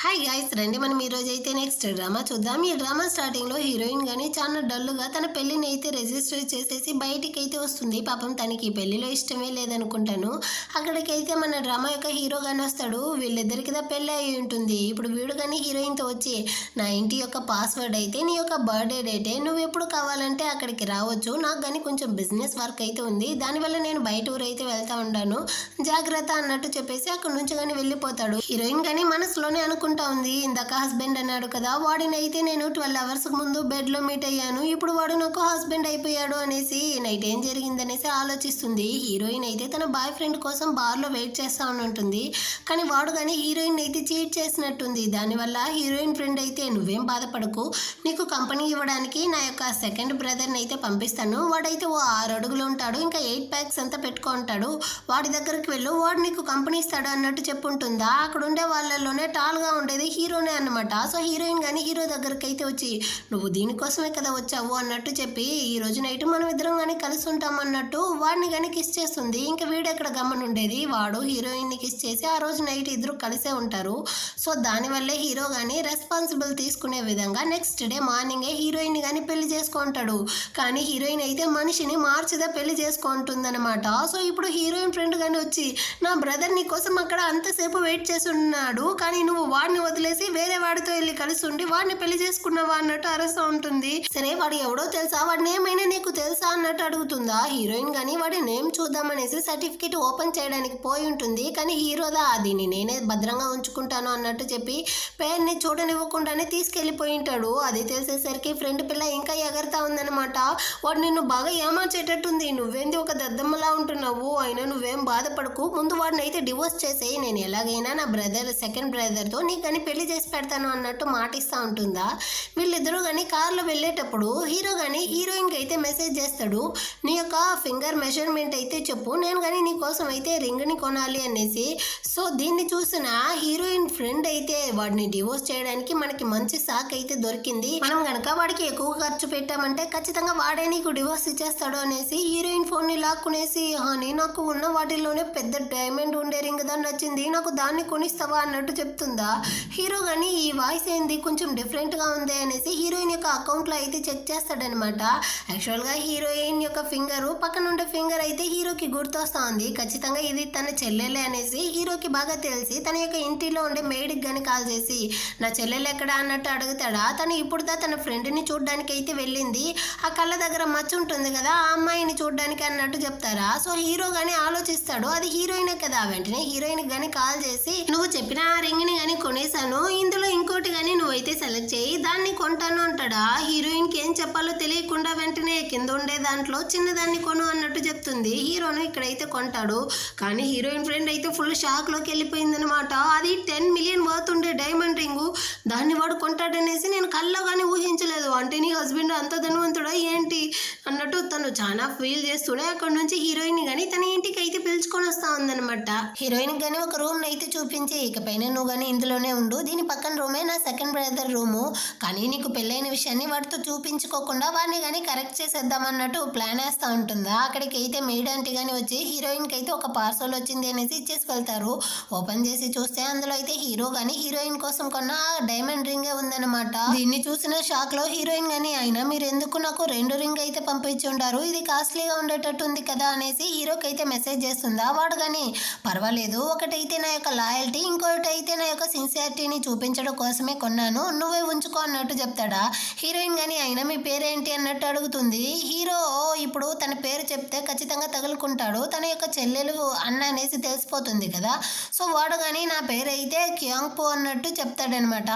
Hi guys, రండి మనం ఈరోజు అయితే నెక్స్ట్ డ్రామా చూద్దాం. ఈ డ్రామా స్టార్టింగ్లో హీరోయిన్ కానీ చాలా డల్గా తన పెళ్ళిని అయితే రిజిస్టర్ చేసేసి బయటికి అయితే వస్తుంది. పాపం తనకి పెళ్లిలో ఇష్టమే లేదనుకుంటాను. అక్కడికైతే మన డ్రామా యొక్క హీరో కానీ వస్తాడు. వీళ్ళిద్దరికి పెళ్ళి అయి ఉంటుంది. ఇప్పుడు వీడు కానీ హీరోయిన్తో వచ్చి, నా ఇంటి యొక్క పాస్వర్డ్ అయితే నీ యొక్క బర్త్డే డేటే, నువ్వు ఎప్పుడు కావాలంటే అక్కడికి రావచ్చు, నాకు కానీ కొంచెం బిజినెస్ వర్క్ అయితే ఉంది, దానివల్ల నేను బయట ఊరు అయితే వెళ్తా ఉంటాను, జాగ్రత్త అన్నట్టు చెప్పేసి అక్కడ నుంచి కానీ వెళ్ళిపోతాడు. హీరోయిన్ కానీ మనసులోనే అనుకుంటా ఉంది, ఇందాక హస్బెండ్ అన్నాడు కదా, వాడినైతే నేను 12 hours ముందు బెడ్లో మీట్ అయ్యాను, ఇప్పుడు వాడు నాకు హస్బెండ్ అయిపోయాడు అనేసి నైట్ ఏం జరిగిందనేసి ఆలోచిస్తుంది. హీరోయిన్ అయితే తన బాయ్ ఫ్రెండ్ కోసం బార్లో వెయిట్ చేస్తా ఉంటుంది. కానీ వాడు కానీ హీరోయిన్ అయితే చీట్ చేసినట్టుంది. దానివల్ల హీరోయిన్ ఫ్రెండ్ అయితే, నువ్వేం బాధపడకు, నీకు కంపెనీ ఇవ్వడానికి నా యొక్క సెకండ్ బ్రదర్ని అయితే పంపిస్తాను, వాడైతే ఓ 6 అడుగులు ఉంటాడు, ఇంకా 8 packs అంతా పెట్టుకుంటాడు, వాడి దగ్గరికి వెళ్ళు, వాడు నీకు కంపెనీ ఇస్తాడు అన్నట్టు చెప్పుంటుందా. అక్కడ ఉండే వాళ్ళలోనే టాల్గా ఉండేది హీరోనే అన్నమాట. సో హీరోయిన్ కానీ హీరో దగ్గరికి అయితే వచ్చి, నువ్వు దీనికోసమే కదా వచ్చావు అన్నట్టు చెప్పి, ఈ రోజు నైట్ మనం ఇద్దరం కానీ కలిసి ఉంటాం అన్నట్టు వాడిని కానీ కిస్ చేస్తుంది. ఇంకా వీడు ఎక్కడ గమనుండేది, వాడు హీరోయిన్ని కిస్ చేసి ఆ రోజు నైట్ ఇద్దరు కలిసే ఉంటారు. సో దానివల్లే హీరో కానీ రెస్పాన్సిబుల్ తీసుకునే విధంగా నెక్స్ట్ డే మార్నింగే హీరోయిన్ కానీ పెళ్లి చేసుకుంటాడు. కానీ హీరోయిన్ అయితే మనిషిని మార్చిదా పెళ్లి చేసుకుంటుందన్నమాట. సో ఇప్పుడు హీరోయిన్ ఫ్రెండ్ కానీ వచ్చి, నా బ్రదర్ నీ కోసం అక్కడ అంతసేపు వెయిట్ చేసి ఉన్నాడు, కానీ నువ్వు వాడిని వదిలేసి వేరే వాడితో వెళ్ళి కలిసి ఉండి వాడిని పెళ్లి చేసుకున్నావా అన్నట్టు అరుస్తూ ఉంటుంది. సరే వాడు ఎవడో తెలుసా, వాడి నేమ్ అయినా నీకు తెలుసా అన్నట్టు అడుగుతుందా. హీరోయిన్ కానీ వాడి నేమ్ చూద్దామనేసి సర్టిఫికేట్ ఓపెన్ చేయడానికి పోయి ఉంటుంది. కానీ హీరోదా, దీన్ని నేనే భద్రంగా ఉంచుకుంటాను అన్నట్టు చెప్పి పేరుని చూడనివ్వకుండానే తీసుకెళ్లిపోయి ఉంటాడు. అది తెలిసేసరికి ఫ్రెండ్ పిల్ల ఇంకా ఎగరుతా ఉందన్నమాట. వాడు నిన్ను బాగా ఏమార్చేటట్టుంది, నువ్వేంది ఒక దద్దమ్మలా ఉంటున్నావు, అయినా నువ్వేం బాధపడకు, ముందు వాడిని అయితే డివోర్స్ చేసేయి, నేను ఎలాగైనా నా సెకండ్ బ్రదర్తో నీకు కానీ పెళ్లి చేసి పెడతాను అన్నట్టు మాటిస్తూ ఉంటుందా. వీళ్ళిద్దరూ కానీ కార్లో వెళ్ళేటప్పుడు హీరో కానీ హీరోయిన్కి అయితే మెసేజ్ చేస్తాడు, నీ యొక్క ఫింగర్ మెజర్మెంట్ అయితే చెప్పు, నేను కానీ నీ కోసం అయితే రింగ్ని కొనాలి అనేసి. సో దీన్ని చూసిన హీరోయిన్ ఫ్రెండ్ అయితే, వాడిని డివోర్స్ చేయడానికి మనకి మంచి సాక్ అయితే దొరికింది, మనం గనక వాడికి ఎక్కువ ఖర్చు పెట్టామంటే ఖచ్చితంగా వాడే నీకు డివోర్స్ ఇచ్చేస్తాడు అనేసి హీరోయిన్ ఫోన్ని లాక్కునేసి, హాని నాకు ఉన్న వాటిల్లోనే పెద్ద డైమండ్ ఉండే రింగ్ దాన్ని నచ్చింది, నాకు దాన్ని కొనిస్తావా అన్నట్టు చెప్తుందా. హీరో కానీ ఈ వాయిస్ ఏంది కొంచెం డిఫరెంట్గా ఉంది అనేసి హీరోయిన్ యొక్క అకౌంట్లో అయితే చెక్ చేస్తాడనమాట. యాక్చువల్గా హీరోయిన్ యొక్క ఫింగరు పక్కన ఉండే ఫింగర్ అయితే హీరోకి గుర్తొస్తా ఉంది, ఖచ్చితంగా ఇది తన చెల్లెలే అనేసి హీరోకి బాగా తెలిసి తన యొక్క ఇంటిలో ఉండే మేడికి కానీ కాల్ చేసి, నా చెల్లెలు ఎక్కడ అన్నట్టు అడుగుతాడా. తను ఇప్పుడుదా తన ఫ్రెండ్ని చూడడానికి అయితే వెళ్ళింది, ఆ కళ్ళ దగ్గర మచ్చ ఉంటుంది కదా, ఆ అమ్మాయిని చూడడానికి అన్నట్టు చెప్తారా. సో హీరో కానీ ఆలోచిస్తాడు, అది హీరోయినే కదా. వెంటనే హీరోయిన్కి కానీ కాల్ చేసి, నువ్వు చెప్పిన ఆ రింగ్ని కానీ కొనేసాను, ఇందులో ఇంకోటి కానీ నువ్వైతే సెలెక్ట్ చేయి, దాన్ని కొంటాను అంటాడా. హీరోయిన్కి ఏం చెప్పాలో తెలియకుండా వెంటనే కింద ఉండే దాంట్లో చిన్నదాన్ని కొను అన్నట్టు చెప్తుంది. హీరోను ఇక్కడైతే కొంటాడు. కానీ హీరోయిన్ ఫ్రెండ్ అయితే ఫుల్ షాక్లోకి వెళ్ళిపోయిందనమాట. అది 10 million వర్త్ ఉండే డైమండ్ రింగు, దాన్ని వాడు కొంటాడనేసి నేను కల్లో కానీ ఊహించలేదు, అంటే నీ హస్బెండ్ అంత ధనవంతుడా ఏంటి అన్నట్టు తను చాలా ఫీల్ చేస్తూనే అక్కడ నుంచి హీరోయిన్ కానీ తన ఇంటికి అయితే పిలుచుకొని వస్తా ఉందనమాట. హీరోయిన్ కానీ ఒక రూమ్ అయితే చూపించి, ఇకపైన నువ్వు కానీ ఇందులోనే ఉండు, దీని పక్కన రూమే నా సెకండ్ బ్రదర్ రూము, కానీ నీకు పెళ్ళైన విషయాన్ని వాడితో చూపించుకోకుండా వాడిని కానీ కరెక్ట్ చేసేద్దామన్నట్టు ప్లాన్ వేస్తూ ఉంటుందా. అక్కడికి అయితే మేడ్ ఆంటీ కానీ వచ్చి హీరోయిన్కి అయితే ఒక పార్సల్ వచ్చింది అనేసి ఇచ్చేసి వెళ్తారు. ఓపెన్ చేసి చూస్తే అందులో అయితే హీరో కానీ హీరోయిన్ కోసం కొన్న డైమండ్ రింగే ఉందన్నమాట. దీన్ని చూసిన షాక్ లో హీరోయిన్ కానీ, అయినా మీరు ఎందుకు నాకు 2 రింగ్ అయితే పంపించి ఉండారు, ఇది కాస్ట్లీగా ఉండేటట్టు ఉంది కదా అనేసి హీరోకి అయితే మెసేజ్ చేస్తుందా. వాడు కానీ, పర్వాలేదు, ఒకటైతే నా యొక్క లాయల్టీ, ఇంకోటి అయితే నా యొక్క సిన్సియారిటీని చూపించడం కోసమే కొన్నాను, నువ్వే ఉంచుకో అన్నట్టు చెప్తాడా. హీరోయిన్ కానీ, అయినా మీ పేరేంటి అన్నట్టు అడుగుతుంది. హీరో ఇప్పుడు తన పేరు చెప్తే ఖచ్చితంగా తగులుకుంటాడు, తన యొక్క చెల్లెలు అన్న అనేసి తెలిసిపోతుంది కదా. సో వాడు కానీ, నా పేరు అయితే క్యాంగ్ పో అన్నట్టు చెప్తాడనమాట.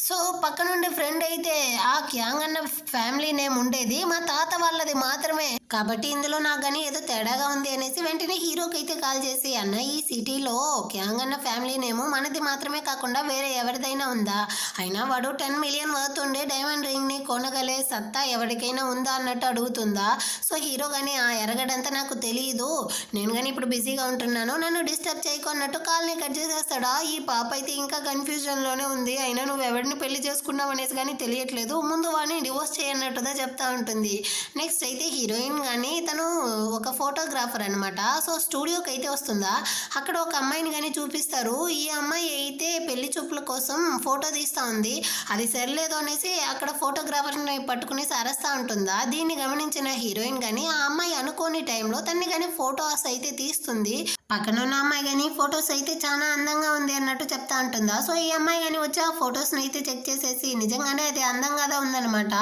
సో పక్కనుండే ఫ్రెండ్ అయితే, ఆ క్యాంగ్ అన్న ఫ్యామిలీ నేమ్ ఉండేది మా తాత వాళ్ళది మాత్రమే, కాబట్టి ఇందులో నాకు కానీ ఏదో తేడాగా ఉంది అనేసి వెంటనే హీరోకి అయితే కాల్ చేసి, అన్న ఈ సిటీలో క్యాంగ్ అన్న ఫ్యామిలీ నేమ్ మనది మాత్రమే కాకుండా వేరే ఎవరిదైనా ఉందా, అయినా వాడు 10 million వర్త్ ఉండే డైమండ్ రింగ్ని కొనగలే సత్తా ఎవరికైనా ఉందా అన్నట్టు అడుగుతుందా. సో హీరో కానీ, ఆ ఎరగడంతా నాకు తెలియదు, నేను కానీ ఇప్పుడు బిజీగా ఉంటున్నాను, నన్ను డిస్టర్బ్ చేయకు అన్నట్టు కాల్ని కట్ చేసేస్తాడా. ఈ పాప అయితే ఇంకా కన్ఫ్యూజన్లోనే ఉంది, అయినా నువ్వు ఎవరిని పెళ్లి చేసుకున్నావు అనేసి కానీ తెలియట్లేదు, ముందు వాడిని డివోర్స్ చేయన్నట్టుగా చెప్తా ఉంటుంది. నెక్స్ట్ అయితే హీరోయిన్ కానీ తను ఒక ఫోటోగ్రాఫర్ అనమాట. సో స్టూడియోకి అయితే వస్తుందా, అక్కడ ఒక అమ్మాయిని కానీ చూపిస్తారు. ఈ అమ్మాయి అయితే పెళ్లి చూపుల కోసం ఫోటో తీస్తా ఉంది. అది సరిలేదు అనేసి అక్కడ ఫోటోగ్రాఫర్ని పట్టుకునేసి అరుస్తా ఉంటుందా. దీన్ని గమనించిన హీరోయిన్ గాని ఆ అమ్మాయి అనుకోని టైంలో తన్ని కానీ ఫోటోస్ అయితే తీస్తుంది. పక్కనున్న అమ్మాయి కానీ ఫొటోస్ అయితే చాలా అందంగా ఉంది అన్నట్టు చెప్తా ఉంటుందా. సో ఈ అమ్మాయి కానీ వచ్చి ఆ ఫొటోస్ని అయితే చెక్ చేసేసి నిజంగానే అది అందంగా ఉందనమాట.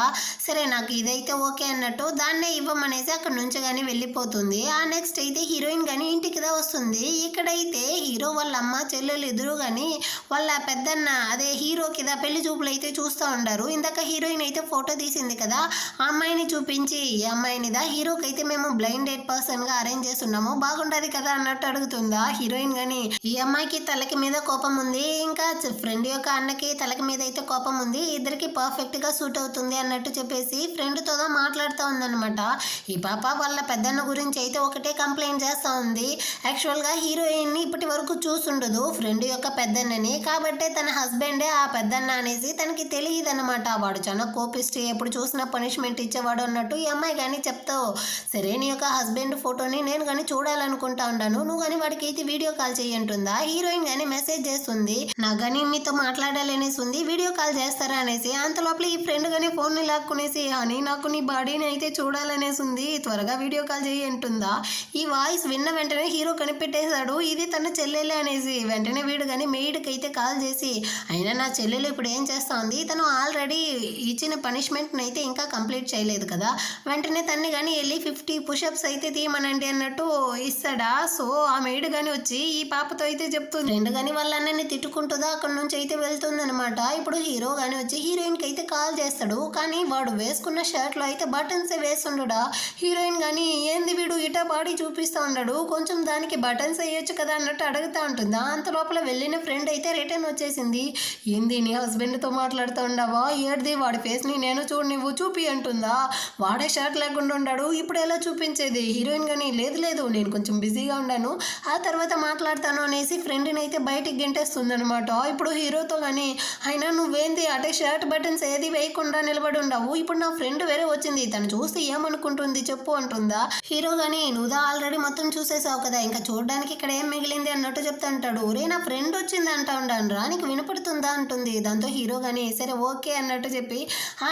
సరే నాకు ఇదైతే ఓకే అన్నట్టు దాన్నే ఇవ్వమనేసి అక్కడ నుంచి కానీ వెళ్ళిపోతుంది. ఆ నెక్స్ట్ అయితే హీరోయిన్ కానీ ఇంటికి వస్తుంది. ఇక్కడైతే హీరో వాళ్ళ అమ్మ చెల్లెలు ఎదురు కానీ వాళ్ళ పెద్దన్న అదే హీరోకి పెళ్లి చూపులు అయితే చూస్తూ ఉండారు. ఇందాక హీరోయిన్ అయితే ఫోటో తీసింది కదా, ఆ అమ్మాయిని చూపించి ఈ అమ్మాయినిదా హీరోకి అయితే మేము బ్లైండ్ డేట్ పర్సన్గా అరేంజ్ చేస్తున్నాము బాగుంటుంది కదా అన్నట్టు అడుగుతుందా హీరోయిన్ గాని. ఈ అమ్మాయికి తలకి మీద కోపం ఉంది, ఇంకా ఫ్రెండ్ యొక్క అన్నకి తలకి మీద అయితే కోపం ఉంది. ఇద్దరికి పర్ఫెక్ట్ గా సూట్ అవుతుంది అన్నట్టు చెప్పేసి ఫ్రెండ్ తో మాట్లాడుతూ ఉందన్నమాట. ఈ పాప వాళ్ళ పెద్దన్న గురించి అయితే ఒకటే కంప్లైంట్ చేస్తా ఉంది. యాక్చువల్ గా హీరోయిన్ ని ఇప్పటి వరకు చూసుండదు ఫ్రెండ్ యొక్క పెద్దన్నని, కాబట్టి తన హస్బెండే ఆ పెద్దన్న అనేసి తనకి తెలియదు అనమాట. వాడు చాలా కోపిస్ట్, ఎప్పుడు చూసినా పనిష్మెంట్ ఇచ్చేవాడు అన్నట్టు ఈ అమ్మాయి కానీ చెప్తావు. సరే నీ యొక్క హస్బెండ్ ఫోటోని నేను కానీ చూడాలనుకుంటా ఉన్నాను, నువ్వు కానీ వాడికి అయితే వీడియో కాల్ చేయంటుందా. హీరోయిన్ కానీ మెసేజ్ చేస్తుంది, నాకు కానీ మీతో మాట్లాడాలనేసి ఉంది, వీడియో కాల్ చేస్తారా అనేసి. అంత లోపల ఈ ఫ్రెండ్ కానీ ఫోన్ ని లాక్కునేసి అని నాకు నీ బాడీని అయితే చూడాలనేసి ఉంది, త్వరగా వీడియో కాల్ చేయంటుందా. ఈ వాయిస్ విన్న వెంటనే హీరో కనిపెట్టేశాడు ఇది తన చెల్లెలే అనేసి. వెంటనే వీడు కానీ మెయిడ్కి అయితే కాల్ చేసి, అయినా నా చెల్లెలు ఇప్పుడు ఏం చేస్తా ఉంది, తను ఆల్రెడీ ఇచ్చిన పనిష్మెంట్ని అయితే ఇంకా కంప్లీట్ చేయలేదు కదా, వెంటనే తన్ని కానీ వెళ్ళి 50 పుషప్స్ అయితే తీయమనండి అన్నట్టు ఇస్తాడా. సో ఆ మెయిడ్ కానీ వచ్చి ఈ పాపతో అయితే చెప్తుంది. ఫ్రెండ్ కానీ వాళ్ళ అన్నని తిట్టుకుంటుందా అక్కడ నుంచి అయితే వెళ్తుంది అనమాట. ఇప్పుడు హీరో కానీ వచ్చి హీరోయిన్ కి అయితే కాల్ చేస్తాడు, కానీ వాడు వేసుకున్న షర్ట్ లో అయితే బటన్స్ వేస్తుండడా. హీరోయిన్ కానీ ఏంది వీడు ఇటా బాడీ చూపిస్తా ఉన్నాడు, కొంచెం దానికి బటన్స్ వేయొచ్చు కదా అన్నట్టు అడుగుతా ఉంటుందా. అంత లోపల వెళ్ళిన ఫ్రెండ్ అయితే రిటర్న్ వచ్చేసింది. ఏంది నీ హస్బెండ్ తో మాట్లాడుతూ ఉండవా, ఏడ్ది వాడి ఫేస్ ని నేను నువ్వు చూపి అంటుందా. వాడే షర్ట్ లేకుండా ఉన్నాడు, ఇప్పుడు ఎలా చూపించేది. హీరోయిన్ కానీ లేదు లేదు నేను కొంచెం బిజీగా ఉన్నాను, ఆ తర్వాత మాట్లాడతాను అనేసి ఫ్రెండ్ని అయితే బయటికి గెంటేస్తుంది అనమాట. ఇప్పుడు హీరోతో కానీ అయినా నువ్వేంది అంటే షర్ట్ బటన్స్ ఏది వేయకుండా నిలబడి ఉండవు, ఇప్పుడు నా ఫ్రెండ్ వేరే వచ్చింది తను చూస్తే ఏమనుకుంటుంది చెప్పు అంటుందా. హీరో కానీ నువ్వుదా ఆల్రెడీ మొత్తం చూసేసావు కదా, ఇంకా చూడడానికి ఇక్కడ ఏం మిగిలింది అన్నట్టు చెప్తా అంటాడు. రే నా ఫ్రెండ్ వచ్చింది అంటా ఉండాను రా, నీకు వినపడుతుందా అంటుంది. దాంతో హీరో కానీ సరే ఓకే అన్నట్టు చెప్పి ఆ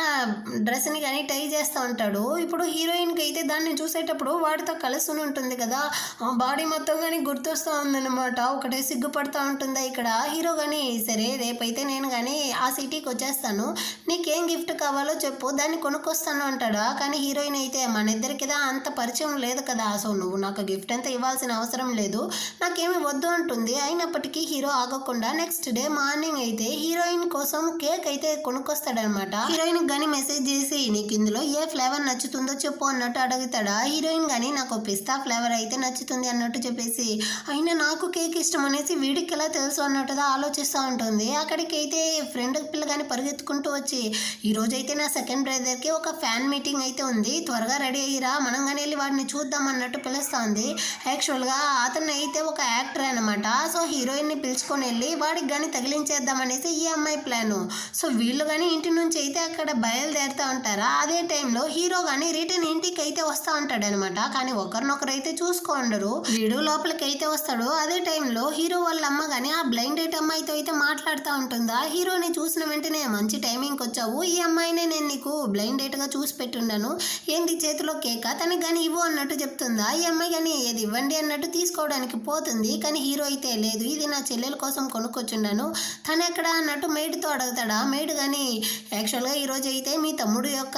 డ్రెస్ని కానీ టై చేస్తూ ఉంటాడు. ఇప్పుడు హీరోయిన్కి అయితే దాన్ని చూసేటప్పుడు వాడితో కలిసి ఉంటుంది కదా, ఆ బాడీ మొత్తం కానీ గుర్తొస్తూ ఉందన్నమాట. ఒకటే సిగ్గుపడుతూ ఉంటుందా ఇక్కడ. హీరో కానీ సరే రేపైతే నేను కానీ ఆ సిటీకి వచ్చేస్తాను, నీకేం గిఫ్ట్ కావాలో చెప్పు దాన్ని కొనుక్కొస్తాను అంటాడా. కానీ హీరోయిన్ అయితే మన ఇద్దరికి అంత పరిచయం లేదు కదా, సో నువ్వు నాకు గిఫ్ట్ అంతా ఇవ్వాల్సిన అవసరం లేదు, నాకేమి వద్దు అంటుంది. అయినప్పటికీ హీరో ఆగకుండా నెక్స్ట్ డే మార్నింగ్ అయితే హీరోయిన్ కోసం కేక్ అయితే కొనుక్కొస్తాడనమాట. హీరోయిన్ కానీ మెసేజ్ చేసి నీకు ఇందులో ఏ ఫ్లేవర్ నచ్చుతుందో చెప్పు అన్నట్టు అడుగుతాడా. హీరోయిన్ కానీ నాకు పిస్తా ఫ్లేవర్ అయితే నచ్చుతుంది అన్నట్టు చెప్పేసి, అయినా నాకు కేక్ ఇష్టం అనేసి వీడికి ఎలా తెలుసు అన్నట్టుగా ఆలోచిస్తూ ఉంటుంది. అక్కడికి అయితే ఫ్రెండ్ పిల్ల కానీ పరిగెత్తుకుంటూ వచ్చి ఈ రోజైతే నా సెకండ్ బ్రదర్కి ఒక ఫ్యాన్ మీటింగ్ అయితే ఉంది, త్వరగా రెడీ అయ్యిరా మనం కానీ వెళ్ళి వాడిని చూద్దాం అన్నట్టు పిలుస్తుంది. యాక్చువల్గా అతను అయితే ఒక యాక్టర్ అనమాట. సో హీరోయిన్ని పిలుచుకొని వెళ్ళి వాడికి కానీ తగిలించేద్దాం అనేసి ఈ అమ్మాయి ప్లాను. సో వీళ్ళు కానీ ఇంటి నుంచి అయితే అక్కడ బయలుదేరుతూ ఉంటారా. అదే టైంలో హీరో కానీ రిటర్న్ ఇంటికి అయితే వస్తూ ఉంటాడు అనమాట. కానీ ఒకరినొకరు అయితే చూసుకోండరు. వీడు లోపలికి అయితే వస్తాడు. అదే టైంలో హీరో వాళ్ళ అమ్మ కానీ ఆ బ్లైండ్ డేట్ అమ్మాయితో అయితే మాట్లాడుతూ ఉంటుందా. హీరోని చూసిన వెంటనే మంచి టైమింగ్కి వచ్చావు, ఈ అమ్మాయినే నేను నీకు బ్లైండ్ డేట్ గా చూసి పెట్టున్నాను, ఏంటి చేతిలో కేక తనకి కానీ ఇవ్వు అన్నట్టు చెప్తుందా. ఈ అమ్మాయి కానీ ఏది ఇవ్వండి అన్నట్టు తీసుకోవడానికి పోతుంది. కానీ హీరో అయితే లేదు ఇది నా చెల్లెల కోసం కొనుక్కొచ్చున్నాను, తను ఎక్కడ అన్నట్టు మెయిడ్తో అడుగుతాడా. మెయిడ్ కానీ యాక్చువల్గా ఈరోజు అయితే మీ తమ్ముడు యొక్క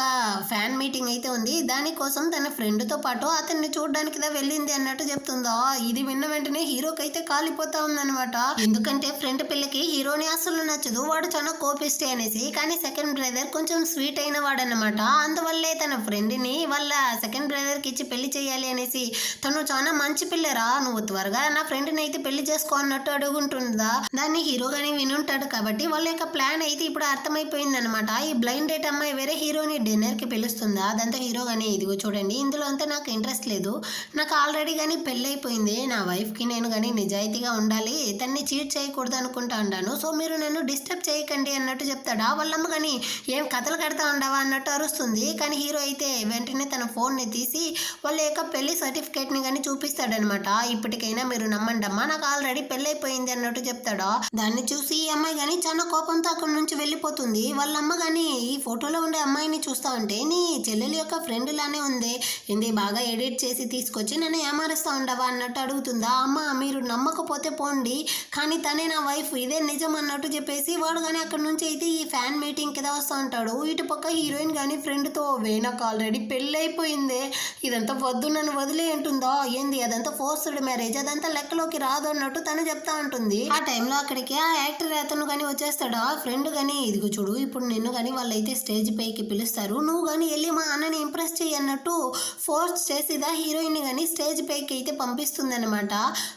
ఫ్యాన్ మీటింగ్ అయితే ఉంది, దానికోసం తన ఫ్రెండ్తో పాటు అతన్ని చూడడానికి వెళ్ళింది అన్నట్టు చెప్తుందా. ఇది విన్న వెంటనే హీరోకి అయితే కాలిపోతా ఉందన్నమాట. ఎందుకంటే ఫ్రెండ్ పిల్లకి హీరోని అసలు నచ్చదు, వాడు చాలా కోపిస్తే అనేసి. కానీ సెకండ్ బ్రదర్ కొంచెం స్వీట్ అయిన వాడనమాట. అందువల్లే తన ఫ్రెండ్ని వాళ్ళ సెకండ్ బ్రదర్కి ఇచ్చి పెళ్లి చేయాలి అనేసి, తను చాలా మంచి పిల్లరా నువ్వు త్వరగా నా ఫ్రెండ్ని అయితే పెళ్లి చేసుకో అన్నట్టు అడుగుంటుందా. దాన్ని హీరో గానీ వినుంటాడు కాబట్టి వాళ్ళ యొక్క ప్లాన్ అయితే ఇప్పుడు అర్థమైపోయింది అనమాట. ఈ బ్లైండ్ డేట్ అమ్మాయి వేరే హీరోని డిన్నర్ కి పిలుస్తుందా. దాంతో హీరో గానీ ఇదిగో చూడండి ఇందులో అంతా నాకు ఇంట్రెస్ట్ లేదు, నాకు ఆల్రెడీ కానీ పెళ్ళి అయిపోయింది, నా వైఫ్కి నేను కానీ నిజాయితీగా ఉండాలి, తన్ని చీట్ చేయకూడదు అనుకుంటా ఉన్నాను. సో మీరు నన్ను డిస్టర్బ్ చేయకండి అన్నట్టు చెప్తాడా. వాళ్ళమ్మ కానీ ఏం కథలు కడతా ఉండవా అన్నట్టు అరుస్తుంది. కానీ హీరో అయితే వెంటనే తన ఫోన్ని తీసి వాళ్ళ యొక్క పెళ్లి సర్టిఫికేట్ని కానీ చూపిస్తాడనమాట. ఇప్పటికైనా మీరు నమ్మండమ్మా, నాకు ఆల్రెడీ పెళ్ళైపోయింది అన్నట్టు చెప్తాడా. దాన్ని చూసి ఈ అమ్మాయి కానీ చాలా కోపంతో అక్కడి నుంచి వెళ్ళిపోతుంది. వాళ్ళమ్మ కానీ ఈ ఫోటోలో ఉండే అమ్మాయిని చూస్తా ఉంటే నీ చెల్లెలి యొక్క ఫ్రెండ్ లానే ఉంది, ఏంది బాగా ఎడిట్ చేసి తీసుకొచ్చి నన్ను ఏమారుస్తా ఉండవా అన్నట్టు అడుగుతుందా. అమ్మ మీరు నమ్మకపోతే పోండి, కానీ తనే నా వైఫ్, ఇదే నిజం అన్నట్టు చెప్పేసి వాడు కానీ అక్కడ నుంచి అయితే ఈ ఫ్యాన్ మీటింగ్ కింద వస్తూ ఉంటాడు. ఇటు పక్క హీరోయిన్ కానీ ఫ్రెండ్తో నాకు ఆల్రెడీ పెళ్ళి అయిపోయింది, ఇదంతా వద్దు నన్ను వదిలే ఉంటుందా, ఏంది అదంతా ఫోర్స్డ్ మ్యారేజ్, అదంతా లెక్కలోకి రాదు అన్నట్టు తను చెప్తా ఉంటుంది. ఆ టైంలో అక్కడికి ఆ యాక్టర్ అతను కానీ వచ్చేస్తాడు. ఆ ఫ్రెండ్ కానీ ఇదిగో చూడు ఇప్పుడు నిన్ను కానీ వాళ్ళైతే స్టేజ్ పైకి పిలుస్తారు, నువ్వు కానీ వెళ్ళి మా అన్నని ఇంప్రెస్ చేయి అన్నట్టు ఫోర్స్ చేసిదా హీరోయిన్ కానీ స్టేజ్ పైకి అయితే పంపిస్తుంది అనమాట.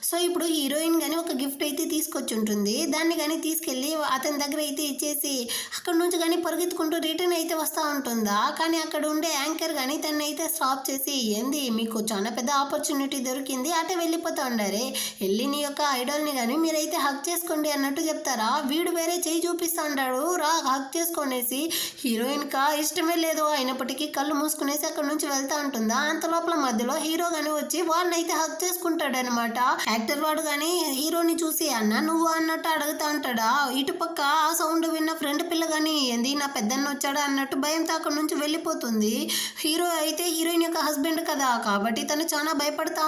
సో ఇప్పుడు హీరోయిన్ కానీ ఒక గిఫ్ట్ అయితే తీసుకొచ్చి ఉంటుంది, దాన్ని కానీ తీసుకెళ్ళి అతని దగ్గర అయితే ఇచ్చేసి అక్కడ నుంచి కానీ పరిగెత్తుకుంటూ రిటర్న్ అయితే వస్తూ ఉంటుందా. కానీ అక్కడ ఉండే యాంకర్ కానీ తను అయితే స్టాప్ చేసి ఏంది మీకు చాలా పెద్ద ఆపర్చునిటీ దొరికింది, అటే వెళ్ళిపోతూ ఉండారే, వెళ్ళి నీ యొక్క ఐడల్ని కానీ మీరైతే హక్ చేసుకోండి అన్నట్టు చెప్తారా. వీడు వేరే చేయి చూపిస్తూ ఉంటాడు, రా హక్ చేసుకునేసి హీరోయిన్కా ఇష్టమే లేదు అయినప్పటికీ కళ్ళు మూసుకునేసి అక్కడ నుంచి వెళ్తా ఉంటుందా. అంత లోపల మధ్యలో హీరో గాని వచ్చి వాళ్ళని అయితే హక్ చేసుకుంటాడు అనమాట. యాక్టర్ వాడు కానీ హీరోని చూసి అన్న నువ్వు అన్నట్టు అడుగుతా ఉంటాడా. ఇటు పక్క ఆ సౌండ్ విన్న ఫ్రెండ్ పిల్ల కానీ ఏంది నా పెద్దన్న వచ్చాడా అన్నట్టు భయంతో అక్కడ నుంచి వెళ్ళిపోతుంది. హీరో అయితే హీరోయిన్ యొక్క హస్బెండ్ కదా కాబట్టి తను చాలా భయపడతా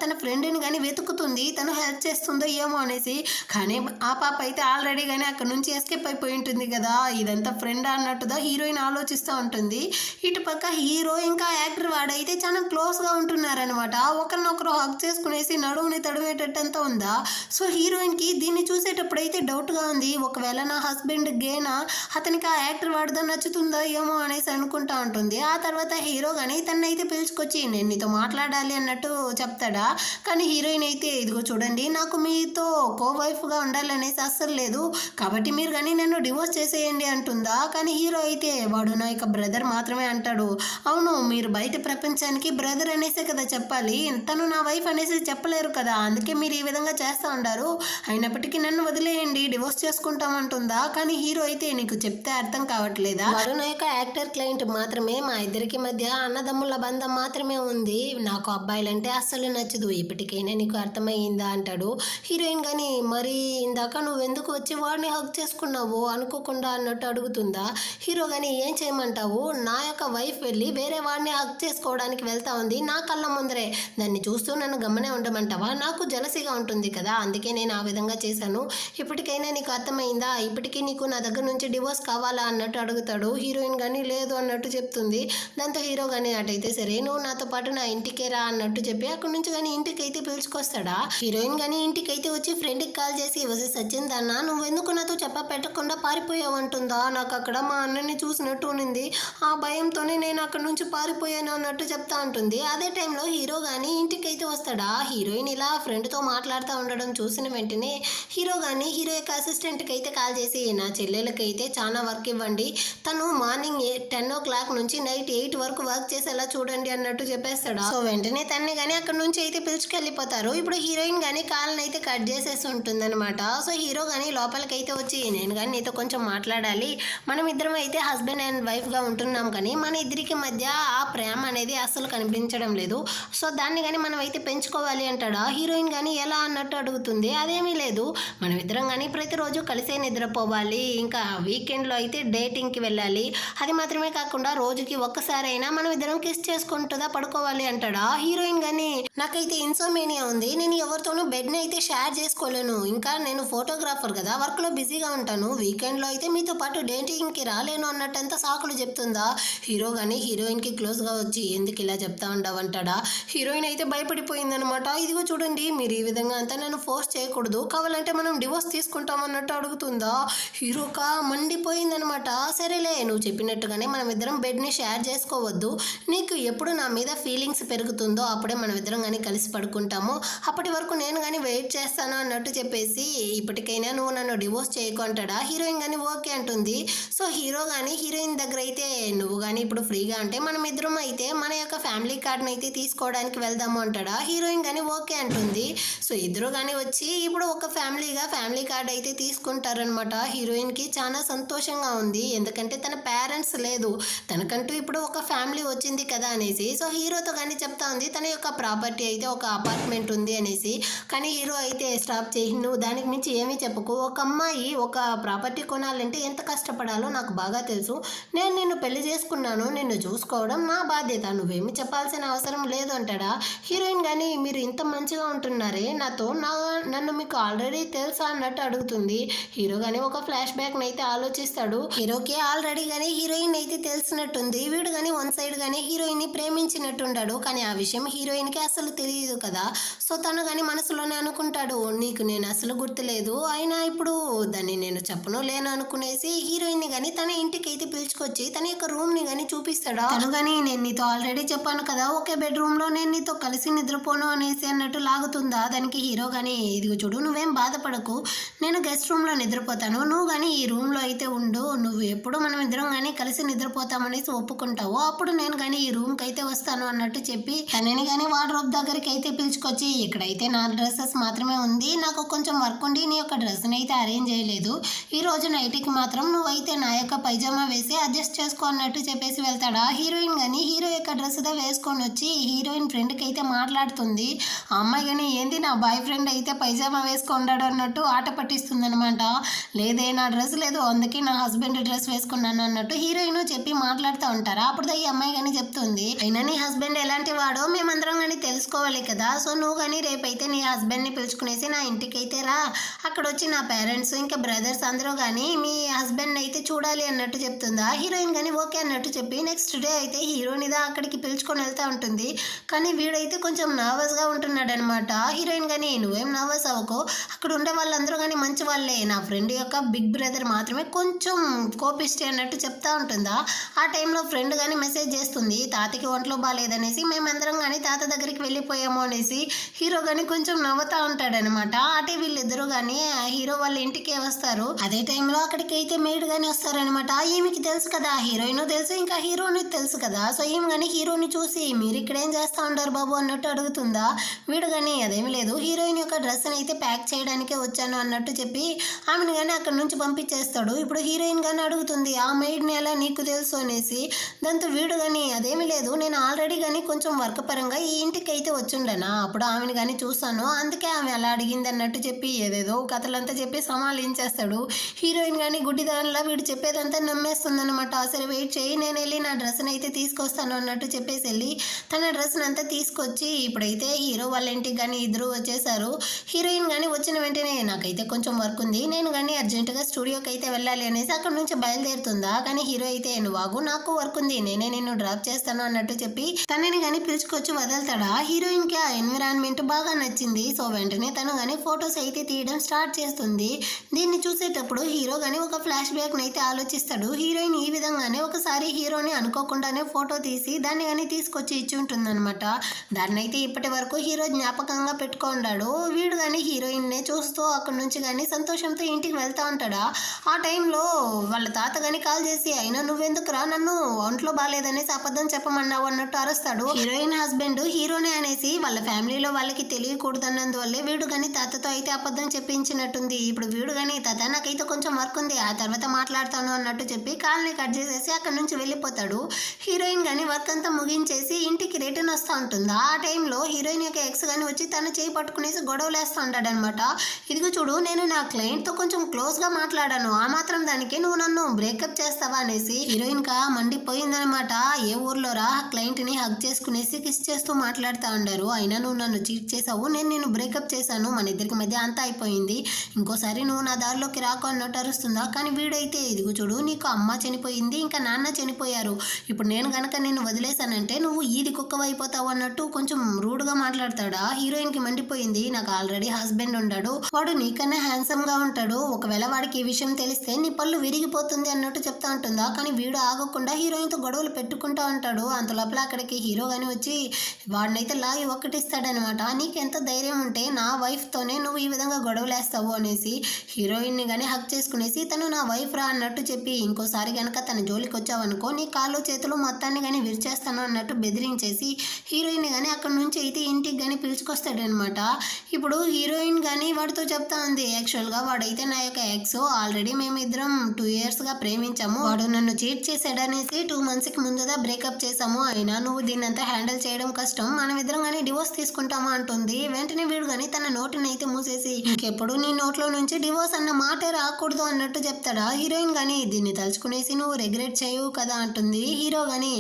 తన ఫ్రెండ్ని కానీ వెతుకుతుంది, తను హెల్ప్ చేస్తుందో ఏమో అనేసి. కానీ ఆ పాప అయితే ఆల్రెడీ కానీ అక్కడ నుంచి ఎస్కేప్ అయిపోయి ఉంటుంది కదా, ఇదంతా ఫ్రెండ్ అన్నట్టుగా హీరోయిన్ ఆలోచిస్తూ ఉంటుంది. ఇటు పక్క హీరో ఇంకా యాక్టర్ వాడైతే చాలా క్లోజ్గా ఉంటున్నారనమాట. ఒకరినొకరు హక్ చేసుకునేసి నడువుని తడివేటట్టంతా ఉందా. సో హీరోయిన్కి దీన్ని చూసేటప్పుడు అయితే డౌట్గా ఉంది, ఒకవేళ నా హస్బెండ్ గేనా అతనికి ఆ యాక్టర్ వాడితో నచ్చుతుందో ఏమో అనేసి అనుకుంటా ఉంటుంది. ఆ తర్వాత హీరో కానీ తనైతే పిలుచుకొచ్చి నేను నీతో మాట్లాడాలి అన్నట్టు చెప్తాడా. కానీ హీరోయిన్ అయితే ఇదిగో చూడండి నాకు మీతో కో వైఫ్గా ఉండాలనేసి అస్సలు లేదు, కాబట్టి మీరు కానీ నన్ను డివోర్స్ చేసేయండి అంటుందా. కానీ హీరో అయితే వాడు నా యొక్క బ్రదర్ మాత్రమే అంటాడు. అవును మీరు బయట ప్రపంచానికి బ్రదర్ అనేసే కదా చెప్పాలి, తను నా వైఫ్ అనేసి చెప్పలేరు కదా, అందుకే మీరు ఈ విధంగా చేస్తూ ఉంటారు, అయినప్పటికీ నన్ను వదిలేయండి డివోర్స్ చేసుకుంటామంటుందా. కానీ హీరో అయితే నీకు చెప్తే అర్థం కావట్లేదా, వాడు నా యొక్క యాక్టర్ క్లయింట్ మాత్రమే, మా ఇద్దరికి మధ్య అన్నదమ్ముల బంధం మాత్రమే ఉంది, నాకు అబ్బాయిలంటే అస్సలు నచ్చదు, ఇప్పటికైనా నీకు అర్థమయ్యిందా అంటాడు. హీరోయిన్ కానీ మరి ఇందాక నువ్వెందుకు వచ్చి వాడిని హక్ చేసుకున్నావు అనుకోకుండా అన్నట్టు అడుగుతుందా. హీరో కానీ ఏం చేయమంటావు, నా యొక్క వైఫ్ వెళ్ళి వేరే వాడిని హక్ చేసుకోవడానికి వెళ్తా ఉంది నా కళ్ళ ముందరే, దాన్ని చూస్తూ నన్ను గమనే ఉండమంటావా, నాకు జలసిగా ఉంటుంది కదా, అందుకే నేను ఆ విధంగా చేశాను, ఇప్పటికైనా నీకు అర్థమైందా, ఇప్పటికీ నీకు నా దగ్గర నుంచి డివోర్స్ కావాలా అన్నట్టు అడుగుతాడు. హీరోయిన్ కానీ లేదు అన్నట్టు చెప్తుంది. దాంతో హీరో కానీ అటైతే సరే నువ్వు నాతో పాటు నా ఇంటికే రా అన్నట్టు చెప్పి అక్కడి నుంచి కానీ ఇంటికి అయితే పిలుచుకొస్తాడా. హీరోయిన్ కానీ ఇంటికి అయితే వచ్చి ఫ్రెండ్కి కాల్ చేసి వచ్చి సచ్చిందన్న నువ్వెందుకు నాతో చెప్ప పెట్టకుండా పారిపోయావు అంటుందా. నాకు అక్కడ మా అన్నని చూసినట్టు ఉంది, ఆ భయంతోనే నేను అక్కడ నుంచి పారిపోయాను అన్నట్టు చెప్తా ఉంటుంది. అదే టైంలో హీరో కానీ ఇంటికి అయితే వస్తాడా. హీరోయిన్ ఇలా ఫ్రెండ్తో మాట్లాడుతూ ఉండడం చూసిన వెంటనే హీరో కానీ హీరో యొక్క అసిస్టెంట్కి అయితే కాల్ చేసి నా చెల్లెలకైతే చాలా వర్క్ ఇవ్వండి, తను మార్నింగ్ 10 o'clock నుంచి నైట్ 8 వరకు వర్క్ చేసేలా చూడండి అన్నట్టు చెప్పేస్తాడా. సో వెంటనే తన్ని కానీ అక్కడ నుంచి అయితే పిలుచుకెళ్ళిపోతారు. ఇప్పుడు హీరోయిన్ కానీ కాల్ని అయితే కట్ చేసేసి ఉంటుందన్నమాట. సో హీరో కానీ లోపలికి అయితే వచ్చి నేను కానీ నీతో కొంచెం మాట్లాడాలి, మనం ఇద్దరం అయితే హస్బెండ్ అండ్ వైఫ్గా ఉంటున్నాం కానీ మన ఇద్దరికి మధ్య ఆ ప్రేమ అనేది అస్సలు కనిపించడం లేదు, సో దాన్ని కానీ మనం అయితే పెంచుకోవాలి అంటాడా. హీరోయిన్ కానీ ఎలా అన్నట్టు అడుగుతుంది. అదేమీ లేదు, మనం ఇద్దరం కానీ ప్రతిరోజు కలిసే నిద్రపోవాలి, ఇంకా వీకెండ్లో అయితే డేటింగ్కి వెళ్ళాలి, అది మాత్రమే కాకుండా రోజుకి ఒక్కసారైనా మనం ఇద్దరం కిస్ చేసుకుంటుందా పడుకోవాలి అంటాడా. హీరోయిన్ కానీ నాకైతే ఇన్సోమేనియా ఉంది, నేను ఎవరితోనూ బెడ్ని అయితే షేర్ చేసుకోలేను, ఇంకా నేను ఫోటోగ్రాఫర్ కదా వర్క్లో బిజీగా ఉంటాను, వీకెండ్లో అయితే మీతో పాటు డేటింగ్కి రాలేను అన్నట్టంతా సాకులు చెప్తుందా. హీరో కానీ హీరోయిన్కి క్లోజ్గా వచ్చి ఎందుకు ఇలా చెప్తా ఉండవంటాడా. హీరోయిన్ అయితే భయపడిపోయిందనమాట. ఇదిగో చూడండి మీరు ఈ విధంగా అంతా నన్ను ఫోర్స్ చేయకూడదు, కావాలంటే మనం డివోర్స్ తీసుకుంటాం అన్నట్టు అడుగుతుందా. హీరోకా మండిపోయిందనమాట. సరేలే నువ్వు చెప్పినట్టుగానే మనం ఇద్దరం బెడ్ని షేర్ చేసుకోవద్దు, నీకు ఎప్పుడు నా మీద ఫీలింగ్స్ పెరుగుతుందో అప్పుడే మనం ఇద్దరం కానీ కలిసి పడుకుంటాము, అప్పటి వరకు నేను కానీ వెయిట్ చేస్తాను అన్నట్టు చెప్పేసి ఇప్పటికైనా నువ్వు నన్ను డివోర్స్ చేయకు అంటాడా. హీరోయిన్ కానీ ఓకే అంటుంది. సో హీరో కానీ హీరోయిన్ దగ్గర అయితే నువ్వు కానీ ఇప్పుడు ఫ్రీగా అంటే మనం ఇద్దరం అయితే మన యొక్క ఫ్యామిలీ కార్డ్ని అయితే తీసుకోవడానికి వెళ్దాము అంటాడా. హీరోయిన్ కానీ కానీ ఓకే అంటుంది. సో ఇద్దరు కానీ వచ్చి ఇప్పుడు ఒక ఫ్యామిలీ కార్డ్ అయితే తీసుకుంటారనమాట. హీరోయిన్కి చాలా సంతోషంగా ఉంది, ఎందుకంటే తన పేరెంట్స్ లేదు, తనకంటూ ఇప్పుడు ఒక ఫ్యామిలీ వచ్చింది కదా అనేసి. సో హీరోతో కానీ చెప్తా ఉంది తన యొక్క ప్రాపర్టీ అయితే ఒక అపార్ట్మెంట్ ఉంది అనేసి. కానీ హీరో అయితే స్టాప్ చేసి, నువ్వు దానికి మించి ఏమీ చెప్పకు, ఒక అమ్మాయి ఒక ప్రాపర్టీ కొనాలంటే ఎంత కష్టపడాలో నాకు బాగా తెలుసు, నేను నిన్ను పెళ్లి చేసుకున్నాను, నిన్ను చూసుకోవడం నా బాధ్యత, నువ్వేమి చెప్పాల్సిన అవసరం లేదు అంటాడా. హీరోయిన్ కానీ మీరు ఇంత మంచిగా ఉంటున్నారే నాతో, నన్ను మీకు ఆల్రెడీ తెలుసా అన్నట్టు అడుగుతుంది. హీరో కానీ ఒక ఫ్లాష్ బ్యాక్ అయితే ఆలోచిస్తాడు. హీరోకి ఆల్రెడీ కానీ హీరోయిన్ అయితే తెలిసినట్టుంది. వీడు కానీ వన్ సైడ్ కానీ హీరోయిన్ ని ప్రేమించినట్టుంటాడు, కానీ ఆ విషయం హీరోయిన్ కి అసలు తెలియదు కదా. సో తను కానీ మనసులోనే అనుకుంటాడు, నీకు నేను అసలు గుర్తులేదు, అయినా ఇప్పుడు దాన్ని నేను చెప్పను లేను అనుకునేసి హీరోయిన్ ని కానీ తన ఇంటికి అయితే పిలుచుకొచ్చి తన యొక్క రూమ్ ని కానీ చూపిస్తాడు. తను కానీ నేను నీతో ఆల్రెడీ చెప్పాను కదా ఒకే బెడ్రూమ్ లో నేను నీతో కలిసి నిద్రపోను అనేసి అన్నట్టు లాగుతుందా. దానికి హీరో కానీ ఇదిగో చూడు, నువ్వేం బాధపడకు, నేను గెస్ట్ రూమ్ లో నిద్రపోతాను, నువ్వు కానీ ఈ రూమ్ లో అయితే ఉండు, నువ్వు ఎప్పుడు మనం ఇద్దరం కానీ కలిసి నిద్రపోతామనేసి ఒప్పుకుంటావు, అప్పుడు నేను కానీ ఈ రూమ్ కి అయితే వస్తాను అన్నట్టు చెప్పి తనని కానీ వార్డ్రోబ్ దగ్గరికి అయితే పిలుచుకొచ్చి, ఇక్కడైతే నా డ్రెస్సెస్ మాత్రమే ఉంది, నాకు కొంచెం వర్క్ ఉండి నీ యొక్క డ్రెస్ అయితే అరేంజ్ చేయలేదు, ఈ రోజు నైట్కి మాత్రం నువ్వైతే నా యొక్క పైజామా వేసి అడ్జస్ట్ చేసుకో అన్నట్టు చెప్పేసి వెళ్తాడా. హీరోయిన్ కానీ హీరో యొక్క డ్రెస్ దా వేసుకొని వచ్చి హీరోయిన్ ఫ్రెండ్కి అయితే మాట్లాడుతుంది. ఆ అమ్మాయి కానీ ఏంది నా బాయ్ ఫ్రెండ్ అయితే పైజామా వేసుకున్నాడు అన్నట్టు ఆట పట్టిస్తుంది అనమాట. లేదే నా డ్రెస్ లేదు, అందుకే నా హస్బెండ్ డ్రెస్ వేసుకున్నాను అన్నట్టు హీరోయిన్ చెప్పి మాట్లాడుతూ ఉంటారా. అప్పుడు ఈ అమ్మాయి కానీ చెప్తుంది, అయినా నీ హస్బెండ్ ఎలాంటి వాడో మేమందరం కానీ తెలుసుకోవాలి కదా, సో నువ్వు కానీ రేపైతే నీ హస్బెండ్ని పిలుచుకునేసి నా ఇంటికి అయితే రా, అక్కడ వచ్చి నా పేరెంట్స్ ఇంకా బ్రదర్స్ అందరూ కానీ మీ హస్బెండ్ అయితే చూడాలి అన్నట్టు చెప్తుందా. హీరోయిన్ కానీ ఓకే అన్నట్టు చెప్పి నెక్స్ట్ డే అయితే హీరోనిదా అక్కడికి పిలుచుకొని వెళ్తూ ఉంటుంది. కానీ వీడైతే కొంచెం నర్వస్గా ఉంటున్నాడు అనమాట. హీరోయిన్ కానీ నువ్వేం నర్వస్ అవ్వకో, అక్కడ ఉండే వాళ్ళందరూ కానీ మంచి వాళ్ళే, నా ఫ్రెండ్ యొక్క బిగ్ బ్రదర్ మాత్రమే కొంచెం కోపిష్టి అన్నట్టు చెప్తా ఉంటుందా. ఆ టైంలో ఫ్రెండ్ కానీ మెసేజ్ చేస్తుంది, తాతకి ఒంట్లో బాగాలేదనేసి మేమందరం కానీ తాత దగ్గరికి వెళ్ళిపోయాము అనేసి. హీరో కానీ కొంచెం నవ్వుతా ఉంటాడనమాట. అటే వీళ్ళిద్దరూ కానీ హీరో వాళ్ళ ఇంటికే వస్తారు. అదే టైంలో అక్కడికి అయితే మేడ్ కానీ వస్తారనమాట. ఈమెకి తెలుసు కదా, హీరోయిన్ తెలుసు ఇంకా హీరోని తెలుసు కదా. సో ఈమె కానీ హీరోని చూసి మీరు ఇక్కడ ఏం చేస్తా ఉంటారు బాబు అన్నట్టు అడుగుతుందా. వీడు కానీ అదేమి లేదు, హీరోయిన్ యొక్క డ్రెస్ అయితే ప్యాక్ చేయడానికే వచ్చాను అన్నట్టు చెప్పి ఆమెను కానీ అక్కడ నుంచి పంపించేస్తాడు. ఇప్పుడు హీరోయిన్ కానీ అడుగుతుంది, ఆ మెయిడ్ని ఎలా నీకు తెలుసు అనేసి. దాంతో వీడు కానీ అదేమి లేదు, నేను ఆల్రెడీ కానీ కొంచెం వర్క్ పరంగా ఈ ఇంటికి అయితే వచ్చిండనా, అప్పుడు ఆమెను కానీ చూస్తాను, అందుకే ఆమె అలా అడిగింది అన్నట్టు చెప్పి ఏదేదో కథలంతా చెప్పి సమాలించేస్తాడు. హీరోయిన్ కానీ గుడ్డిదానిలా వీడు చెప్పేదంతా నమ్మేస్తుంది అనమాట. సరే వెయిట్ చేయి, నేను వెళ్ళి నా డ్రెస్ని అయితే తీసుకొస్తాను అన్నట్టు చెప్పేసి వెళ్ళి తన డ్రెస్ని అంతా తీసుకొచ్చి ఇప్పుడైతే హీరో వాళ్ళ ఇంటికి కానీ ఇద్దరు వచ్చేసారు. హీరోయిన్ కానీ వచ్చిన వెంటనే నాకైతే కొంచెం వర్క్ ఉంది, నేను కానీ అర్జెంటుగా స్టూడియోకి అయితే వెళ్ళాలి అనేసి అక్కడ నుంచి బయలుదేరుతుందా. కానీ హీరో అయితే నువ్వు నాకు వర్క్ ఉంది, నేనే నిన్ను డ్రాప్ చేస్తాను అన్నట్టు చెప్పి తనని కానీ పిలుచుకొచ్చి వదులుతాడా. హీరోయిన్ కి ఆ ఎన్విరాన్మెంట్ బాగా నచ్చింది. సో వెంటనే తను కానీ ఫొటోస్ అయితే తీయడం స్టార్ట్ చేస్తుంది. దీన్ని చూసేటప్పుడు హీరో కానీ ఒక ఫ్లాష్ బ్యాక్ అయితే ఆలోచిస్తాడు. హీరోయిన్ ఈ విధంగానే ఒకసారి హీరోని అనుకోకుండానే ఫోటో తీసి దాన్ని కానీ తీసుకొచ్చి ఇచ్చి ఉంటుంది అనమాట. దాన్ని అయితే ఇప్పటి వరకు హీరో జ్ఞాపకంగా పెట్టుకున్నాడు. వీడు కానీ హీరోయిన్ నే చూస్తూ అక్కడి నుంచి కానీ సంతోషంతో ఇంటికి వెళ్తా ఉంటాడా. ఆ టైంలో వాళ్ళ తాత కానీ కాల్ చేసి, అయినా నువ్వెందుకురా నన్ను ఒంట్లో బాగాలేదనేసి అబద్ధం చెప్పమన్నావు అన్నట్టు అరుస్తాడు. హీరోయిన్ హస్బెండ్ హీరోనే అనేసి వాళ్ళ ఫ్యామిలీలో వాళ్ళకి తెలియకూడదన్నందువల్లే వీడు కానీ తాతతో అయితే అబద్ధం చెప్పించినట్టుంది. ఇప్పుడు వీడు కానీ తాత నాకైతే కొంచెం వర్క్ ఉంది, ఆ తర్వాత మాట్లాడతాను అన్నట్టు చెప్పి కాల్ని కట్ చేసేసి అక్కడి నుంచి వెళ్ళిపోతాడు. హీరోయిన్ కానీ వర్క్ అంతా ముగించేసి ఇంటికి రిటర్న్ వస్తూ ఉంటుంది. ఆ టైంలో హీరోయిన్ యొక్క ఎక్స్ కానీ వచ్చి తను చేయి పట్టుకునేసి గొడవలేస్తూ ఉంటాడు అనమాట. ఇదిగో చూడు, నేను నా క్లయింట్తో కొంచెం క్లోజ్గా మాట్లాడాను, ఆ మాత్రం దానికి నువ్వు నన్ను బ్రేకప్ చేస్తావా అనేసి హీరోయిన్ కా మండిపోయిందనమాట. ఏ ఊర్లోరా క్లయింట్ని హగ్ చేసుకునేసి కిస్ చేస్తూ మాట్లాడుతూ ఉండారు, అయినా నువ్వు నన్ను చీట్ చేసావు, నేను నిన్ను బ్రేకప్ చేశాను, మన ఇద్దరికి మధ్య అంతా అయిపోయింది, ఇంకోసారి నువ్వు నా దారిలోకి రాకు అన్నట్టు అరుస్తుందా. కానీ వీడైతే ఇదిగో చూడు, నీకు అమ్మ చనిపోయింది ఇంకా నాన్న చనిపోయారు, ఇప్పుడు నేను కనుక నిన్ను వదిలేశానంటే నువ్వు ఈది కుక్కవ అయిపోతావు అన్నట్టు కొంచెం రూడ్గా మాట్లాడతాడా. హీరోయిన్కి మండిపోయింది, నాకు ఆల్రెడీ హస్బెండ్ ఉన్నాడు, వాడు నీకన్నా హ్యాండ్సమ్గా ఉంటాడు, ఒకవేళ వాడికి ఈ విషయం తెలిస్తే నీ పళ్ళు విరిగిపోతుంది అన్నట్టు చెప్తా ఉంటుందా. కానీ వీడు ఆగకుండా హీరోయిన్తో గొడవలు పెట్టుకుంటా ఉంటాడు. అంత లోపల అక్కడికి హీరో కానీ వచ్చి వాడినైతే లాగి ఒక్కటిస్తాడనమాట. నీకెంత ధైర్యం ఉంటే నా వైఫ్తోనే నువ్వు ఈ విధంగా గొడవలేస్తావు అనేసి హీరోయిన్ని కానీ హక్ చేసుకునేసి తను నా వైఫ్ రా అన్నట్టు చెప్పి ఇంకోసారి కనుక తన జోలికి వచ్చావనుకో నీ కాళ్ళు చేతులు మొత్తాన్ని కానీ విరిచేస్తాను అన్నట్టు బెదిరించేసి హీరోయిన్ కానీ అక్కడి నుంచి అయితే ఇంటికి ఇంటికి కానీ పిలుచుకొస్తాడనమాట. ఇప్పుడు హీరోయిన్ కానీ వాడితో చెప్తా ఉంది, యాక్చువల్గా వాడైతే నా యొక్క ఎక్స్, ఆల్రెడీ మేమిద్దరం 2 ఇయర్స్గా ప్రేమించాము, వాడు నన్ను చీట్ చేశాడనేసి 2 మంత్స్కి ముందుగా బ్రేకప్ చేసాము, అయినా నువ్వు దీన్నంతా హ్యాండిల్ చేయడం కష్టం, మనం ఇద్దరం కానీ డివోర్స్ తీసుకుంటామా అంటుంది. వెంటనే వీడు కానీ తన నోటిని అయితే మూసేసి ఇంకెప్పుడు నీ నోట్లో నుంచి డివోర్స్ అన్న మాటే రాకూడదు అన్నట్టు చెప్తాడా. హీరోయిన్ కానీ దీన్ని తలుచుకునేసి నువ్వు రెగ్రెట్ చేయవు కదా అంటుంది. హీరో కానీ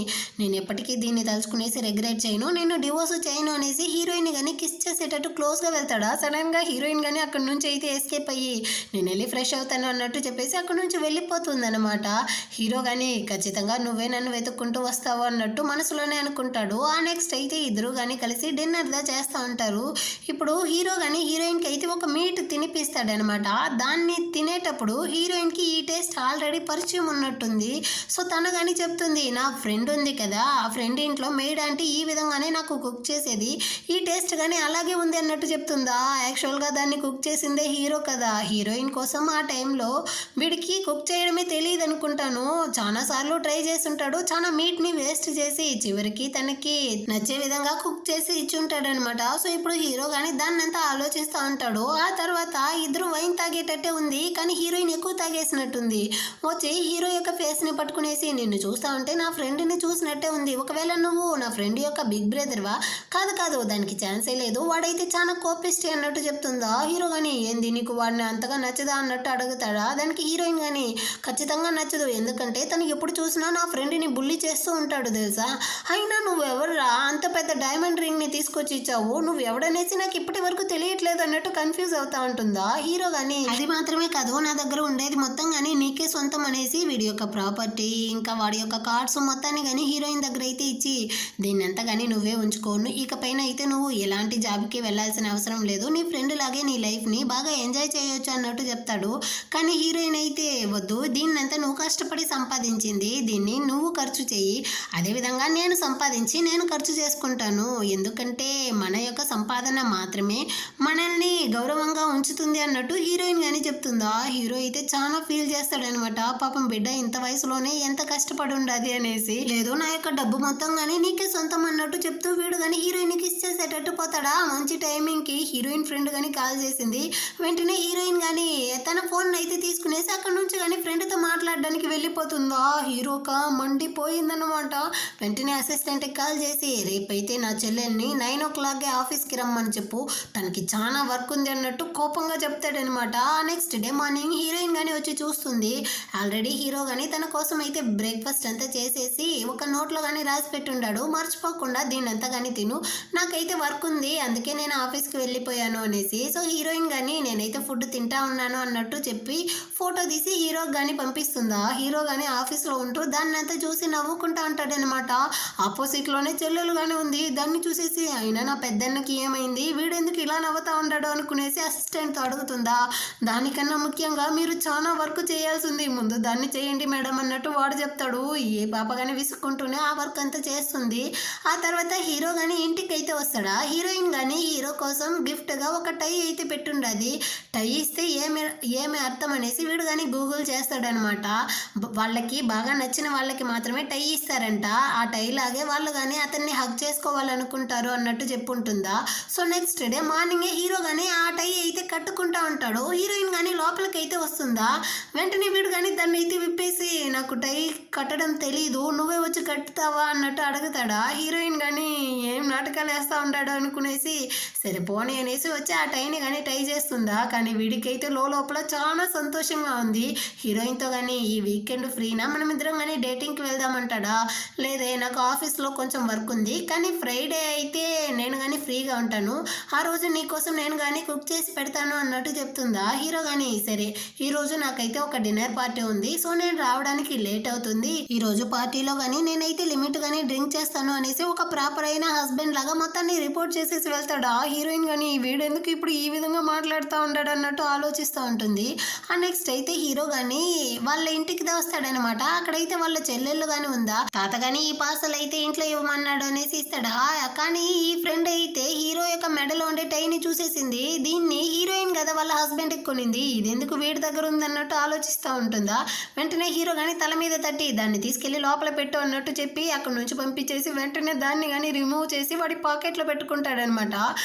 నేను ఎప్పటికీ దీన్ని తలుచుకునేసి రెగ్రెట్ చేయను, నేను డివోర్స్ చేయను అనేసి హీరోయిన్ కానీ కిస్ చేసేటట్టు క్లోజ్గా వెళ్తాడా. సడన్గా హీరోయిన్ కానీ అక్కడి నుంచి అయితే ఎస్కేప్ అయ్యి నేను వెళ్ళి ఫ్రెష్ అవుతాను అన్నట్టు చెప్పేసి అక్కడి నుంచి వెళ్ళిపోతుంది అనమాట. హీరో కానీ ఖచ్చితంగా నువ్వే నన్ను వెతుక్కుంటూ వస్తావు అన్నట్టు మనసులోనే అనుకుంటాడు. ఆ నెక్స్ట్ అయితే ఇద్దరు కానీ కలిసి డిన్నర్గా చేస్తూ ఉంటారు. ఇప్పుడు హీరో కానీ హీరోయిన్కి అయితే ఒక మీట్ తినిపిస్తాడనమాట. దాన్ని తినేటప్పుడు హీరోయిన్కి ఈ టేస్ట్ ఆల్రెడీ పరిచయం ఉన్నట్టుంది. సో తను కానీ చెప్తుంది, నా ఫ్రెండ్ ఉంది కదా, ఆ ఫ్రెండ్ ఇంట్లో మెయిడ్ అంటే ఈ విధంగానే నాకు కుక్ చేసేది, ఈ టేస్ట్ కానీ అలాగే ఉంది అన్నట్టు చెప్తుందా. యాక్చువల్గా దాన్ని కుక్ చేసిందే హీరో కదా. హీరోయిన్ కోసం ఆ టైంలో వీడికి కుక్ చేయడమే తెలియదు అనుకుంటాను, చాలాసార్లు ట్రై చేసి ఉంటాడు, చాలా మీట్ని వేస్ట్ చేసి చివరికి తనకి నచ్చే విధంగా కుక్ చేసి ఇచ్చి ఉంటాడనమాట. సో ఇప్పుడు హీరో కానీ దాన్ని అంతా ఆలోచిస్తూ ఉంటాడు. ఆ తర్వాత ఇద్దరు వైన్ తాగేటట్టే ఉంది, కానీ హీరోయిన్ ఎక్కువ తాగేసినట్టుంది. వచ్చి హీరో యొక్క ఫేస్ని పట్టుకునేసి నిన్ను చూస్తా ఉంటే నా ఫ్రెండ్ని చూసినట్టే ఉంది, ఒకవేళ నువ్వు నా ఫ్రెండ్ యొక్క బిగ్ బ్రదర్వా? కాదు కాదు, దానికి ఛాన్సే లేదు, వాడైతే చాలా కోపిస్టి అన్నట్టు చెప్తుందా. హీరో కానీ ఏంది నీకు వాడిని అంతగా నచ్చదా అన్నట్టు అడుగుతాడా. దానికి హీరోయిన్ కానీ ఖచ్చితంగా నచ్చదు, ఎందుకంటే తను ఎప్పుడు చూసినా నా ఫ్రెండ్ని బుల్లి చేస్తూ ఉంటాడు తెలుసా, అయినా నువ్వెవర్రా అంత పెద్ద డైమండ్ రింగ్ని తీసుకొచ్చి ఇచ్చావు, నువ్వు ఎవడనేసి నాకు ఇప్పటి వరకు తెలియట్లేదు అన్నట్టు కన్ఫ్యూజ్ అవుతా ఉంటుందా. హీరో కానీ అది మాత్రమే కాదు, నా దగ్గర ఉండేది మొత్తం కానీ నీకే సొంతం అనేసి వీడి యొక్క ప్రాపర్టీ ఇంకా వాడి యొక్క కార్డ్స్ మొత్తాన్ని కానీ హీరోయిన్ దగ్గర అయితే ఇచ్చి దీన్నంతా కానీ నువ్వే ఉంచుకోను, ఇకపైన అయితే నువ్వు ఎలాంటి జాబ్కి వెళ్ళాల్సిన అవసరం లేదు, నీ ఫ్రెండ్ లాగే నీ లైఫ్ని బాగా ఎంజాయ్ చేయొచ్చు అన్నట్టు చెప్తాడు. కానీ హీరోయిన్ అయితే వద్దు, దీన్నంతా నువ్వు కష్టపడి సంపాదించింది, దీన్ని నువ్వు ఖర్చు చేయి, అదేవిధంగా నేను సంపాదించి నేను ఖర్చు చేసుకుంటాను, ఎందుకంటే మన యొక్క సంపాదన మాత్రమే మనల్ని గౌరవంగా ఉంచుతుంది అన్నట్టు హీరోయిన్ కానీ చెప్తుందా. హీరో అయితే చాలా ఫీల్ చేస్తాడనమాట, పాపం బిడ్డ ఇంత వయసులోనే ఎంత కష్టపడి ఉండదు అనేసి. లేదు నా యొక్క డబ్బు మొత్తం కానీ నీకే సొంతం అన్నట్టు చెప్తూ వీడు కానీ హీరోయిన్ కిస్ చేసేటట్టు పోతాడా. మంచి టైమింగ్కి హీరోయిన్ ఫ్రెండ్ కానీ కాల్ చేసింది. వెంటనే హీరోయిన్ కానీ తన ఫోన్ అయితే తీసుకునేసి అక్కడి నుంచి కానీ ఫ్రెండ్తో మాట్లాడడానికి వెళ్ళిపోతుందా. హీరోక మండిపోయిందనమాట. వెంటనే అసిస్టెంట్కి కాల్ చేసి రేపైతే నా చెల్లెల్ని 9 o'clock ఆఫీస్కి రమ్మని చెప్పు, తనకి చాలా వర్క్ ఉంది అన్నట్టు కోపంగా చెప్తాడనమాట. నెక్స్ట్ డే మార్నింగ్ హీరోయిన్ కానీ వచ్చి చూస్తుంది. ఆల్రెడీ హీరో కానీ తన కోసం అయితే బ్రేక్ఫాస్ట్ అంతా చేసేసి ఒక నోట్లో కానీ రాసి పెట్టుండాడు, మర్చిపోకుండా దీన్నంతా కానీ తిను, నాకైతే వర్క్ ఉంది అందుకే నేను ఆఫీస్కి వెళ్ళిపోయాను అనేసి. సో హీరోయిన్ కానీ నేనైతే ఫుడ్ తింటా ఉన్నాను అన్నట్టు చెప్పి ఫోటో తీసి హీరోకి కానీ పంపిస్తుందా. హీరో కానీ ఆఫీస్లో ఉంటూ దాన్ని అంతా చూసి నవ్వుకుంటా ఉంటాడనమాట. ఆపోజిట్లోనే చెల్లెలు కానీ ఉంది, దాన్ని చూసేసి అయినా నా పెద్దన్నకి ఏమైంది, వీడెందుకు ఇలా నవ్వుతా ఉంటాడు అనుకునేసి అసిస్టెంట్తో అడుగుతుందా. దానికన్నా ముఖ్యంగా మీరు చాలా వర్క్ చేయాల్సి ఉంది, ముందు దాన్ని చేయండి మేడం అన్నట్టు వాడు చెప్తాడు. ఏ పాప కానీ విసుక్కుంటూనే ఆ వర్క్ అంతా చేస్తుంది. ఆ తర్వాత హీరో కానీ ఇంటికి అయితే వస్తాడా. హీరోయిన్ కానీ హీరో కోసం గిఫ్ట్గా ఒక టై అయితే పెట్టుండది. టై ఇస్తే ఏమి అర్థం అనేసి వీడు కానీ గూగుల్ చేస్తాడనమాట. వాళ్ళకి బాగా నచ్చిన వాళ్ళకి మాత్రమే టై ఇస్తారంట, ఆ టై లాగే వాళ్ళు కానీ అతన్ని హగ్ చేసుకోవాలనుకుంటారు అన్నట్టు చెప్పుంటుందా. సో నెక్స్ట్ డే మార్నింగే హీరో కానీ ఆ టై అయితే కట్టుకుంటా ఉంటాడు. హీరోయిన్ కానీ లోపలికి అయితే వస్తుందా. వెంటనే వీడు కానీ దాన్ని అయితే విప్పేసి నాకు టై కట్టడం తెలీదు, నువ్వే వచ్చి కట్టుతావా అన్నట్టు అడుగుతాడా. హీరోయిన్ కానీ ఏం నాటకాలు వేస్తూ ఉంటాడు అనుకునేసి సరే పోనీ అనేసి వచ్చి ఆ టైని కానీ టై చేస్తుందా. కానీ వీడికైతే లోపల చాలా సంతోషంగా ఉంది. హీరోయిన్తో కానీ ఈ వీకెండ్ ఫ్రీనా, మనం ఇద్దరం కానీ డేటింగ్కి వెళ్దామంటాడా. లేదే నాకు ఆఫీస్లో కొంచెం వర్క్ ఉంది, కానీ ఫ్రైడే అయితే నేను కానీ ఫ్రీగా ఉంటాను, ఆ రోజు నీకోసం నేను కానీ కుక్ చేసి పెడతాను అన్నట్టు చెప్తుందా. హీరో కానీ సరే ఈరోజు నాకైతే ఒక డిన్నర్ పార్టీ ఉంది, సో నేను రావడానికి లేట్ అవుతుంది, ఈరోజు పార్టీలో కానీ నేనైతే లిమిట్ కానీ డ్రింక్ చేస్తాను అనేసి ఒక ప్రాపర్ అయిన హస్బెండ్ లాగా మొత్తాన్ని రిపోర్ట్ చేసేసి వెళ్తాడు. ఆ హీరోయిన్ కానీ వీడెందుకు ఇప్పుడు ఈ విధంగా మాట్లాడుతూ ఉంటాడు అన్నట్టు ఆలోచిస్తూ ఉంటుంది. ఆ నెక్స్ట్ అయితే హీరో కానీ వాళ్ళ ఇంటికి వస్తాడనమాట. అక్కడైతే వాళ్ళ చెల్లెళ్ళు కానీ ఉందా. తాత కానీ ఈ పార్సల్ అయితే ఇంట్లో ఇవ్వమన్నాడు అనేసి ఇస్తాడా. కానీ ఈ ఫ్రెండ్ అయితే హీరో యొక్క మెడలో ఉండే టైని చూసేసింది. దీన్ని హీరోయిన్ కదా వాళ్ళ హస్బెండ్కి కొనింది, ఇదెందుకు వీడి దగ్గర ఉందన్నట్టు ఆలోచిస్తూ ఉంటుందా. వెంటనే హీరో కానీ తల మీద తట్టి దాన్ని తీసుకెళ్లి లోపల పెట్టు అన్నట్టు చెప్పి అక్కడి నుంచి పంపించేసి వెంటనే దాన్ని కానీ రిమూవ్ చేసి వాడి పాకెట్ పాకెట్లో పెట్టుకుంటాడనమాట.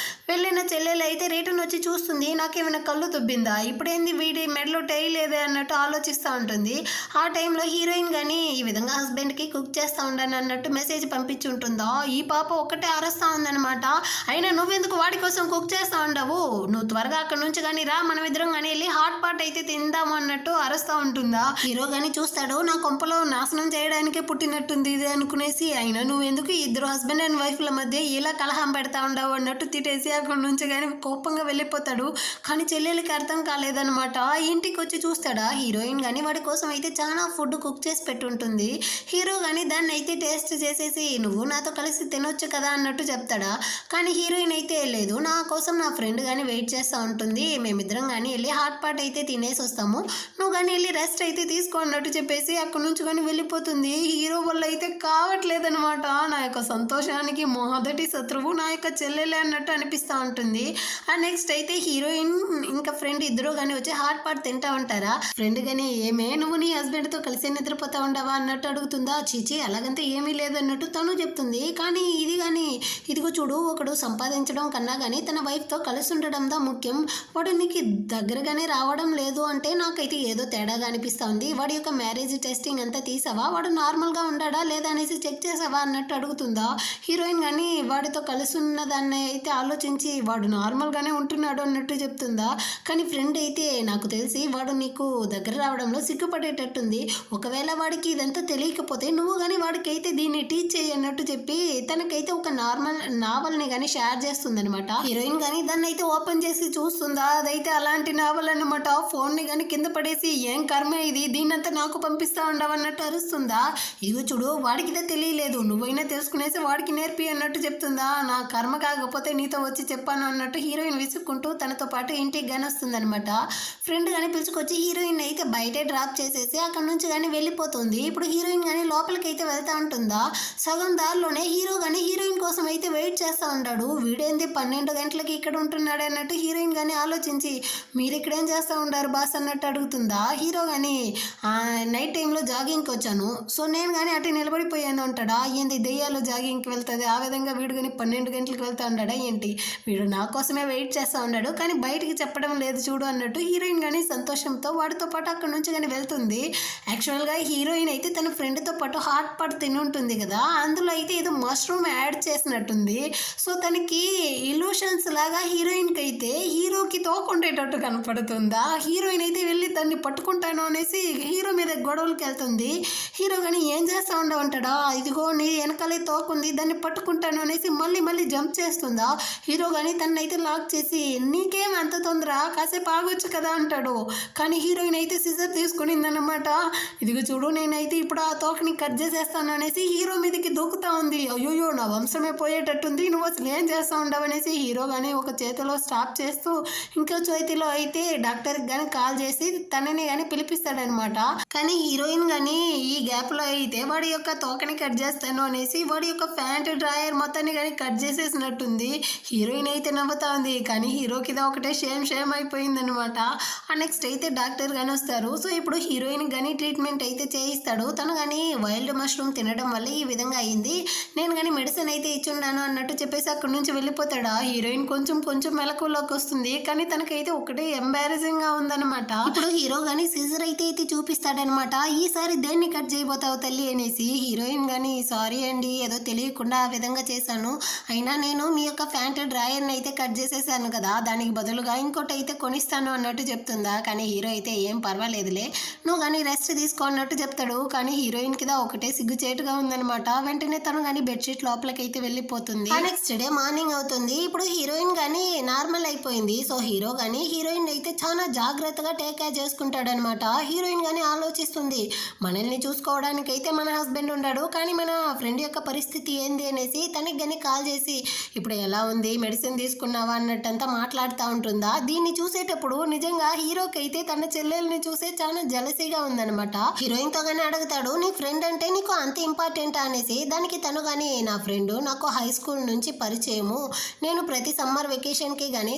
వెళ్ళిన చెల్లెలు అయితే రిటర్న్ వచ్చి చూస్తుంది, నాకేమైనా కళ్ళు దుబ్బిందా, ఇప్పుడేంది వీడి మెడలో టై లేదే అన్నట్టు ఆలోచిస్తూ ఉంటుంది. ఆ టైంలో హీరోయిన్ కానీ ఈ విధంగా హస్బెండ్కి కుక్ చేస్తూ ఉండను అన్నట్టు మెసేజ్ పంపించి ఉంటుందా. ఈ పాప ఒక్కటే అరుస్తూ ఉందనమాట. అయినా నువ్వెందుకు వాడి కోసం కుక్ చేస్తూ ఉండవు, నువ్వు త్వరగా అక్కడ నుంచి కానీ రా, మనం ఇద్దరం కానీ వెళ్ళి హాట్ పాట్ అయితే తిందాము అన్నట్టు అరుస్తూ ఉంటుందా. హీరో కానీ చూస్తాడు, నా కొంపలో నాశనం చేయడానికే పుట్టినట్టుంది ఇది అనుకునేసి, అయినా నువ్వెందుకు ఇద్దరు హస్బెండ్ అండ్ వైఫ్ల మధ్య ఇలా కలహం పెడతా ఉండవు అన్నట్టు తిట్టేసి అక్కడ నుంచి కానీ కోపంగా వెళ్ళిపోతాడు. కానీ చెల్లెలకి అర్థం కాలేదనమాట. ఇంటికి వచ్చి చూస్తాడా, హీరోయిన్ కానీ వాడి కోసం అయితే చాలా ఫుడ్ కుక్ చేసి పెట్టుంటుంది. హీరో కానీ దాన్ని అయితే టేస్ట్ చేసేసి నువ్వు నాతో కలిసి తినొచ్చు కదా అన్నట్టు చెప్తాడా. కానీ హీరోయిన్ అయితే లేదు, నా కోసం నా ఫ్రెండ్ కానీ వెయిట్ చేస్తూ ఉంటుంది, మేమిద్దరం కానీ వెళ్ళి హాట్ పాట్ అయితే తినేసి వస్తాము, నువ్వు కానీ వెళ్ళి రెస్ట్ అయితే తీసుకో అన్నట్టు చెప్పేసి అక్కడ నుంచి కానీ వెళ్ళిపోతుంది. హీరో వల్ల అయితే కావట్లేదనమాట. నా యొక్క సంతోషానికి మొదటి శత్రువు నా యొక్క చెల్లెలే అన్నట్టు అనిపిస్తూ ఉంటుంది. అండ్ నెక్స్ట్ అయితే హీరోయిన్ ఇంకా ఫ్రెండ్ ఇద్దరు కానీ వచ్చి హాట్ పాట్ తింటా ఉంటారా. ఫ్రెండ్ కానీ ఏమే నువ్వు నీ హస్బెండ్తో కలిసి నిద్రపోతా ఉండవా అన్నట్టు అడుగుతుందా. చీచి అలాగంతా ఏమీ లేదన్నట్టు తను చెప్తుంది. కానీ ఇది కానీ ఇదిగో చూడు, ఒకడు సంపాదించడం కన్నా కానీ తన వైఫ్తో కలిసి ఉండడం దా ముఖ్యం, వాడు నీకు దగ్గరగానే రావడం లేదు అంటే నాకైతే ఏదో తేడాగా అనిపిస్తుంది. వాడి యొక్క మ్యారేజ్ టెస్టింగ్ అంతా తీసావా, వాడు నార్మల్గా ఉండాడా లేదా అనేసి చెక్ చేసావా అన్నట్టు అడుగుతుందా. హీరోయిన్ కానీ వాడితో కలిసి ఉన్నదాన్ని అయితే ఆలోచించి వాడు నార్మల్గానే ఉంటున్నాడు అన్నట్టు చెప్తుందా. కానీ ఫ్రెండ్ అయితే నాకు తెలిసి వాడు నీకు దగ్గర రావడంలో సిగ్గుపడేటట్టుంది, ఒకవేళ వాడికి ఇదంతా తెలియకపోతే నువ్వు కానీ వాడికైతే దీన్ని టీచ్ చేయి అన్నట్టు చెప్పి తనకైతే ఒక నార్మల్ నావల్ని కానీ షేర్ చేస్తుందనమాట. హీరోయిన్ కానీ దాన్ని అయితే ఓపెన్ చేసి చూస్తుందా, అదైతే అలాంటి నావల్ అనమాట. ఫోన్ని కానీ కింద పడేసి ఏం కర్మ ఇది, దీన్నంతా నాకు పంపిస్తా ఉండవు అన్నట్టు అరుస్తుందా. ఇదిగో చూడు, వాడికి ఇదే తెలియలేదు, నువ్వైనా తెలుసుకునేసి వాడికి నేర్పి అన్నట్టు చెప్తుందా. నా కర్మ కాకపోతే నీతో వచ్చి చెప్పాను అన్నట్టు హీరోయిన్ విసుక్కుంటూ తనతో పాటు ఇంటికి కానీ వస్తుందనమాట. ఫ్రెండ్ కానీ పిలుచుకొచ్చి హీరోయిన్ అయితే బయటే డ్రాప్ చేసేసి అక్కడ నుంచి కానీ వెళ్ళిపోతుంది. ఇప్పుడు హీరోయిన్ కానీ లోపలికి అయితే వెళ్తా ఉంటుందా. సగం దారిలోనే హీరో కానీ హీరోయిన్ కోసం అయితే వెయిట్ చేస్తూ ఉంటాడు. వీడేంది 12 గంటలకి ఇక్కడ ఉంటున్నాడు అన్నట్టు హీరోయిన్ కానీ ఆలోచించి మీరు ఇక్కడేం చేస్తూ ఉంటారు బాస్ అన్నట్టు అడుగుతుందా. హీరో కానీ నైట్ టైంలో జాగింగ్కి వచ్చాను, సో నేను కానీ అటు నిలబడిపోయాను అంటాడా. ఏంది దెయ్యాలు జాగింగ్కి వెళ్తుంది, ఆ విధంగా వీడు కానీ 12 గంటలకు వెళ్తా ఉంటాడా ఏంటి, వీడు నా కోసమే వెయిట్ చేస్తూ ఉన్నాడు కానీ బయటికి చెప్పడం లేదు చూడు అన్నట్టు హీరోయిన్ కానీ సంతోషంతో వాడితో పాటు అక్కడ నుంచి కానీ వెళ్తుంది. యాక్చువల్గా హీరోయిన్ అయితే తన ఫ్రెండ్తో పాటు హాట్ పాట్ తిని ఉంటుంది కదా, అందులో అయితే ఏదో మష్రూమ్ యాడ్ చేసినట్టుంది. సో తనకి ఇల్యూషన్స్ లాగా హీరోయిన్కి అయితే హీరోకి తోకుండేటట్టు కనపడుతుందా. హీరోయిన్ అయితే వెళ్ళి దాన్ని పట్టుకుంటాను అనేసి హీరో మీద గొడవలకి వెళ్తుంది. హీరో కానీ ఏం చేస్తూ ఉండవంటాడా, ఇదిగో నీ వెనకాలే తోకుంది దాన్ని పట్టుకుంటాను అనేసి మళ్ళీ జంప్ చేస్తుందా. హీరో కానీ తనైతే లాక్ చేసి నీకేం అంత తొందర, కాసేపు ఆగొచ్చు కదా అంటాడు. కానీ హీరోయిన్ అయితే సిజర్ తీసుకునిందన్నమాట. ఇదిగో చూడు, నేనైతే ఇప్పుడు ఆ తోకని కట్ చేసేస్తాను అనేసి హీరో మీదకి దూకుతా ఉంది. అయ్యోయో నా వంశమే పోయేటట్టుంది, నువ్వు అసలు ఏం చేస్తూ ఉండవు అనేసి హీరో కానీ ఒక చేతిలో స్టాప్ చేస్తూ ఇంకో చేతిలో అయితే డాక్టర్కి కానీ కాల్ చేసి తనని కానీ పిలిపిస్తాడనమాట. కానీ హీరోయిన్ కానీ ఈ గ్యాప్లో అయితే వాడి యొక్క తోకని కట్ చేస్తాను అనేసి వాడి యొక్క ప్యాంట్ డ్రాయర్ మొత్తాన్ని కానీ కట్ చేసేసినట్టుంది. హీరోయిన్ అయితే నవ్వుతా ఉంది, కానీ హీరోకి ఇది ఒకటే షేమ్ అయిపోయిందనమాట. నెక్స్ట్ అయితే డాక్టర్ కానీ వస్తారు. సో ఇప్పుడు హీరోయిన్ కానీ ట్రీట్మెంట్ అయితే చేయిస్తాడు. తను కానీ వైల్డ్ మష్రూమ్ తినడం వల్ల ఈ విధంగా అయింది, నేను కానీ మెడిసిన్ అయితే ఇచ్చున్నాను అన్నట్టు చెప్పేసి అక్కడి నుంచి వెళ్ళిపోతాడా. హీరోయిన్ కొంచెం మెలకువలోకి వస్తుంది, కానీ తనకైతే ఒకటే ఎంబారసింగ్ గా ఉందన్నమాట. ఇప్పుడు హీరో కానీ సీజర్ అయితే చూపిస్తాడనమాట. ఈసారి దేన్ని కట్ చేయబోతావు తల్లి అనేసి. హీరోయిన్ కానీ సారీ అండి, ఏదో తెలియకుండా ఆ విధంగా చేశాను, అయినా నేను మీ యొక్క ప్యాంట్ డ్రాయర్ని అయితే కట్ చేసేసాను కదా, దానికి బదులుగా ఇంకోటి అయితే కొనిస్తాను అన్నట్టు చెప్తుందా. కానీ హీరో అయితే ఏం పర్వాలేదులే, నువ్వు కానీ రెస్ట్ తీసుకో అన్నట్టు చెప్తాడు. కానీ హీరోయిన్ కిదా ఒకటే సిగ్గుచేటుగా ఉందనమాట. వెంటనే తను కానీ బెడ్షీట్ లోపలికి అయితే వెళ్ళిపోతుంది. నెక్స్ట్ డే మార్నింగ్ అవుతుంది. ఇప్పుడు హీరోయిన్ కానీ నార్మల్ అయిపోయింది. సో హీరో కానీ హీరోయిన్ అయితే చాలా జాగ్రత్తగా టేక్ కేర్ చేసుకుంటాడనమాట. హీరోయిన్ కానీ ఆలోచిస్తుంది, మనల్ని చూసుకోవడానికి అయితే మన హస్బెండ్ ఉన్నాడు, కానీ మన ఫ్రెండ్ యొక్క పరిస్థితి ఏంది అనేసి తనకి కానీ కాల్ చేసి ఇప్పుడు ఎలా ఉంది, మెడిసిన్ తీసుకున్నావా అన్నట్టంతా మాట్లాడుతూ ఉంటుందా. దీన్ని చూసేటప్పుడు నిజంగా హీరోకి అయితే తన చెల్లెల్ని చూసే చాలా జలసీగా ఉందనమాట. హీరోయిన్ తో గానీ అడుగుతాడు, నీ ఫ్రెండ్ అంటే నీకు అంత ఇంపార్టెంట్ అనేసి. దానికి తను గానీ నా ఫ్రెండ్ నాకు హై స్కూల్ నుంచి పరిచయము, నేను ప్రతి సమ్మర్ వెకేషన్ కి గానీ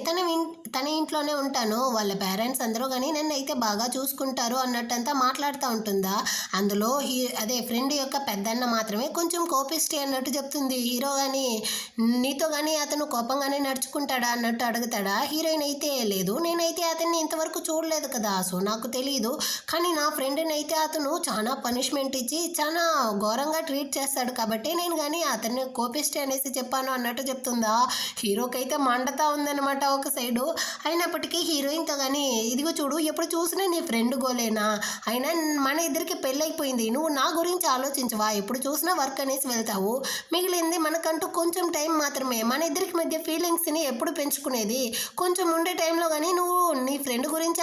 తన ఇంట్లోనే ఉంటాను, వాళ్ళ పేరెంట్స్ అందరూ కానీ నన్ను అయితే బాగా చూసుకుంటారు అన్నట్టంతా మాట్లాడుతూ ఉంటుందా. అందులో అదే ఫ్రెండ్ యొక్క పెద్దన్న మాత్రమే కొంచెం కోపిస్టి అన్నట్టు చెప్తుంది. హీరో కానీ నీతో కానీ అతను కోపంగానే నడుచుకుంటాడా అన్నట్టు అడుగుతాడా. హీరోయిన్ అయితే లేదు, నేనైతే అతన్ని ఇంతవరకు చూడలేదు కదా, సో నాకు తెలియదు. కానీ నా ఫ్రెండ్ని అయితే అతను చాలా పనిష్మెంట్ ఇచ్చి చాలా ఘోరంగా ట్రీట్ చేస్తాడు కాబట్టి నేను కానీ అతన్ని కోపిష్టి అనేసి చెప్పాను అన్నట్టు చెప్తుందా. హీరోకి అయితే మండతా ఉందన్నమాట ఒక సైడు. అయినప్పటికీ హీరోయిన్తో కానీ ఇదిగో చూడు, ఎప్పుడు చూసినా నీ ఫ్రెండ్ గోలేనా, అయినా మన ఇద్దరికి పెళ్ళైపోయింది, నువ్వు నా గురించి ఆలోచించవా, ఎప్పుడు చూసినా వర్క్ అనేసి వెళ్తావు, మిగిలింది మనకంటూ కొంచెం టైం మాత్రమే, మన ఇద్దరికి మధ్య ఫీలింగ్స్ని ఎప్పుడు పెంచుకునేది, కొంచెం ఉండే టైంలో కానీ నువ్వు నీ ఫ్రెండ్ గురించి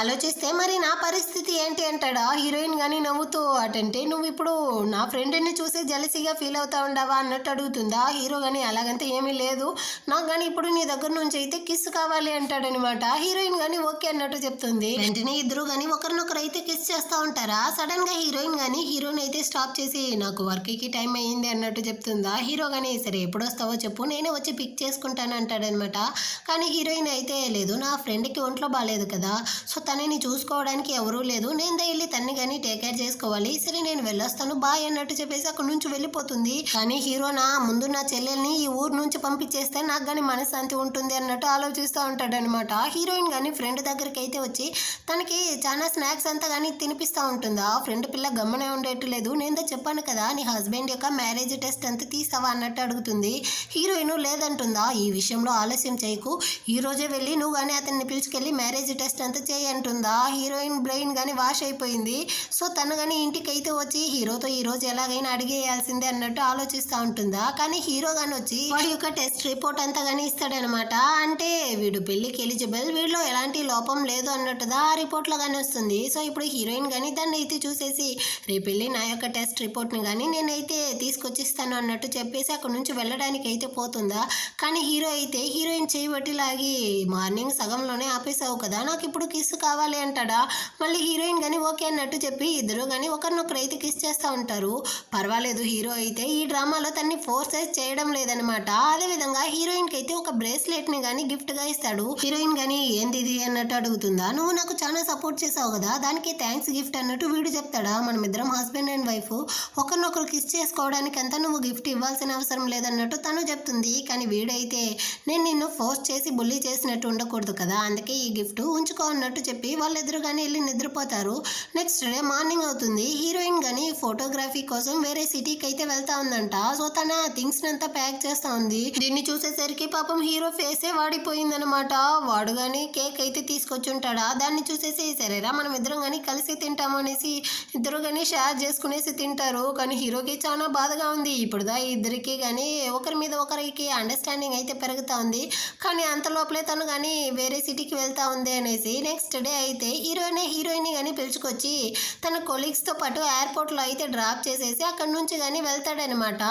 ఆలోచిస్తే మరి నా పరిస్థితి ఏంటి అంటాడా. హీరోయిన్ కానీ నవ్వుతూ అటంటే నువ్వు ఇప్పుడు నా ఫ్రెండ్ని చూసి జలసీగా ఫీల్ అవుతా ఉండవా అన్నట్టు అడుగుతుందా. హీరో కానీ అలాగంటే ఏమీ లేదు, నాకు కానీ ఇప్పుడు నీ దగ్గర నుంచి అయితే కిస్ కావాలి అంటాడనమాట. హీరోయిన్ కానీ ఓకే అన్నట్టు చెప్తుంది. వెంటనే ఇద్దరు కానీ ఒకరినొకరు అయితే కిస్ చేస్తూ ఉంటారా. సడన్ గా హీరోయిన్ కానీ హీరోని అయితే స్టాప్ చేసి నాకు వర్క్కి టైం అయ్యింది అన్నట్టు చెప్తుందా. హీరో కానీ సరే ఎప్పుడు వస్తావో చెప్పు, నేనే వచ్చి పిక్ చేసుకుంటాను అంటాడనమాట. కానీ హీరోయిన్ అయితే లేదు, నా ఫ్రెండ్కి ఒంట్లో బాగాలేదు కదా, సో తనని చూసుకోవడానికి ఎవరూ లేదు, నేను వెళ్ళి తన్ని కానీ టేక్ కేర్ చేసుకోవాలి, సరే నేను వెళ్ళొస్తాను బాయ్ అన్నట్టు చెప్పేసి అక్కడి నుంచి వెళ్ళిపోతుంది. కానీ హీరో నా ముందు నా చెల్లెల్ని ఈ ఊరు నుంచి పంపించేస్తే నాకు కానీ మనశ్శాంతి ఉంటుంది అన్నట్టు ఆలోచిస్తూ ఉంటాడనమాట. హీరోయిన్ కానీ ఫ్రెండ్ దగ్గరికి అయితే వచ్చి తనకి చాలా స్నాక్స్ అంతా కానీ తినిపిస్తూ ఉంటుందా. ఫ్రెండ్ పిల్ల గమ్మనే ఉండేట్లేదు, నేను చెప్పాను కదా నీ హస్బెండ్ యొక్క మ్యారేజ్ టెస్ట్ అంతా తీసావా అన్నట్టు అడుగుతుంది. హీరోయిన్ లేదంటుందా, ఈ విషయంలో ఆలస్యం చేయకు, ఈ రోజే వెళ్ళి నువ్వు కానీ అతన్ని పిలుచుకెళ్ళి మ్యారేజ్ టెస్ట్ అంతా చేయంటుందా. హీరోయిన్ బ్రెయిన్ కానీ వాష్ అయిపోయింది, సో తను కానీ ఇంటికి అయితే వచ్చి హీరోతో ఈ రోజు ఎలాగైనా అడిగేయాల్సిందే అన్నట్టు ఆలోచిస్తూ ఉంటుందా. కానీ హీరో కానీ వచ్చి వాడి యొక్క టెస్ట్ రిపోర్ట్ అంతా కానీ ఇస్తాడనమాట. అంటే వీడు పెళ్లికి ఎలిజిబుల్, వీడిలో ఎలాంటి లోపం లేదు అన్నట్టుగా ఆ రిపోర్ట్లో కానీ వస్తుంది. సో ఇప్పుడు హీరోయిన్ కానీ దాన్ని అయితే చూసేసి రేపు వెళ్ళి నా యొక్క టెస్ట్ రిపోర్ట్ని కానీ నేనైతే తీసుకొచ్చిస్తాను అన్నట్టు చెప్పేసి అక్కడ నుంచి వెళ్ళడానికి అయితే పోతుందా. కానీ హీరో అయితే హీరోయిన్ చేయబట్టి లాగి మార్నింగ్ సగంలోనే ఆపేసావు కదా, నాకు ఇప్పుడు కిస్ కావాలి అంటాడా. మళ్ళీ హీరోయిన్ కానీ ఓకే అన్నట్టు చెప్పి ఇద్దరు కానీ ఒకరినొకరు అయితే కిస్ చేస్తూ ఉంటారు. పర్వాలేదు, హీరో అయితే ఈ డ్రామాలో తన్ని ఫోర్సైజ్ చేయడం లేదనమాట. అదేవిధంగా హీరోయిన్కి అయితే ఒక బ్రేస్లెట్ని కానీ గిఫ్ట్గా ఇస్తాడు. హీరోయిన్ కానీ ఏంది ఇది అన్నట్టు అడుగుతుందా. నువ్వు నాకు చాలా సపోర్ట్ చేసావు కదా, దానికి థ్యాంక్స్ గిఫ్ట్ అన్నట్టు వీడు చెప్తాడా. మనం ఇద్దరం హస్బెండ్ అండ్ వైఫ్, ఒకరినొకరు కిస్ చేసుకోవడానికి అంతా నువ్వు గిఫ్ట్ ఇవ్వాల్సిన అవసరం లేదన్నట్టు తను చెప్తుంది. కానీ వీడైతే నేను నిన్ను ఫోర్స్ చేసి బుల్లీ చేసినట్టు ఉండకూడదు కదా, అందుకే ఈ గిఫ్ట్ ఉంచుకో అన్నట్టు చెప్పి వాళ్ళిద్దరు కానీ వెళ్ళి నిద్రపోతారు. నెక్స్ట్ డే మార్నింగ్ అవుతుంది. హీరోయిన్ కానీ ఫోటోగ్రఫీ కోసం వేరే సిటీకి అయితే వెళ్తా ఉందంట. సో తన థింగ్స్ అంతా ప్యాక్ చేస్తా ఉంది. దీన్ని చూసేసరికి పాపం హీరో ఫేసే వాడిపోయిందనమాట. వాడు కానీ కేక్ అయితే తీసుకొచ్చుంటాడా, దాన్ని చూసేసి సరేరా మనం ఇద్దరం కానీ కలిసి తింటాము అనేసి ఇద్దరు కానీ షేర్ చేసుకునేసి తింటారు. కానీ హీరోకి చాలా బాధగా ఉంది. ఇప్పుడుదా ఇద్దరికి కానీ ఒకరి మీద ఒకరికి అండర్స్టాండింగ్ అయితే పెరుగుతూ ఉంది. కానీ అంత లోపలే తను కానీ వేరే సిటీకి వెళ్తా ఉంది అనేసి నెక్స్ట్ డే అయితే హీరోయిన్ కానీ పిలుచుకొచ్చి తన కొలీగ్స్తో పాటు ఎయిర్పోర్ట్లో అయితే డ్రాప్ చేసేసి అక్కడి నుంచి కానీ వెళ్తాడనమాట.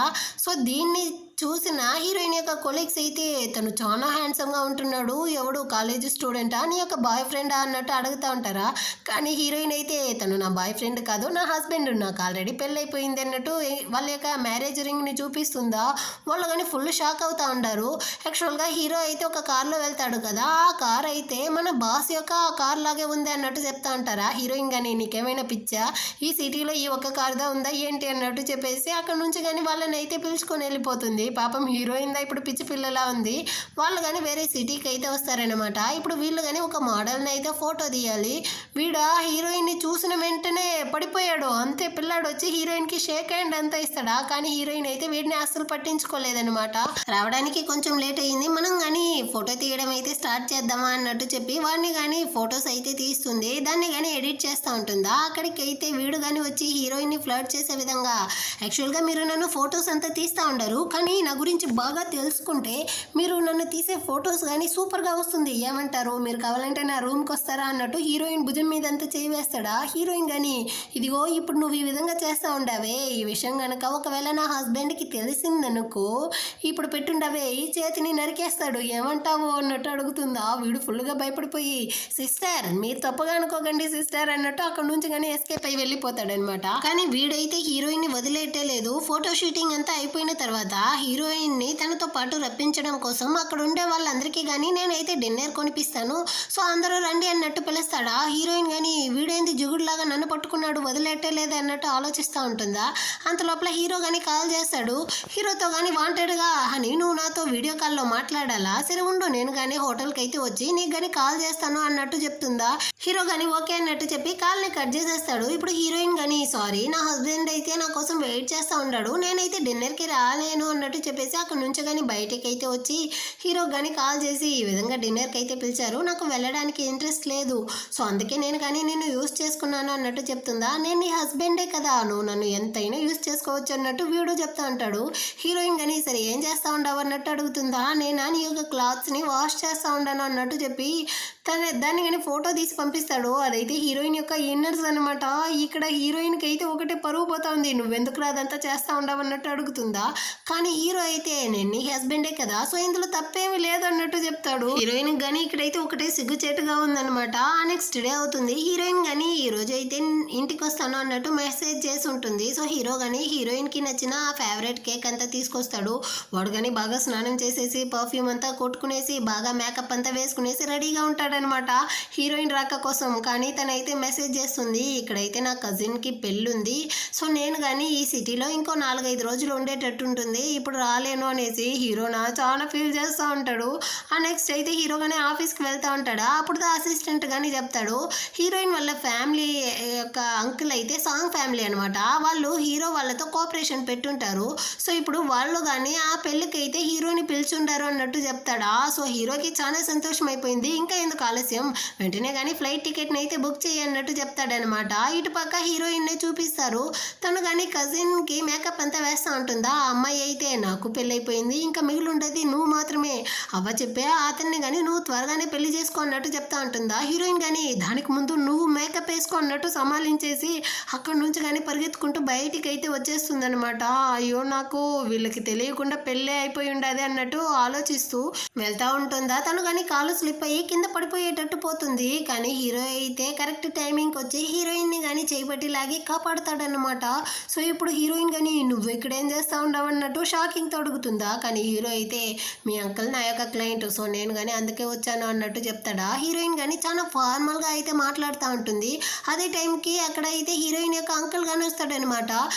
సో దీన్ని చూసిన హీరోయిన్ యొక్క కొలీగ్స్ అయితే తను చాలా హ్యాండ్సమ్గా ఉంటున్నాడు, ఎవడు కాలేజ్ స్టూడెంటా నీ యొక్క బాయ్ ఫ్రెండా అన్నట్టు అడుగుతూ ఉంటారా. కానీ హీరోయిన్ అయితే తను నా బాయ్ ఫ్రెండ్ కాదు, నా హస్బెండ్, నాకు ఆల్రెడీ పెళ్ళైపోయింది అన్నట్టు వాళ్ళ యొక్క మ్యారేజ్ రింగ్ని చూపిస్తుందా. వాళ్ళు కానీ ఫుల్ షాక్ అవుతూ ఉంటారు. యాక్చువల్గా హీరో అయితే ఒక కార్లో వెళ్తాడు కదా, ఆ కార్ అయితే మన బాస్ యొక్క కార్ లాగే ఉంది అన్నట్టు చెప్తా ఉంటారా. హీరోయిన్ కానీ నీకేమైనా పిచ్చా, ఈ సిటీలో ఈ ఒక్క కార్దా ఉందా ఏంటి అన్నట్టు చెప్పేసి అక్కడ నుంచి కానీ వాళ్ళని అయితే పిలుచుకొని వెళ్ళిపోతుంది. పాపం హీరోయిన్ దా ఇప్పుడు పిచ్చి పిల్లలా ఉంది. వాళ్ళు కానీ వేరే సిటీకి అయితే వస్తారనమాట. ఇప్పుడు వీళ్ళు కానీ ఒక మోడల్ని అయితే ఫోటో తీయాలి. వీడ హీరోయిన్ని చూసిన వెంటనే పడిపోయాడు. అంతే పిల్లాడు వచ్చి హీరోయిన్కి షేక్ హ్యాండ్ అంతా ఇస్తాడా. కానీ హీరోయిన్ అయితే వీడిని అస్సలు పట్టించుకోలేదనమాట. రావడానికి కొంచెం లేట్ అయ్యింది, మనం కానీ ఫోటో తీయడం అయితే స్టార్ట్ చేద్దామా అన్నట్టు చెప్పి వాడిని కానీ ఫొటోస్ అయితే తీస్తుంది. దాన్ని కానీ ఎడిట్ చేస్తూ ఉంటుందా. అక్కడికి అయితే వీడు కానీ వచ్చి హీరోయిన్ని ఫ్లర్ట్ చేసే విధంగా యాక్చువల్గా మీరు నన్ను ఫొటోస్ అంతా తీస్తూ ఉండరు, కానీ నా గురించి బాగా తెలుసుకుంటే మీరు నన్ను తీసే ఫొటోస్ కానీ సూపర్గా వస్తుంది, ఏమంటారు, మీరు కావాలంటే నా రూమ్కి వస్తారా అన్నట్టు హీరోయిన్ భుజం మీద అంతా చేయి వేస్తాడా. హీరోయిన్ కానీ ఇదిగో ఇప్పుడు నువ్వు ఈ విధంగా చేస్తూ ఉండవే, ఈ విషయం కనుక ఒకవేళ నా హస్బెండ్కి తెలిసిందనుకో ఇప్పుడు పెట్టుండవే ఈ చేతిని నరికేస్తాడు, ఏమంటావు అన్నట్టు అడుగుతుందా. వీడు ఫుల్గా భయపడిపోయి సిస్టర్ మీరు తప్పుగా అనుకోకండి సిస్టర్ అన్నట్టు అక్కడ నుంచి కానీ ఎస్కేప్ అయి వెళ్ళిపోతాడనమాట. కానీ వీడైతే హీరోయిన్ని వదిలేయలేదు. ఫోటో షూటింగ్ అంతా అయిపోయిన తర్వాత హీరోయిన్ని తనతో పాటు రప్పించడం కోసం అక్కడ ఉండే వాళ్ళందరికీ కానీ నేనైతే డిన్నర్ కొనిపిస్తాను, సో అందరూ రండి అన్నట్టు పిలుస్తాడా. హీరోయిన్ కానీ వీడేంది జుగుడులాగా నన్ను పట్టుకున్నాడు ఉన్నాడు, వదిలేట్టలేదు అన్నట్టు ఆలోచిస్తూ ఉంటుందా. అంత లోపల హీరో కానీ కాల్ చేస్తాడు. హీరోతో కానీ వాంటెడ్గా అని నువ్వు నాతో వీడియో కాల్లో మాట్లాడాలా, సరే ఉండు నేను కానీ హోటల్కి అయితే వచ్చి నీకు కానీ కాల్ చేస్తాను అన్నట్టు చెప్తుందా. హీరో కానీ ఓకే అన్నట్టు చెప్పి కాల్ని కట్ చేసేస్తాడు. ఇప్పుడు హీరోయిన్ కానీ సారీ నా హస్బెండ్ అయితే నా కోసం వెయిట్ చేస్తూ ఉన్నాడు, నేనైతే డిన్నర్కి రాలేను అన్నట్టు చెప్పేసి అక్కడ నుంచి కానీ బయటికి అయితే వచ్చి హీరో కానీ కాల్ చేసి ఈ విధంగా డిన్నర్కి అయితే పిలిచారు, నాకు వెళ్ళడానికి ఇంట్రెస్ట్ లేదు, సో అందుకే నేను కానీ నేను యూస్ చేసుకున్నాను అన్నట్టు చెప్తుందా. నేను నీ హస్బెండే కదా, నువ్వు నన్ను ఎంతైనా యూస్ చేసుకోవచ్చు అన్నట్టు వీడు చెప్తా ఉంటాడు. హీరోయిన్ కానీ సరే ఏం చేస్తూ ఉండవు అన్నట్టు అడుగుతుందా. నేను నీ యొక్క క్లాత్స్ని వాష్ చేస్తూ ఉన్నాను అన్నట్టు చెప్పి దాన్ని కానీ ఫోటో తీసి పంపిస్తాడు. అదైతే హీరోయిన్ యొక్క ఇన్నర్స్ అనమాట. ఇక్కడ హీరోయిన్కి అయితే ఒకటే పరువు పోతా ఉంది, నువ్వెందుకు అదంతా చేస్తూ ఉండవు అన్నట్టు అడుగుతుందా. కానీ హీరో అయితే నేను నీ హస్బెండే కదా, సో ఇందులో తప్పేమీ లేదు అన్నట్టు చెప్తాడు. హీరోయిన్ కానీ ఇక్కడైతే ఒకటే సిగ్గుచేటుగా ఉందన్నమాట. నెక్స్ట్ డే అవుతుంది. హీరోయిన్ కానీ ఈ రోజు అయితే ఇంటికి వస్తాను అన్నట్టు మెసేజ్ చేసి ఉంటుంది. సో హీరో కానీ హీరోయిన్కి నచ్చిన ఫేవరెట్ కేక్ అంతా తీసుకొస్తాడు. వాడు కానీ బాగా స్నానం చేసేసి పర్ఫ్యూమ్ అంతా కొట్టుకునేసి బాగా మేకప్ అంతా వేసుకునేసి రెడీగా ఉంటాడనమాట హీరోయిన్ రాక కోసం. కానీ తనైతే మెసేజ్ చేస్తుంది, ఇక్కడైతే నా కజిన్కి పెళ్ళి ఉంది, సో నేను కానీ ఈ సిటీలో ఇంకో 4-5 రోజులు ఉండేటట్టు ఉంటుంది, ఇప్పుడు రాలేను అనేసి హీరోనా చాలా ఫీల్ చేస్తూ ఉంటాడు. నెక్స్ట్ అయితే హీరో కానీ ఆఫీస్కి వెళ్తూ ఉంటాడా. అప్పుడు అసిస్టెంట్ కానీ చెప్తాడు, హీరోయిన్ వాళ్ళ ఫ్యామిలీ యొక్క అంకుల్ అయితే సాంగ్ ఫ్యామిలీ అనమాట, వాళ్ళు హీరో వాళ్ళతో కోఆపరేషన్ పెట్టుంటారు, సో ఇప్పుడు వాళ్ళు కానీ ఆ పెళ్ళికి అయితే హీరోని పిలుచుంటారు అన్నట్టు చెప్తాడా. సో హీరోకి చాలా సంతోషం అయిపోయింది, ఇంకా ఎందుకు ఆలస్యం, వెంటనే కానీ ఫ్లైట్ టికెట్ని అయితే బుక్ చేయన్నట్టు చెప్తాడనమాట. ఇటు పక్క హీరోయిన్నే చూపిస్తారు. తను కానీ కజిన్కి మేకప్ అంతా వేస్తూ ఉంటుందా. ఆ అమ్మాయి అయితే నాకు పెళ్ళైపోయింది, ఇంకా మిగిలి ఉండేది నువ్వు మాత్రమే, అవ్వ చెప్పే అతన్ని కానీ నువ్వు త్వరగానే పెళ్లి చేసుకో అన్నట్టు చెప్తా ఉంటుందా. హీరోయిన్ కానీ దానికి ముందు నువ్వు మేకప్ వేసుకో అన్నట్టు సమాలించేసి అక్కడ నుంచి కానీ పరిగెత్తుకుంటూ బయటికి అయితే వచ్చేస్తుందనమాట. అయ్యో నాకు వీళ్ళకి తెలియకుండా పెళ్ళే అయిపోయి ఉండదు అన్నట్టు ఆలోచిస్తూ వెళ్తా ఉంటుందా. తను కానీ కాలు స్లిప్ అయ్యి కింద పడిపోయేటట్టు పోతుంది. కానీ హీరో అయితే కరెక్ట్ టైమింగ్కి వచ్చి హీరోయిన్ని కానీ చేపట్టి లాగి కాపాడుతాడనమాట. సో ఇప్పుడు హీరోయిన్ కానీ నువ్వు ఇక్కడ ఏం చేస్తా ఉండవు అన్నట్టు షాకింగ్తో అడుగుతుందా. కానీ హీరో అయితే మీ అంకుల్ నా యొక్క క్లయింట్, సో నేను కానీ అందుకే వచ్చాను అన్నట్టు చెప్తాడా. హీరోయిన్ కానీ చాలా ఫార్మల్గా అయితే మాట్లాడుతూ ఉంటుంది. అదే టైంకి అక్కడ అయితే హీరోయిన్ యొక్క అంకుల్ కానీ వస్తాడనమాట.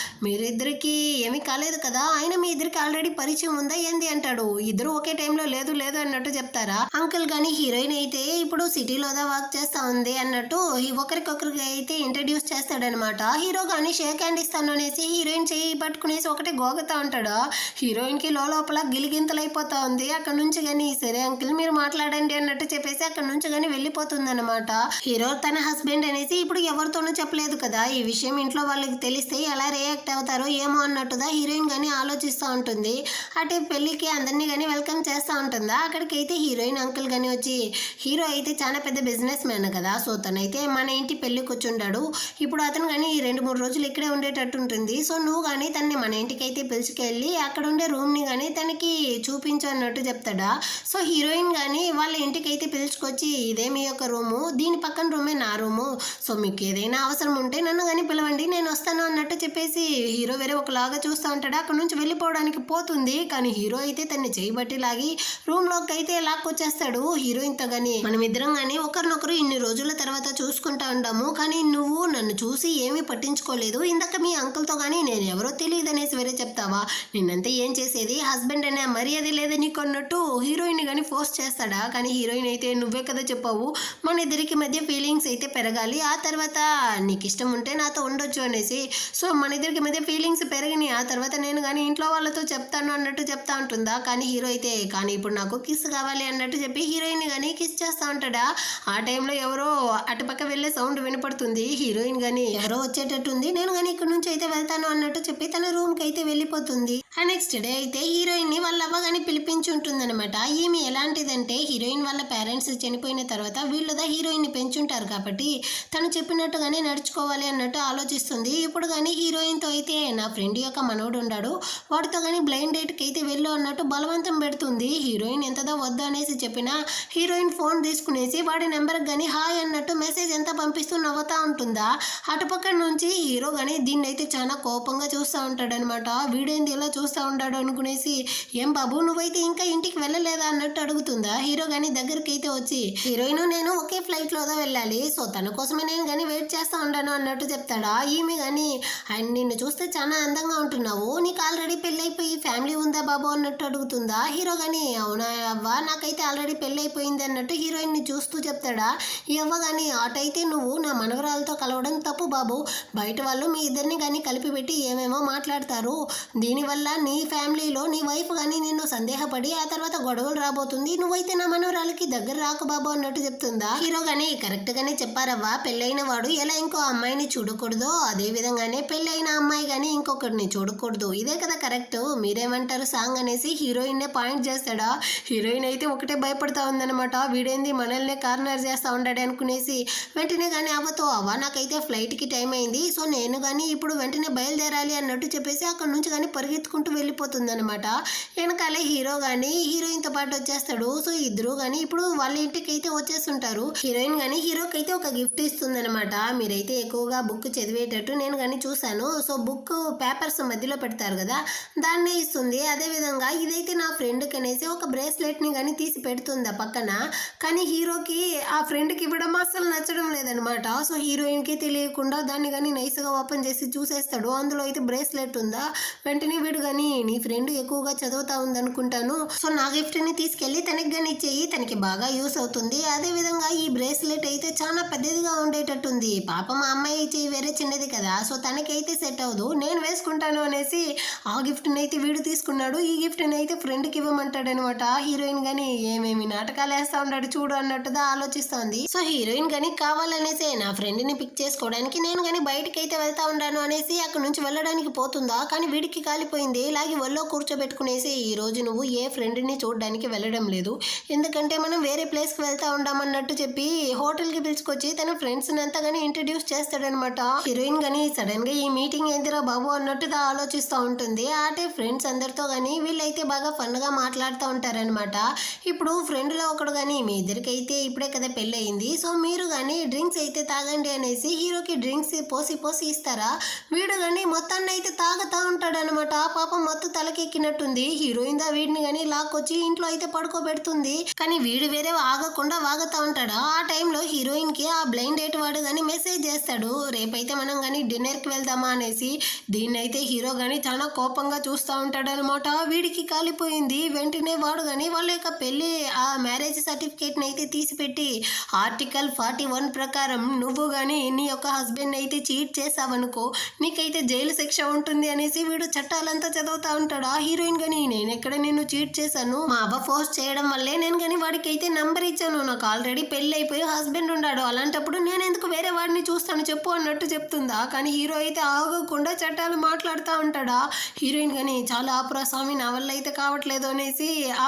మీరిద్దరికి ఏమీ కాలేదు కదా, ఆయన మీ ఇద్దరికి ఆల్రెడీ పరిచయం ఉందా ఏంది అంటాడు. ఇద్దరు ఒకే టైంలో లేదు లేదు అన్నట్టు చెప్తారా. అంకుల్ కానీ హీరోయిన్ అయితే ఇప్పుడు సిటీలోదా వర్క్ చేస్తా ఉంది అన్నట్టు ఒకరికొకరికి అయితే ఇంట్రడ్యూస్ చేస్తాడనమాట. హీరో కానీ షేక్ హ్యాండ్ ఇస్తాను అనేసి హీరోయిన్ చేయి పట్టుకునేసి ఒకటే గోగుతా ఉంటాడు. హీరోయిన్కి లోపల గిలిగింతలైపోతా ఉంది. అక్కడ నుంచి కానీ సరే అంకుల్ మీరు మాట్లాడండి అన్నట్టు చెప్పేసి అక్కడ నుంచి కానీ వెళ్ళిపోతుంది అనమాట. హీరో తన హస్బెండ్ అనేసి ఇప్పుడు ఎవరితోనూ చెప్పలేదు కదా, ఈ విషయం ఇంట్లో వాళ్ళకి తెలిస్తే ఎలా రియాక్ట్ అవుతారో ఏమో అన్నట్టుగా హీరోయిన్ కానీ ఆలోచిస్తూ ఉంటుంది. అంటే పెళ్ళికి అందరినీ కానీ వెల్కమ్ చేస్తూ ఉంటుందా. అక్కడికి అయితే హీరోయిన్ అంకుల్ కానీ వచ్చి, హీరో అయితే చాలా పెద్ద బిజినెస్ మ్యాన్ కదా, సో తనైతే మన ఇంటి పెళ్ళికి వచ్చి ఉంటాడు, ఇప్పుడు అతను కానీ 2-3 రోజులు ఇక్కడే ఉండేటట్టు ఉంటుంది, సో నువ్వు కానీ తనని మన ఇంటికి అయితే పిలుచుకెళ్ళి అక్కడ ఉండే రూమ్ని కానీ తనకి చూపించు అన్నట్టు చెప్తాడా. సో హీరోయిన్ కానీ వాళ్ళ ఇంటికి అయితే పిలుచుకొచ్చి ఇదే మీ యొక్క రూము, దీని పక్కన రూమే నా రూము, సో మీకు ఏదైనా అవసరం ఉంటే నన్ను కానీ పిలవండి నేను వస్తాను అన్నట్టు చెప్పేసి హీరో వేరే ఒకలాగా చూస్తూ ఉంటాడు. అక్కడ నుంచి వెళ్ళిపోవడానికి పోతుంది. కానీ హీరో అయితే తన్ని చేయబట్టి లాగి రూమ్లోకి అయితే లాక్కొచ్చేస్తాడు. హీరోయిన్తో కానీ మనమిద్దరం కానీ ఒకరినొకరు ఇన్ని రోజుల తర్వాత చూసుకుంటా ఉంటాము, కానీ నువ్వు నన్ను చూసి ఏమీ పట్టించుకోలేదు, ఇందాక మీ అంకుల్తో కానీ నేను ఎవరో తెలియదు అనేసి వేరే చెప్తావా, నిన్నంతా ఏం చేసేది హస్బెండ్ అనే మర్యాద లేదా నీకు అన్నట్టు హీరోయిన్ కానీ ఫోర్స్ చేస్తాడా. కానీ హీరోయిన్ అయితే నువ్వే కదా చెప్పావు మన ఇద్దరికి మధ్య ఫీలింగ్స్ అయితే పెరగాలి, ఆ తర్వాత నీకు ఇష్టం ఉంటే నాతో ఉండొచ్చు అనేసి, సో మన ఇద్దరికి మధ్య ఫీలింగ్స్ పెరిగినాయి, ఆ తర్వాత నేను కానీ ఇంట్లో వాళ్ళతో చెప్తాను అన్నట్టు చెప్తా ఉంటుందా. కానీ హీరో అయితే కానీ ఇప్పుడు నాకు కిస్ కావాలి అన్నట్టు చెప్పి హీరోయిన్ కానీ కిస్ చేస్తూ ఉంటాడా. ఆ టైంలో ఎవరో అటుపక్క వెళ్ళే సౌండ్ వినపడుతుంది. హీరోయిన్ కానీ ఎవరో వచ్చేటట్టుంది, నేను కానీ ఇక్కడ నుంచి అయితే వెళ్తాను అన్నట్టు చెప్పి తన రూమ్కి అయితే వెళ్ళిపోతుంది. నెక్స్ట్ డే అయితే హీరోయిన్ని వాళ్ళ అవ్వ కానీ పిలిపించి ఉంటుందన్నమాట. ఈమె ఎలాంటిదంటే హీరోయిన్ వాళ్ళ పేరెంట్స్ చనిపోయిన తర్వాత వీళ్ళుదా హీరోయిన్ని పెంచుంటారు కాబట్టి తను చెప్పినట్టుగానే నడుచుకోవాలి అన్నట్టు ఆలోచిస్తుంది. ఇప్పుడు కానీ హీరోయిన్తో అయితే నా ఫ్రెండ్ యొక్క మనోడు ఉన్నాడు, వాడితో కానీ బ్లైండ్ డేట్కి అయితే వెళ్ళు అన్నట్టు బలవంతం పెడుతుంది. హీరోయిన్ ఎంతదో వద్దు అనేసి చెప్పినా హీరోయిన్ ఫోన్ తీసుకునేసి వాడి నెంబర్కి కానీ హాయ్ అన్నట్టు మెసేజ్ ఎంత పంపిస్తూ నవ్వుతా ఉంటుందా. అటుపక్క నుంచి హీరో కానీ దీన్ని అయితే చాలా కోపంగా చూస్తూ ఉంటాడనమాట. వీడేంది ఇలా చూస్తూ ఉంటాడు అనుకునేసి, ఏం బాబు నువ్వైతే ఇంకా ఇంటికి వెళ్ళలేదా అన్నట్టు అడుగుతుందా. హీరో కానీ దగ్గరికి అయితే వచ్చి, హీరోయిన్ నేను ఒకే ఫ్లైట్లోదో వెళ్ళాలి, సో తన కోసమే నేను కానీ వెయిట్ చేస్తూ ఉంటాను అన్నట్టు చెప్తాడా. ఈమె కానీ, అండ్ నిన్ను చూస్తే చాలా అందంగా ఉంటున్నావు, నీకు ఆల్రెడీ పెళ్ళైపోయి ఫ్యామిలీ ఉందా బాబు అన్నట్టు అడుగుతుందా. హీరో కానీ, అవునా అవ్వ నాకైతే ఆల్రెడీ పెళ్ళైపోయింది అన్నట్టు హీరోయిన్ని చూస్తూ చెప్తాడా. ఈ అవ్వ కానీ, అటైతే నువ్వు నా మనవరాలతో కలవడం తప్పు బాబు, బయట వాళ్ళు మీ ఇద్దరిని కానీ కలిపి పెట్టి ఏమేమో మాట్లాడతారు, దీనివల్ల నీ ఫ్యామిలీలో నీ వైఫ్ కానీ నిన్ను సందేహపడి ఆ తర్వాత గొడవలు రాబోతుంది, నువ్వైతే నా మనవరాలకి దగ్గర రాకు బాబు అన్నట్టు చెప్తుందా. హీరో కానీ, కరెక్ట్ గానే చెప్పారవ్వా, పెళ్ళైన వాడు ఎలా ఇంకో అమ్మాయిని చూడకూడదో అదే విధంగానే పెళ్ళైన అమ్మాయి కానీ ఇంకొకరిని చూడకూడదు, ఇదే కదా కరెక్ట్, మీరేమంటారు సాంగ్ అనేసి హీరోయిన్నే పాయింట్ చేస్తాడా. హీరోయిన్ అయితే ఒకటే భయపడతా ఉందన్నమాట, వీడేంది మనల్నే కార్నర్ చేస్తా ఉంటాడు అనుకునేసి వెంటనే కానీ అవ్వతో, అవ్వ నాకైతే ఫ్లైట్కి టైం అయింది, సో నేను కానీ ఇప్పుడు వెంటనే బయలుదేరాలి అన్నట్టు చెప్పేసి అక్కడ నుంచి కానీ పరిగెత్తుకుంటూ వెళ్ళిపోతుంది అనమాట. వెనకాలే హీరో కానీ హీరోయిన్తో పాటు వచ్చేస్తాడు. సో ఇద్దరు కానీ ఇప్పుడు వాళ్ళ ఇంటికి అయితే వచ్చేస్తుంటారు. హీరోయిన్ కానీ హీరోకి అయితే ఒక గిఫ్ట్ ఇస్తుంది అనమాట. మీరైతే ఎక్కువగా బుక్ చదివేటట్టు నేను కానీ చూశాను, సో బుక్ పేపర్స్ మధ్యలో పెడతారు కదా, దాన్నే ఇస్తుంది. అదేవిధంగా ఇదైతే నా ఫ్రెండ్కి అనేసి ఒక బ్రేస్లెట్ని కానీ తీసి పెడుతుంది ఆ పక్కన. కానీ హీరోకి ఆ ఫ్రెండ్కి ఇవ్వడం అసలు నచ్చడం లేదనమాట. సో హీరోయిన్కి తెలియకుండా దాన్ని కానీ నైస్గా ఓపెన్ చేసి చూసేస్తాడు. అందులో అయితే బ్రేస్లెట్ ఉందా. వెంటనే వీడు కానీ, నీ ఫ్రెండ్ ఎక్కువగా చదువుతా ఉందనుకుంటాను, సో నా గిఫ్ట్ని తీసుకెళ్ళి తనకి కానీ ఇచ్చేయి, తనకి బాగా యూస్ అవుతుంది. అదేవిధంగా ఈ బ్రేస్లెట్ అయితే చాలా పెద్దదిగా ఉండేటట్టుంది, పాపం ఆ అమ్మాయి చెయ్యి వేరే చిన్నది కదా, సో తనకైతే సెట్ అవ్వదు, నేను వేసుకుంటాను అనేసి ఆ గిఫ్ట్ని అయితే వీడు తీసుకున్నాడు. ఈ గిఫ్ట్ని అయితే ఫ్రెండ్కి ఇవ్వమంటాడు అనమాట. హీరోయిన్ కానీ ఏమేమి నాటకాలు వేస్తా ఉంటాడు చూడు అన్నట్టుగా ఆలోచిస్తోంది. సో హీరోయిన్ కానీ కావాలనేసి నా ఫ్రెండ్ని పిక్ చేసుకోవడానికి నేను కానీ బయటికి అయితే వెళ్తా ఉన్నాను అనేసి అక్కడ నుంచి వెళ్ళడానికి పోతుందా. కానీ వీడికి కాలిపోయింది, ఇలాగే ఒళ్ళో కూర్చోబెట్టుకునేసి, ఈ రోజు నువ్వు ఏ ఫ్రెండ్ని చూడడానికి వెళ్ళడం లేదు, ఎందుకంటే మనం వేరే ప్లేస్కి వెళ్తా ఉండామన్నట్టు చెప్పి హోటల్కి పిలుచుకొచ్చి తన ఫ్రెండ్స్ని అంతా కానీ ఇంట్రడ్యూస్ చేస్తాడనమాట. హీరోయిన్ కానీ సడన్గా ఈ మీటింగ్ ఏందిరా బాబు అన్నట్టుగా ఆలోచిస్తూ ఉంటుంది. అంటే ఫ్రెండ్స్ అందరితో కానీ వీళ్ళైతే బాగా ఫన్గా మాట్లాడుతూ ఉంటారనమాట. ఇప్పుడు ఫ్రెండ్లో ఒకడు కానీ, మీ ఇద్దరికైతే ఇప్పుడే కదా పెళ్ళి అయింది, సో మీరు కానీ డ్రింక్స్ అయితే తాగండి అనేసి హీరోకి డ్రింక్స్ పోసి పోసి ఇస్తారా. వీడు కానీ మొత్తాన్ని అయితే తాగుతూ ఉంటాడనమాట. పాపం మొత్తం తలకెక్కినట్టుంది. హీరోయిన్ దా వీడిని కానీ లాక్కొచ్చి ఇంట్లో అయితే పడుకోబెడుతుంది. కానీ వీడు వేరే ఆగకుండా వాగుతూ ఉంటాడు. ఆ టైంలో హీరోయిన్కి ఆ బ్లైండ్ డేట్ వాడు కానీ మెసేజ్ చేస్తాడు, రేపైతే మనం కానీ డిన్నర్కి వెళ్దామా అనేసి. దీన్నైతే హీరో కానీ చాలా కోపంగా చూస్తూ ఉంటాడనమాట. వీడికి కాలిపోయింది. వెంటనే వాడు కానీ వాళ్ళ యొక్క పెళ్ళి ఆ మ్యారేజ్ సర్టిఫికేట్ని అయితే తీసిపెట్టి, ఆర్టికల్ 41 ప్రకారం నువ్వు కానీ నీ యొక్క హస్బెండ్ అయితే చీట్ చేసావనుకో నీకైతే జైలు శిక్ష ఉంటుంది అనేసి వీడు చట్టాలంతా చదువుతూ ఉంటాడు. ఆ హీరోయిన్ కానీ, నేను ఎక్కడ నిన్ను చీట్ చేశాను, మా అవ్వ ఫోర్స్ చేయడం వల్లే నేను కానీ వాడికి అయితే నంబర్ ఇచ్చాను, నాకు ఆల్రెడీ పెళ్ళి అయిపోయి హస్బెండ్ ఉన్నాడు, అలాంటప్పుడు నేను ఎందుకు వేరే వాడిని చూస్తాను చెప్పు అన్నట్టు చెప్తుందా. కానీ హీరో అయితే ఆగకుండా చట్టాలు మాట్లాడుతూ ఉంటాడా. హీరోయిన్ కానీ, చాలా ఆపురా స్వామి నా వల్ల అయితే కావట్లేదు అనేసి ఆ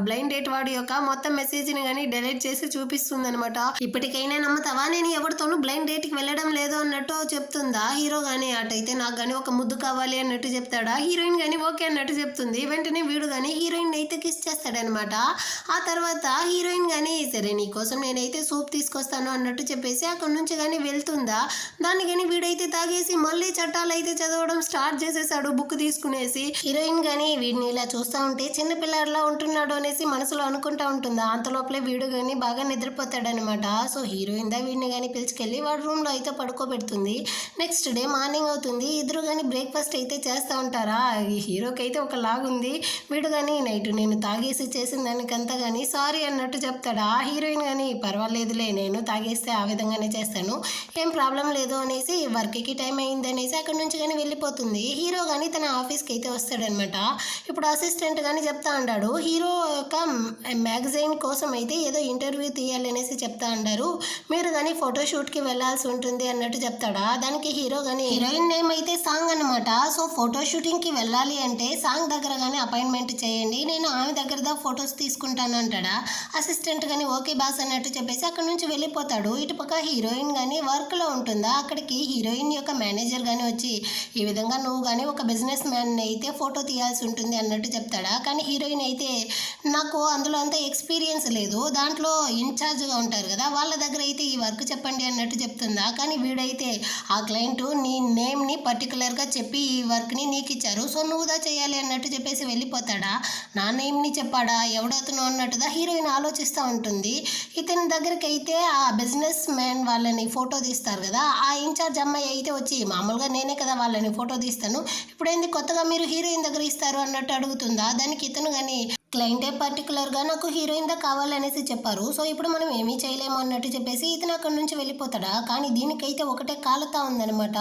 బ్లైండ్ డేట్ వాడి యొక్క మొత్తం మెసేజ్ని కానీ డెలీట్ చేసి చూపిస్తుంది అనమాట. ఇప్పటికైనా నమ్ముతావా నేను ఎవరితోనూ బ్లైండ్ డేట్కి వెళ్ళడం లేదు అన్నట్టు చెప్తుందా. హీరో కానీ, అటైతే నాకు కానీ ఒక ముద్దు కావాలి అన్నట్టు చెప్తాడా. హీరోయిన్ కానీ ఓకే అన్నట్టు చెప్తుంది. వెంటనే వీడు కానీ హీరోయిన్ అయితే కిస్ చేస్తాడనమాట. ఆ తర్వాత హీరోయిన్ కానీ, సరే నీకోసం నేనైతే సూప్ తీసుకొస్తాను అన్నట్టు చెప్పేసి అక్కడ నుంచి కానీ వెళ్తుందా. దాన్ని కానీ వీడైతే తాగేసి మళ్ళీ చట్టాలు అయితే చదవడం స్టార్ట్ చేసేసాడు బుక్ తీసుకునేసి. హీరోయిన్ కానీ వీడిని ఇలా చూస్తూ ఉంటే చిన్నపిల్లాడిలా ఉంటున్నాడు అనేసి మనసులో అనుకుంటా ఉంటుందా. అంతలోపలే వీడు కానీ బాగా నిద్రపోతాడనమాట. సో హీరోయిన్ దా వీడిని కానీ పిలుచుకెళ్ళి వాడి రూమ్లో అయితే పడుకోబెడుతుంది. నెక్స్ట్ డే మార్నింగ్ అవుతుంది. ఇద్దరు కానీ బ్రేక్ఫాస్ట్ అయితే చేస్తూ ఉంటారా. ఈ హీరోకి అయితే ఒక లాగుంది. వీడు కానీ నైట్ నేను తాగేసి చేసిన దానికంతా కానీ సారీ అన్నట్టు చెప్తాడు. ఆ హీరోయిన్ కానీ, పర్వాలేదులే నేను తాగేస్తే ఆ విధంగానే చేస్తాను, ఏం ప్రాబ్లం లేదు అనేసి వర్క్కి టైం అయింది అనేసి అక్కడి నుంచి కానీ వెళ్ళిపోతుంది. హీరో కానీ తన ఆఫీస్కి అయితే వస్తాడనమాట. ఇప్పుడు అసిస్టెంట్ కానీ చెప్తా ఉంటాడు, హీరో యొక్క మ్యాగజైన్ కోసం అయితే ఏదో ఇంటర్వ్యూ తీయాలి అనేసి చెప్తా ఉంటారు, మీరు కానీ ఫోటోషూట్కి వెళ్ళాల్సి ఉంటుంది అన్నట్టు చెప్తాడా. దానికి హీరో కానీ, హీరోయిన్ నేమ్ అయితే సాంగ్ అనమాట, సో ఫోటో షూటింగ్కి వెళ్ళాలి అంటే సాంగ్ దగ్గర కానీ అపాయింట్మెంట్ చేయండి, నేను ఆమె దగ్గర దా ఫొటోస్ తీసుకుంటాను అంటాడా. అసిస్టెంట్ కానీ ఓకే బాస్ అన్నట్టు చెప్పేసి అక్కడ నుంచి వెళ్ళిపోతాడు. ఇటుపక్క హీరోయిన్ కానీ వర్క్లో ఉంటుందా. అక్కడికి హీరోయిన్ యొక్క మేనేజర్ కానీ వచ్చి, ఈ విధంగా నువ్వు కానీ ఒక బిజినెస్ మ్యాన్ అయితే ఫోటో తీయాల్సి ఉంటుంది అన్నట్టు చెప్తాడా. కానీ హీరోయిన్ అయితే, నాకు అందులో అంత ఎక్స్పీరియన్స్ లేదు, దాంట్లో ఇన్ఛార్జ్గా ఉంటారు కదా వాళ్ళ దగ్గర అయితే ఈ వర్క్ చెప్పండి అన్నట్టు చెప్తుందా. కానీ వీడైతే, ఆ క్లయింట్ నీ నేమ్ని పర్టికులర్గా చెప్పి ఈ వర్క్ని నీకు ఇచ్చారు, సో సో నువ్వుదా చేయాలి అన్నట్టు చెప్పేసి వెళ్ళిపోతాడా. నాన్న ఏమని చెప్పాడా ఎవడవుతున్నావు అన్నట్టుగా హీరోయిన్ ఆలోచిస్తూ ఉంటుంది. ఇతని దగ్గరికి అయితే ఆ బిజినెస్ మ్యాన్ వాళ్ళని ఫోటో తీస్తారు కదా, ఆ ఇన్ఛార్జ్ అమ్మాయి అయితే వచ్చి మామూలుగా నేనే కదా వాళ్ళని ఫోటో తీస్తాను, ఇప్పుడేంది కొత్తగా మీరు హీరోయిన్ దగ్గర ఇస్తారు అన్నట్టు అడుగుతుందా. దానికి ఇతను కానీ క్లయింటే పర్టికులర్గా నాకు హీరోయిన్ దా కావాలనేసి చెప్పారు, సో ఇప్పుడు మనం ఏమీ చేయలేము అన్నట్టు చెప్పేసి ఇతను అక్కడి నుంచి వెళ్ళిపోతాడా. కానీ దీనికైతే ఒకటే కాలుతా ఉందనమాట.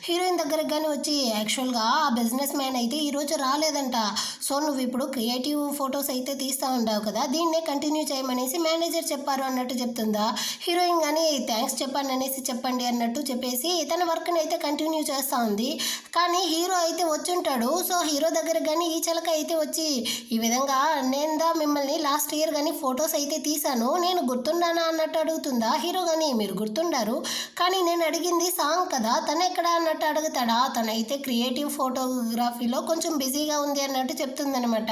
హీరోయిన్ దగ్గరకు కానీ వచ్చి యాక్చువల్గా ఆ బిజినెస్ మ్యాన్ అయితే ఈరోజు రాలేదంట, సో నువ్వు ఇప్పుడు క్రియేటివ్ ఫొటోస్ అయితే తీస్తూ ఉండవు కదా, దీన్నే కంటిన్యూ చేయమనేసి మేనేజర్ చెప్పారు అన్నట్టు చెప్తుందా. హీరోయిన్ కానీ థ్యాంక్స్ చెప్పండి అనేసి చెప్పండి అన్నట్టు చెప్పేసి తన వర్క్ని అయితే కంటిన్యూ చేస్తూ ఉంది. కానీ హీరో అయితే వచ్చుంటాడు. సో హీరో దగ్గర కానీ ఈ చిలక అయితే వచ్చి ఈ విధంగా నేను మిమ్మల్ని లాస్ట్ ఇయర్ కానీ ఫొటోస్ అయితే తీశాను, నేను గుర్తున్నానా అన్నట్టు అడుగుతుందా. హీరో కానీ మీరు గుర్తుండారు, కానీ నేను అడిగింది సాంగ్ కదా, తను ఎక్కడ అన్నట్టు అడుగుతాడా. తనైతే క్రియేటివ్ ఫోటోగ్రఫీలో కొంచెం బిజీగా ఉంది అన్నట్టు చెప్తుందనమాట.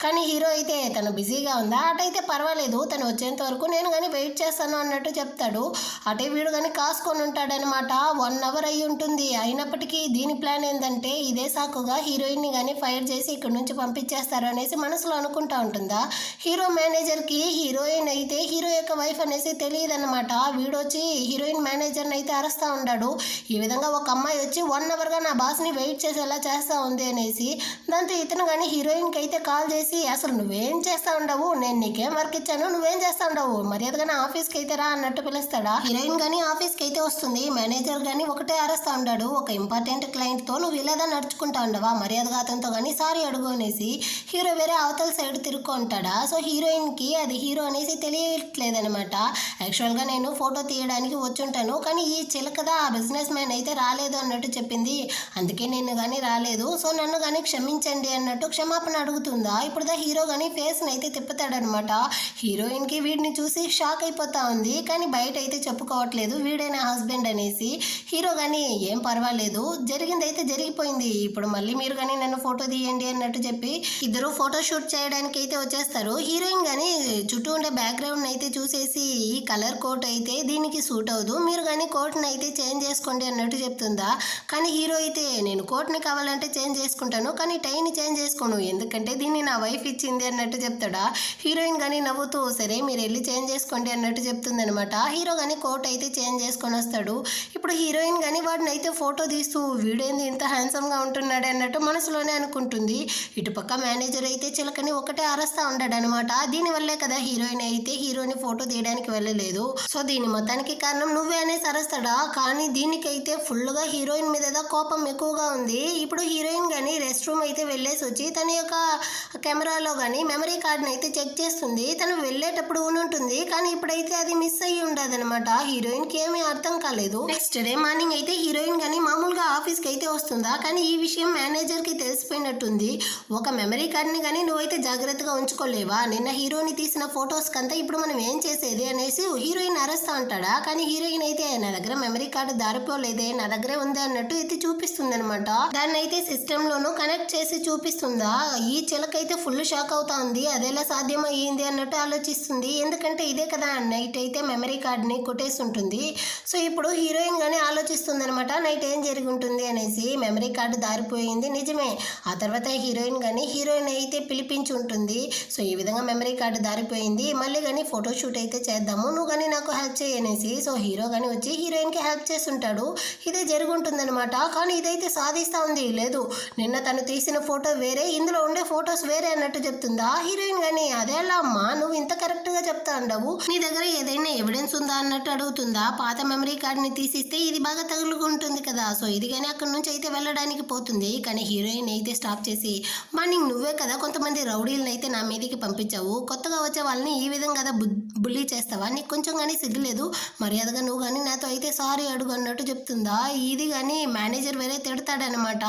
కానీ హీరో అయితే తను బిజీగా ఉందా, అటైతే పర్వాలేదు తను వచ్చేంత వరకు నేను కానీ వెయిట్ చేస్తాను అన్నట్టు చెప్తాడు. అటే వీడు కానీ కాసుకొని ఉంటాడనమాట. 1 అవర్ అయి ఉంటుంది. అయినప్పటికీ దీని ప్లాన్ ఏంటంటే ఇదే సాకుగా హీరోయిన్ని కానీ ఫైర్ చేసి ఇక్కడ నుంచి పంపించేస్తారు అనేసి మనసులో అనుకుంటా ఉంటుందా. హీరో మేనేజర్కి హీరోయిన్ అయితే హీరో యొక్క వైఫ్ అనేసి తెలియదన్నమాట. వీడొచ్చి హీరోయిన్ మేనేజర్ని అయితే అరుస్తూ ఉన్నాడు. ఈ విధంగా ఒక అమ్మాయి వచ్చి 1 అవర్గా నా బాస్ని వెయిట్ చేసేలా చేస్తూ ఉంది అనేసి. దాంతో ఇతను కానీ హీరోయిన్కి అయితే కాల్ చేసి అసలు నువ్వేం చేస్తూ ఉండవు, నేను నీకేం వర్క్ ఇచ్చాను, నువ్వేం చేస్తూ ఉండవు, మర్యాదగా ఆఫీస్కి అయితే రా అన్నట్టు పిలుస్తాడా. హీరోయిన్ కానీ ఆఫీస్కి అయితే వస్తుంది. మేనేజర్ కానీ ఒకటే అరుస్తూ ఉంటాడు, ఒక ఇంపార్టెంట్ క్లయింట్తో నువ్వు ఇలాగా నడుచుకుంటా ఉండవా, మర్యాదగా అతనితో కానీ సారీ అడుగు అనేసి. హీరో వేరే అవతల సైడ్ తిరుక్కుంటాడా. సో హీరోయిన్కి అది హీరో అనేసి తెలియట్లేదనమాట. యాక్చువల్గా నేను ఫోటో తీయడానికి వచ్చుంటాను, కానీ ఈ చిలకదా ఆ బిజినెస్ మ్యాన్ అయితే రాలేదు అన్నట్టు చెప్పింది, అందుకే నేను కానీ రాలేదు, సో నన్ను కానీ క్షమించండి అన్నట్టు క్షమాపణ అడుగుతుందా. ఇప్పుడు హీరో కానీ ఫేస్ని అయితే తిప్పుతాడనమాట. హీరోయిన్కి వీడిని చూసి షాక్ అయిపోతా ఉంది, కానీ బయట అయితే చెప్పుకోవట్లేదు వీడే నా హస్బెండ్ అనేసి. హీరో కానీ ఏం పర్వాలేదు, జరిగింది అయితే జరిగిపోయింది, ఇప్పుడు మళ్ళీ మీరు కానీ నన్ను ఫోటో తీయండి అన్నట్టు చెప్పి ఇద్దరు ఫోటో షూట్ చేయడానికి అయితే వచ్చేస్తారు. హీరోయిన్ కానీ చుట్టూ ఉండే బ్యాక్గ్రౌండ్ అయితే చూసేసి ఈ కలర్ కోట్ అయితే దీనికి సూట్ అవ్వదు, మీరు కానీ కోట్ని అయితే చేంజ్ చేసుకోండి అన్నట్టు చెప్తుందా. కానీ హీరో అయితే నేను కోట్ని కావాలంటే చేంజ్ చేసుకుంటాను, కానీ టైని చేంజ్ చేసుకోను, ఎందుకంటే దీన్ని నా వైఫ్ ఇచ్చింది అన్నట్టు చెప్తాడా. హీరోయిన్ కానీ నవ్వుతూ సరే మీరు వెళ్ళి చేంజ్ చేసుకోండి అన్నట్టు చెప్తుందనమాట. హీరో కానీ కోట్ అయితే చేంజ్ చేసుకొని వస్తాడు. ఇప్పుడు హీరోయిన్ కానీ వాడిని అయితే ఫోటో తీస్తూ వీడేంది ఇంత హ్యాండ్సమ్గా ఉంటున్నాడు అన్నట్టు మనసులోనే అనుకుంటుంది. ఇటుపక్క మేనేజర్ అయితే చిలకని ఒకటే అరస్తా ఉంటాడు అనమాట. దీనివల్లే కదా హీరోయిన్ అయితే హీరోని ఫోటో తీయడానికి వెళ్ళలేదు. సో దీని మొత్తానికి కారణం నువ్వే అనేసి అరుస్తాడా. కానీ దీనికైతే ఫుల్గా హీరోయిన్ మీద కోపం ఎక్కువగా ఉంది. ఇప్పుడు హీరోయిన్ కానీ రెస్ట్ రూమ్ అయితే వెళ్ళేసి వచ్చి తన యొక్క కెమెరాలో కానీ మెమరీ కార్డ్ని అయితే చెక్ చేస్తుంది. తను వెళ్ళేటప్పుడు ఉంటుంది, కానీ ఇప్పుడైతే అది మిస్ అయ్యి ఉండదు అనమాట. హీరోయిన్కి ఏమీ అర్థం కాలేదు. నెక్స్ట్ డే మార్నింగ్ అయితే హీరోయిన్ కానీ మామూలుగా ఆఫీస్కి అయితే వస్తుందా, కానీ ఈ విషయం మేనేజర్కి తెలిసిపోయినట్టుంది. ఒక మెమరీ కార్డ్ని కానీ నువ్వైతే జాగ్రత్తగా ఉంచుకోలేవా, నిన్న హీరోని తీసిన ఫొటోస్ కంతా ఇప్పుడు మనం ఏం చేసేది అనేసి హీరోయిన్ అరుస్తా ఉంటాడా. కానీ హీరోయిన్ అయితే నా దగ్గర మెమరీ కార్డు దారిపోలేదే, నా దగ్గరే ఉంది అన్నట్టు అయితే చూపిస్తుంది అనమాట. దాన్ని అయితే సిస్టమ్ లోను కనెక్ట్ చేసి చూపిస్తుందా. ఈ చిలకైతే ఫుల్ షాక్ అవుతా ఉంది, అదేలా సాధ్యం అయ్యింది అన్నట్టు ఆలోచిస్తుంది. ఎందుకంటే ఇదే కదా నైట్ అయితే మెమరీ కార్డ్ని కొట్టేసి ఉంటుంది. సో ఇప్పుడు హీరోయిన్ కానీ ఆలోచిస్తుంది అనమాట, నైట్ ఏం జరిగి ఉంటుంది అనేసి. మెమరీ కార్డు దారిపోయింది నిజమే. ఆ తర్వాత హీరోయిన్ కానీ హీరోయిన్ అయితే పిలిపించి ఉంటుంది. సో ఈ విధంగా మెమరీ కార్డు దారిపోయింది, మళ్ళీ కానీ ఫోటోషూట్ అయితే చేద్దాము, నువ్వు కానీ నాకు హెల్ప్ చేయనేసి. సో హీరో కానీ వచ్చి హీరోయిన్కి హెల్ప్ చేస్తుంటాడు. ఇదే జరుగుంటుందనమాట. కానీ ఇదైతే సాధిస్తూ ఉంది, లేదు నిన్న తను తీసిన ఫోటో వేరే, ఇందులో ఉండే ఫొటోస్ వేరే అన్నట్టు చెప్తుందా. హీరోయిన్ కానీ అదేలా అమ్మా నువ్వు ఇంత కరెక్ట్గా చెప్తా ఉండవు, నీ దగ్గర ఏదైనా ఎవిడెన్స్ ఉందా అన్నట్టు అడుగుతుందా. పాత మెమరీ కార్డ్ని తీసిస్తే ఇది బాగా తగులుకుంటుంది కదా, సో ఇది కానీ అక్కడి నుంచి అయితే వెళ్ళడానికి పోతుంది. కానీ హీరోయిన్ అయితే స్టాప్ చేసి మార్నింగ్ నువ్వే కదా కొంతమంది రౌడీలను అయితే నా మీదకి పంపించావు, కొత్తగా వచ్చే వాళ్ళని ఈ విధంగా కదా బుల్లీ చేస్తావా, నీకు కొంచెం కానీ సిగ్గులేదు, మర్యాదగా నువ్వు కానీ నాతో అయితే సారీ అడుగు అన్నట్టు చెప్తుందా. ఇది కానీ మేనేజర్ వేరే తిడతాడనమాట.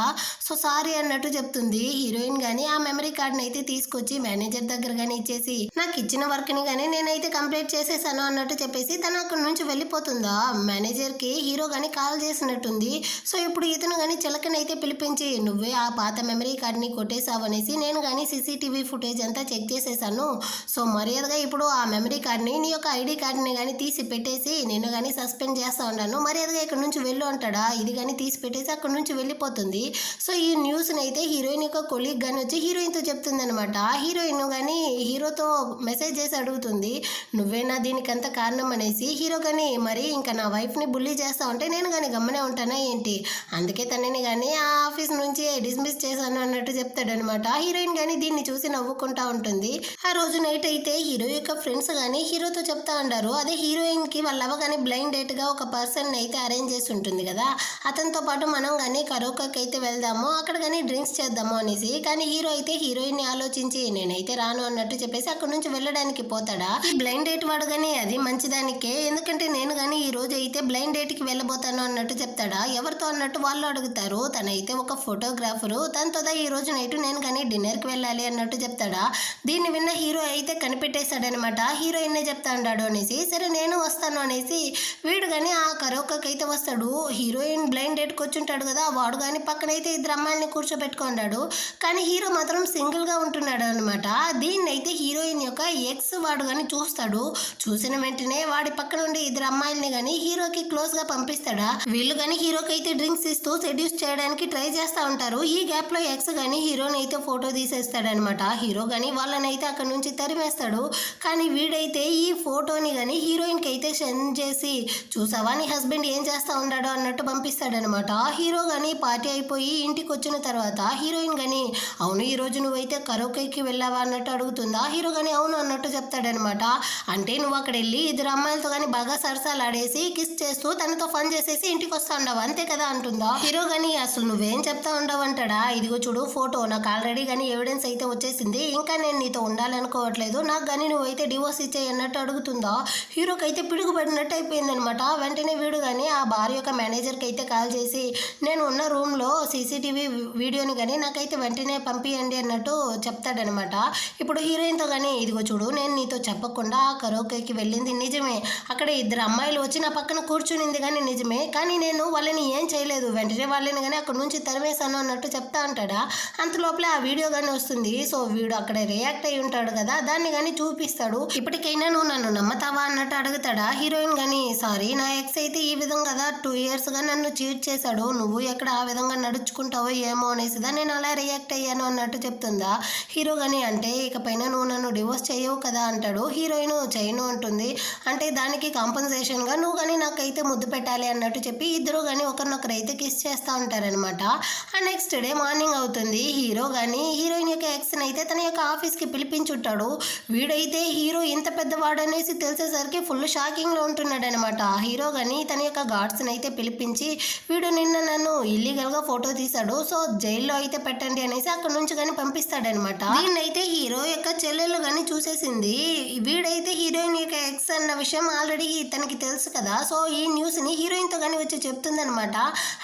సో సారీ అన్నట్టు చెప్తుంది. హీరోయిన్ కానీ ఆ మెమరీ కార్డ్ని అయితే తీసుకొచ్చి మేనేజర్ దగ్గర కానీ ఇచ్చేసి నాకు ఇచ్చిన వర్క్ని కానీ నేనైతే కంప్లీట్ చేసేసాను అన్నట్టు చెప్పేసి తను అక్కడి నుంచి వెళ్ళిపోతుందా. మేనేజర్కి హీరో కానీ కాల్ చేసినట్టుంది. సో ఇప్పుడు ఇతను కానీ చిలకని అయితే పిలిపించి నువ్వే ఆ పాత మెమరీ కార్డ్ని కొట్టేసావు అనేసి నేను కానీ సీసీటీవీ ఫుటేజ్ అంతా చెక్ చేసేసాను. సో మర్యాదగా ఇప్పుడు ఆ మెమరీ కార్డ్ని నీ యొక్క ఐడి కార్డ్ని కానీ తీసి పెట్టేసి నిన్ను కానీ సస్పెండ్ చేస్తా ఉన్నాను, మర్యాదగా ఇక్కడ నుంచి వెళ్ళు అంటాడా. ఇది కానీ తీసి పెట్టేసి అక్కడ నుంచి వెళ్ళిపోతుంది. సో ఈ న్యూస్ని అయితే హీరోయిన్ యొక్క కొలీగ్ కానీ వచ్చి హీరోయిన్తో చెప్తుంది అనమాట. హీరోయిన్ కానీ హీరోతో మెసేజ్ చేసి అడుగుతుంది, నువ్వేనా దీనికంత కారణం అనేసి. హీరో కానీ మరి ఇంకా నా వైఫ్ని బుల్లీ చేస్తా ఉంటే నేను కానీ గమ్మనే ఉంటానా ఏంటి, అందుకే తనని కానీ ఆ ఆఫీస్ నుంచి డిస్మిస్ చేశాను అన్నట్టు చెప్తాడనమాట. హీరోయిన్ కానీ దీన్ని చూసి నవ్వుకుంటా ఉంటుంది. ఆ రోజు నైట్ అయితే హీరో యొక్క ఫ్రెండ్స్ కానీ హీరోతో చెప్తా ఉంటారు, అదే హీరోయిన్కి వాళ్ళ అవ్వ కానీ బ్లైండ్ డేట్గా ఒక పర్సన్ అయితే అరేంజ్ చేసి ఉంటుంది కదా, అతనితో పాటు మనం కానీ కరోకాకి అయితే వెళ్దాము, అక్కడ కానీ డ్రింక్స్ చేద్దాము అనేసి. కానీ హీరో అయితే హీరోయిన్ని ఆలోచించి నేనైతే రాను అన్నట్టు చెప్పేసి అక్కడ నుంచి వెళ్ళడానికి పోతాడా. ఈ బ్లైండ్ డేట్ వాడు కానీ అది మంచిదానికే, ఎందుకంటే నేను కానీ ఈ రోజు అయితే బ్లైండ్ డేట్కి వెళ్ళబోతాను అన్నట్టు చెప్తాడా. ఎవరితో అన్నట్టు వాళ్ళు అడుగుతారు. తనైతే ఒక ఫోటోగ్రాఫరు, తనతో ఈ రోజు నైట్ నేను కానీ డిన్నర్కి వెళ్ళాలి అన్నట్టు చెప్తాడా. దీన్ని విన్న హీరో అయితే కనిపెట్టేశాడనమాట. హీరోయిన్నే చెప్తా ఉన్నాడు అనేసి, సరే నేను వస్తాను అనేసి వీడు కానీ ఆ కరోకాకి అయితే వస్తాడు. హీరోయిన్ బ్లైండ్ డేట్కి వచ్చుంటాడు కదా, వాడు కానీ పక్కనైతే ఇద్దరు అమ్మాయిల్ని కూర్చోబెట్టుకున్నాడు. కానీ హీరో మాత్రం సింగిల్గా ఉంటున్నాడు అనమాట. దీన్ని అయితే హీరోయిన్ యొక్క ఎక్స్ వాడు కానీ చూస్తాడు. చూసిన వెంటనే వాడి పక్క నుండి ఇద్దరు అమ్మాయిల్ని కానీ హీరోకి క్లోజ్గా పంపిస్తాడా. వీళ్ళు కానీ హీరోకి అయితే డ్రింక్స్ ఇస్తూ సెడ్యూస్ చేయడానికి ట్రై చేస్తూ ఉంటారు. ఈ గ్యాప్లో ఎక్స్ కానీ హీరోని అయితే ఫోటో తీసేస్తాడనమాట. హీరో కానీ వాళ్ళని అయితే అక్కడ నుంచి తరిమేస్తాడు. కానీ వీడైతే ఈ ఫోటోని కానీ హీరోయిన్కి అయితే సెండ్ చేసి, చూసావా నీ హస్బెండ్ ఏం చేస్తూ ఉన్నాడో అన్నట్టు పంపిస్తాడనమాట. హీరో కానీ పార్టీ అయిపోయి ఇంటికి వచ్చిన తర్వాత హీరోయిన్ కానీ అవును ఈరోజు నువ్వైతే కరోకేకి వెళ్ళావా అన్నట్టు అడుగుతుందా. హీరో కానీ అవును అన్నట్టు చెప్తాడనమాట. అంటే నువ్వు అక్కడ వెళ్ళి ఇద్దరు అమ్మాయిలతో కానీ బాగా సరసాలు ఆడేసి కిస్ చేస్తూ తనతో ఫన్ చేసేసి ఇంటికి వస్తా ఉండవు అంతే కదా అంటుందా. హీరో కానీ అసలు నువ్వేం చెప్తా ఉండవు అంటాడా. ఇదిగో చూడు ఫోటో, నాకు ఆల్రెడీ కానీ ఎవిడెన్స్ అయితే వచ్చేసింది, ఇంకా నేను నీతో ఉండాలనుకోవట్లేదు, నాకు కానీ నువ్వైతే డివోర్స్ ఇచ్చేయి అన్నట్టు అడుగుతుందా. హీరోకి అయితే పిడుగుపడినట్టు అయిపోయిందనమాట. వెంటనే వీడు కానీ ఆ బార్ యొక్క మేనేజర్కి అయితే కాల్ చేసి, నేను ఉన్న రూమ్లో సీసీటీవీ వీడియోని కానీ నాకైతే వెంటనే పంపియండి అన్నట్టు చెప్తాడనమాట. ఇప్పుడు హీరోయిన్తో కానీ ఇదిగో చూడు నేను నీతో చెప్పకుండా ఆ కరోకేకి వెళ్ళింది నిజమే, అక్కడ ఇద్దరు అమ్మాయిలు వచ్చి నా పక్కన కూర్చునింది కానీ నిజమే, కానీ నేను వాళ్ళని ఏం చేయలేదు, వెంటనే వాళ్ళని కానీ అక్కడ నుంచి తరిమేశాను అన్నట్టు చెప్తా అంటాడా. అంత లోపల ఆ వీడియో కానీ వస్తుంది. సో వీడు అక్కడ రియాక్ట్ అయి ఉంటాడు కదా, దాన్ని కానీ చూపిస్తాడు. ఇప్పటికైనా నువ్వు నన్ను నమ్మతావా అన్నట్టు అడుగుతాడా. హీరోయిన్ కానీ సారీ నా ఎక్స్ అయితే ఈ విధంగా కదా 2 yearsగా నన్ను చీట్ చేశాడు, నువ్వు ఎక్కడ ఆ విధంగా నడుచుకుంటావో ఏమో అనేసిదా నేను అలా రియాక్ట్ అయ్యాను అన్నట్టు చెప్తుందా. హీరో కానీ అంటే ఇకపైన నువ్వు నన్ను డివోర్స్ చేయవు కదా అంటాడు. హీరోయిన్ చేయను అంటుంది. అంటే దానికి కాంపన్సేషన్గా నువ్వు కానీ నాకైతే ముద్దు పెట్టాలి అన్నట్టు చెప్పి ఇద్దరు కానీ ఒకరినొకరు అయితే కిస్ చేస్తూ ఉంటారనమాట. ఆ నెక్స్ట్ డే మార్నింగ్ అవుతుంది. హీరో కానీ హీరోయిన్ యొక్క ఎక్స్ని అయితే తన యొక్క ఆఫీస్కి పిలిపించుంటాడు. వీడైతే హీరో ఇంత పెద్దవాడు అనేసి తెలిసేసరికి ఫుల్ షాకింగ్లో ఉంటున్నాడు అనమాట. హీరో కానీ తన యొక్క గార్డ్స్ని అయితే పిలిపించి, వీడు నిన్న నన్ను ఇల్లీగల్గా ఫోటో తీశాడు, సో జైల్లో అయితే పెట్టండి అనేసి అక్కడ నుంచి కానీ పంపిస్తాడనమాట. దీన్నైతే హీరో యొక్క చెల్లెళ్ళు కానీ చూసేసింది. వీడైతే హీరోయిన్ యొక్క ఎక్స్ అన్న విషయం ఆల్రెడీ తనకి తెలుసు కదా, సో ఈ న్యూస్ని హీరోయిన్తో కానీ వచ్చి చెప్తుందనమాట.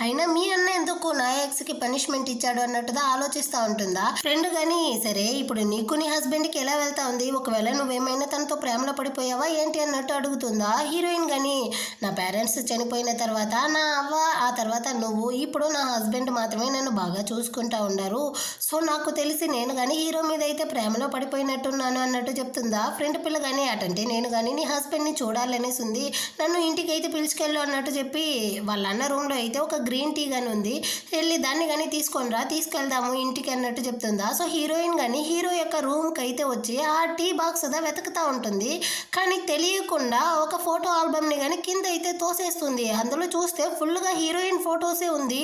అయినా మీ అన్న ఎందుకు నా ఎక్స్కి పనిష్మెంట్ ఇచ్చాడు అన్నట్టుగా ఆలోచిస్తూ ఉంటుందా. ఫ్రెండ్ కానీ సరే ఇప్పుడు నీకు నీ హస్బెండ్కి ఎలా వెళ్తా ఉంది, ఒకవేళ నువ్వేమైనా తనతో ప్రేమలో పడిపోయావా ఏంటి అన్నట్టు అడుగుతుందా. హీరోయిన్ కానీ నా పేరెంట్స్ చనిపోయిన తర్వాత నా అవ్వ, ఆ తర్వాత నువ్వు, ఇప్పుడు నా హస్బెండ్ మాత్రమే నన్ను బాగా చూసుకుంటా ఉన్నారు, సో నాకు తెలిసి నేను కానీ హీరో మీద అయితే ప్రేమలో పడిపోయినట్టున్నాను అన్నట్టు చెప్తుందా. ఫ్రెండ్ పిల్ల కానీ అటంటే నేను కానీ నీ హస్బెండ్ని చూడాలనేసి ఉంది, నన్ను ఇంటికి అయితే పిలుచుకెళ్ళు అన్నట్టు చెప్పి వాళ్ళ అన్న రూమ్లో అయితే ఒక గ్రీన్ టీ కానీ ఉంది, వెళ్ళి దాన్ని కానీ తీసుకొనిరా తీసుకెళ్దాము ఇంటికి అన్నట్టు చెప్తుందా. సో హీరోయిన్ కానీ హీరో యొక్క రూమ్కి అయితే వచ్చి ఆ టీ బాక్స్ వెతుకుతూ ఉంటుంది. కానీ తెలియకుండా ఒక ఫోటో ఆల్బమ్ని కానీ కింద అయితే తోసేస్తుంది. అందులో చూస్తే ఫుల్గా హీరోయిన్ ఫొటోసే ఉంది.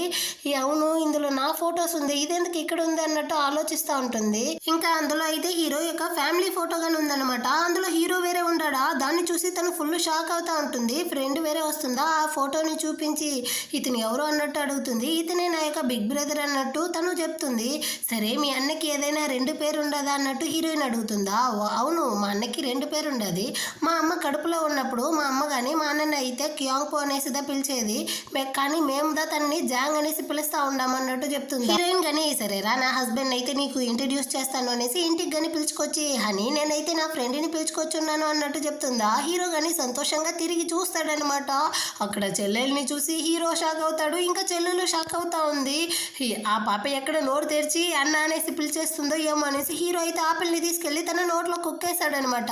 అవును ఇందులో నా ఫొటోస్ ఉంది, ఇదెందుకు ఇక్కడ ఉంది అన్నట్టు ఆలోచిస్తూ ఉంటుంది. ఇంకా అందులో అయితే హీరో యొక్క ఫ్యామిలీ ఫోటో కానీ ఉందన్నమాట. అందులో హీరో వేరే ఉండాడా, దాన్ని చూసి తను ఫుల్ షాక్ అవుతూ ఉంటుంది. ఫ్రెండ్ వేరే వస్తుందా, ఆ ఫోటోని చూపించి ఇతను ఎవరు అన్నట్టు అడుగుతుంది. ఇతనే నా యొక్క బిగ్ బ్రదర్ అన్నట్టు తను చెప్తుంది. సరే మీ అన్నకి ఏదైనా 2 పేరు ఉండదా అన్నట్టు హీరోయిన్ అడుగుతుందా. అవును మా అన్నకి 2 పేరు ఉండదు, మా అమ్మ కడుపులో ఉన్నప్పుడు మా అమ్మ కానీ మా అన్నని అయితే క్యాంపో అనేసిదా పిలిచేది, కానీ మేము తనని జాంగ్ అనేసి పిలుస్తా ఉన్నామన్నట్టు చెప్తుంది. హీరోయిన్ కానీ సరేరా నా హస్బెండ్ అయితే నీకు ఇంట్రడ్యూస్ చేస్తాను అనేసి ఇంటికి కానీ పిలుచుకొచ్చి, హనీ నేనైతే నా ఫ్రెండ్ని పిలుచుకొచ్చున్నాను అన్నట్టు చెప్తుందా. హీరో కానీ సంతోషంగా తిరిగి చూస్తాడనమాట. అక్కడ చెల్లెల్ని చూసి హీరో షాక్ అవుతాడు, ఇంకా చెల్లెలు షాక్ అవుతా ఉంది. ఆ పాప ఎక్కడ నోరు తెరిచి అన్న అనేసి పిలిచేస్తుందో ఏమో అనేసి హీరో అయితే ఆపిల్ని తీసుకెళ్ళి తన నోట్లో కుక్కేశాడనమాట.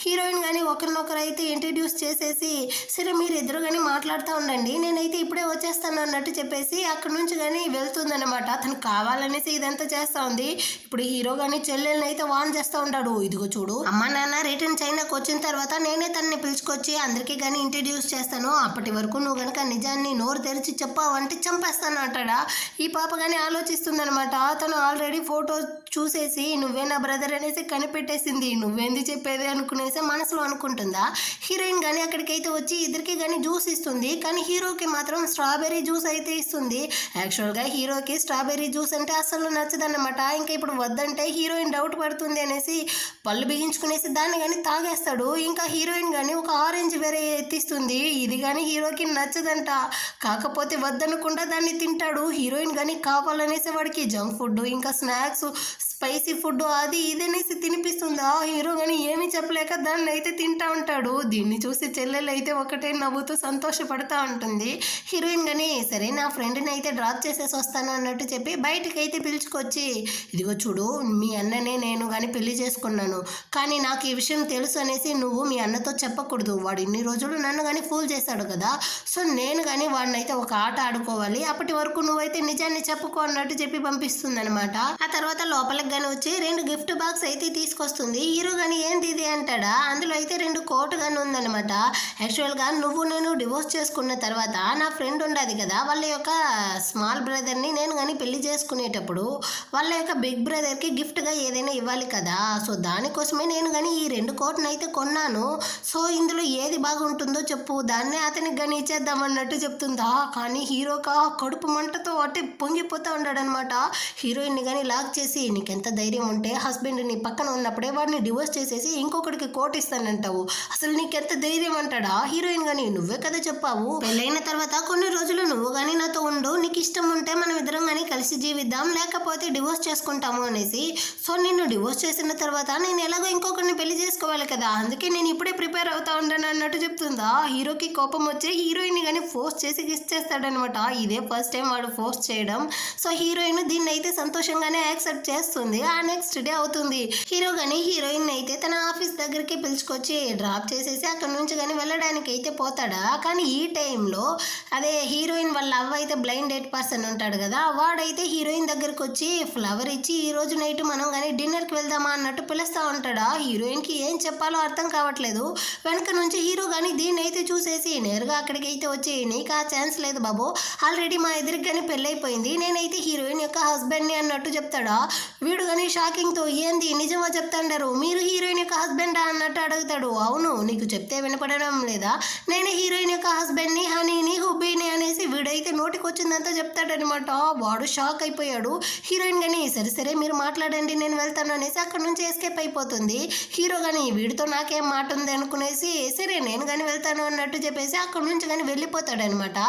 హీరోయిన్ కానీ ఒకరినొకరు అయితే ఇంట్రడ్యూస్ చేసేసి సరే మీరు ఇద్దరు కానీ మాట్లాడుతూ ఉండండి, నేనైతే ఇప్పుడే వచ్చేస్తాను అన్నట్టు చెప్పేసి అక్కడ నుంచి కానీ వెళ్తుందనమాట. తను కావాలనేసి ఇదంతా చేస్తూ ఉంది. ఇప్పుడు హీరో కానీ చెల్లెల్ని అయితే వాన్ చేస్తూ ఉంటాడు, ఇదిగో చూడు అమ్మ నాన్న రిటర్న్ చైనాకు వచ్చిన తర్వాత నేనే తనని పిలుచుకొచ్చి అందరికీ కానీ ఇంట్రడ్యూస్ చేస్తాను, అప్పటి వరకు నువ్వు కనుక నిజాన్ని నోరు తెరిచి చెప్పావంటే చంపేస్తాను అంటాడా. ఈ పాప కానీ ఆలోచిస్తుందనమాట. తను ఆల్రెడీ ఫోటో చూసేసి నువ్వే నా బ్రదర్ అనేసి కనిపెట్టేసింది, నువ్వేంది చెప్పేది అనుకునేసి మనసులో అనుకుంటుందా. హీరోయిన్ కానీ అక్కడికైతే వచ్చి ఇద్దరికి కానీ జ్యూస్ ఇస్తుంది, కానీ హీరోకి మాత్రం స్ట్రాబెర్రీ జ్యూస్ అయితే ఇస్తుంది. యాక్చువల్గా హీరోకి స్ట్రాబెర్రీ జ్యూస్ అంటే అస్సలు నచ్చదన్నమాట. ఇంకా ఇప్పుడు వద్దంటే హీరోయిన్ డౌట్ పడుతుంది అనేసి పళ్ళు బిగించుకునేసి దాన్ని కానీ తాగేస్తాడు. ఇంకా హీరోయిన్ కానీ ఒక ఆరెంజ్ వేరే ఎత్తిస్తుంది, ఇది కానీ హీరోకి నచ్చదంట. కాకపోతే వద్దనకుండా దాన్ని తింటాడు. హీరోయిన్ కానీ కావాలనేసి వాడికి జంక్ ఫుడ్ ఇంకా స్నాక్స్ స్పైసీ ఫుడ్ అది ఇదనేసి తినిపిస్తుందా. హీరో కానీ ఏమీ చెప్పలేక దాన్ని అయితే తింటా ఉంటాడు. దీన్ని చూసి చెల్లెలు అయితే ఒకటే నవ్వుతూ సంతోషపడుతూ ఉంటుంది. హీరోయిన్ కానీ సరే నా ఫ్రెండ్ని అయితే డ్రాప్ చేసేసి వస్తాను అన్నట్టు చెప్పి బయటకు అయితే పిలుచుకొచ్చి ఇదిగో చూడు మీ అన్ననే నేను కానీ పెళ్లి చేసుకున్నాను, కానీ నాకు ఈ విషయం తెలుసు అనేసి నువ్వు మీ అన్నతో చెప్పకూడదు, వాడు ఇన్ని రోజులు నన్ను కానీ ఫూల్ చేశాడు కదా, సో నేను కానీ వాడిని అయితే ఒక ఆట ఆడుకోవాలి, అప్పటి వరకు నువ్వైతే నిజాన్ని చెప్పుకో అన్నట్టు చెప్పి పంపిస్తుంది అనమాట. ఆ తర్వాత లోపలికి కానీ వచ్చి 2 గిఫ్ట్ బాక్స్ అయితే తీసుకొస్తుంది. హీరో కానీ ఏంటి ఇది అంటాడా. అందులో అయితే 2 కోట్ కానీ ఉందనమాట. యాక్చువల్గా నువ్వు నేను డివోర్స్ చేసుకున్న తర్వాత నా ఫ్రెండ్ ఉండదు కదా, వాళ్ళ యొక్క స్మాల్ బ్రదర్ని నేను కానీ పెళ్లి చేసుకునేటప్పుడు వాళ్ళ యొక్క బిగ్ బ్రదర్కి గిఫ్ట్గా ఏదైనా ఇవ్వాలి కదా, సో దానికోసమే నేను కానీ ఈ 2 కోట్ని అయితే కొన్నాను, సో ఇందులో ఏది బాగుంటుందో చెప్పు, దాన్నే అతనికి కానీ ఇచ్చేద్దాం అన్నట్టు చెప్తుందా. కానీ హీరోకా కడుపు మంటతో అట్టి పొంగిపోతూ ఉన్నాడనమాట. హీరోయిన్ని కానీ లాక్ చేసి నీకెంత ధైర్యం ఉంటే హస్బెండ్ నీ పక్కన ఉన్నప్పుడే వాడిని డివోర్స్ చేసేసి ఇంకొకటికి కోట్ ఇస్తానంటావు, అసలు నీకెంత ధైర్యం అంటాడా. హీరోయిన్ కానీ నువ్వే కదా చెప్పావు, పెళ్ళైన తర్వాత కొన్ని రోజులు నువ్వు కానీ నాతో ఉండు, నీకు ఇష్టం ఉంటే మనం ఇద్దరం కానీ కలిసి జీవిద్దాం, లేకపోతే డివోర్స్ చేసుకుంటాము అనేసి. సో నిన్ను డివోర్స్ చేసిన తర్వాత నేను ఎలాగో ఇంకొకరిని పెళ్లి చేసుకోవాలి కదా, అందుకే నేను ఇప్పుడే ప్రిపేర్ అవుతా ఉంటాను అన్నట్టు చెప్తుందా. హీరోకి కోపం వచ్చి హీరోయిన్ కానీ ఫోర్స్ చేసి కిస్ చేస్తాడనమాట. ఇదే ఫస్ట్ టైం వాడు ఫోర్స్ చేయడం. సో హీరోయిన్ దీన్ని అయితే సంతోషంగానే యాక్సెప్ట్ చేస్తుంది. ఆ నెక్స్ట్ డే అవుతుంది. హీరో కానీ హీరోయిన్ అయితే తన ఆఫీస్ దగ్గరికి పిలుచుకొచ్చి డ్రాప్ చేసేసి అక్కడ నుంచి కానీ వెళ్ళడానికి అయితే పోతాడా. కానీ ఈ టైంలో అదే హీరోయిన్ వాళ్ళ అవ్వ అయితే బ్లైండ్ డేట్ పర్సన్ ఉంటాడు కదా, వాడైతే హీరోయిన్ దగ్గరికి వచ్చి ఫ్లవర్ ఇచ్చి ఈ రోజు నైట్ మనం కానీ డిన్నర్కి వెళ్దామా అన్నట్టు పిలుస్తూ ఉంటాడా. హీరోయిన్కి ఏం చెప్పాలో అర్థం కావట్లేదు. వెనక నుంచి హీరో కానీ దీన్ని అయితే చూసేసి నేరుగా అక్కడికి అయితే వచ్చి నీకు ఆ ఛాన్స్ లేదు బాబు, ఆల్రెడీ మా ఎదురికి కానీ పెళ్ళైపోయింది, నేనైతే హీరోయిన్ యొక్క హస్బెండ్ని అన్నట్టు చెప్తాడా. వీడు కానీ షాకింగ్తో ఏంది నిజమో చెప్తాండారు, మీరు హీరోయిన్ యొక్క హస్బెండా అన్నట్టు అడుగుతాడు. అవును నీకు చెప్తే వినపడడం లేదా, నేనే హీరోయిన్ యొక్క హస్బెండ్ని హనీని హుబ్బీని అనేసి వీడైతే నోటికి వచ్చిందంతా చెప్తాడనమాట. వాడు షాక్ అయిపోయాడు. హీరోయిన్ కానీ సరే సరే మీరు మాట్లాడండి నేను వెళ్తాను అనేసి అక్కడ నుంచి ఎస్కేప్ అయిపోతుంది. హీరో కానీ వీడితో నాకేం మాట ఉంది అనుకునేసి సరే నేను కానీ వెళ్తాను అన్నట్టు చెప్పేసి అక్కడ నుంచి కానీ వెళ్ళిపోతాడనమాట.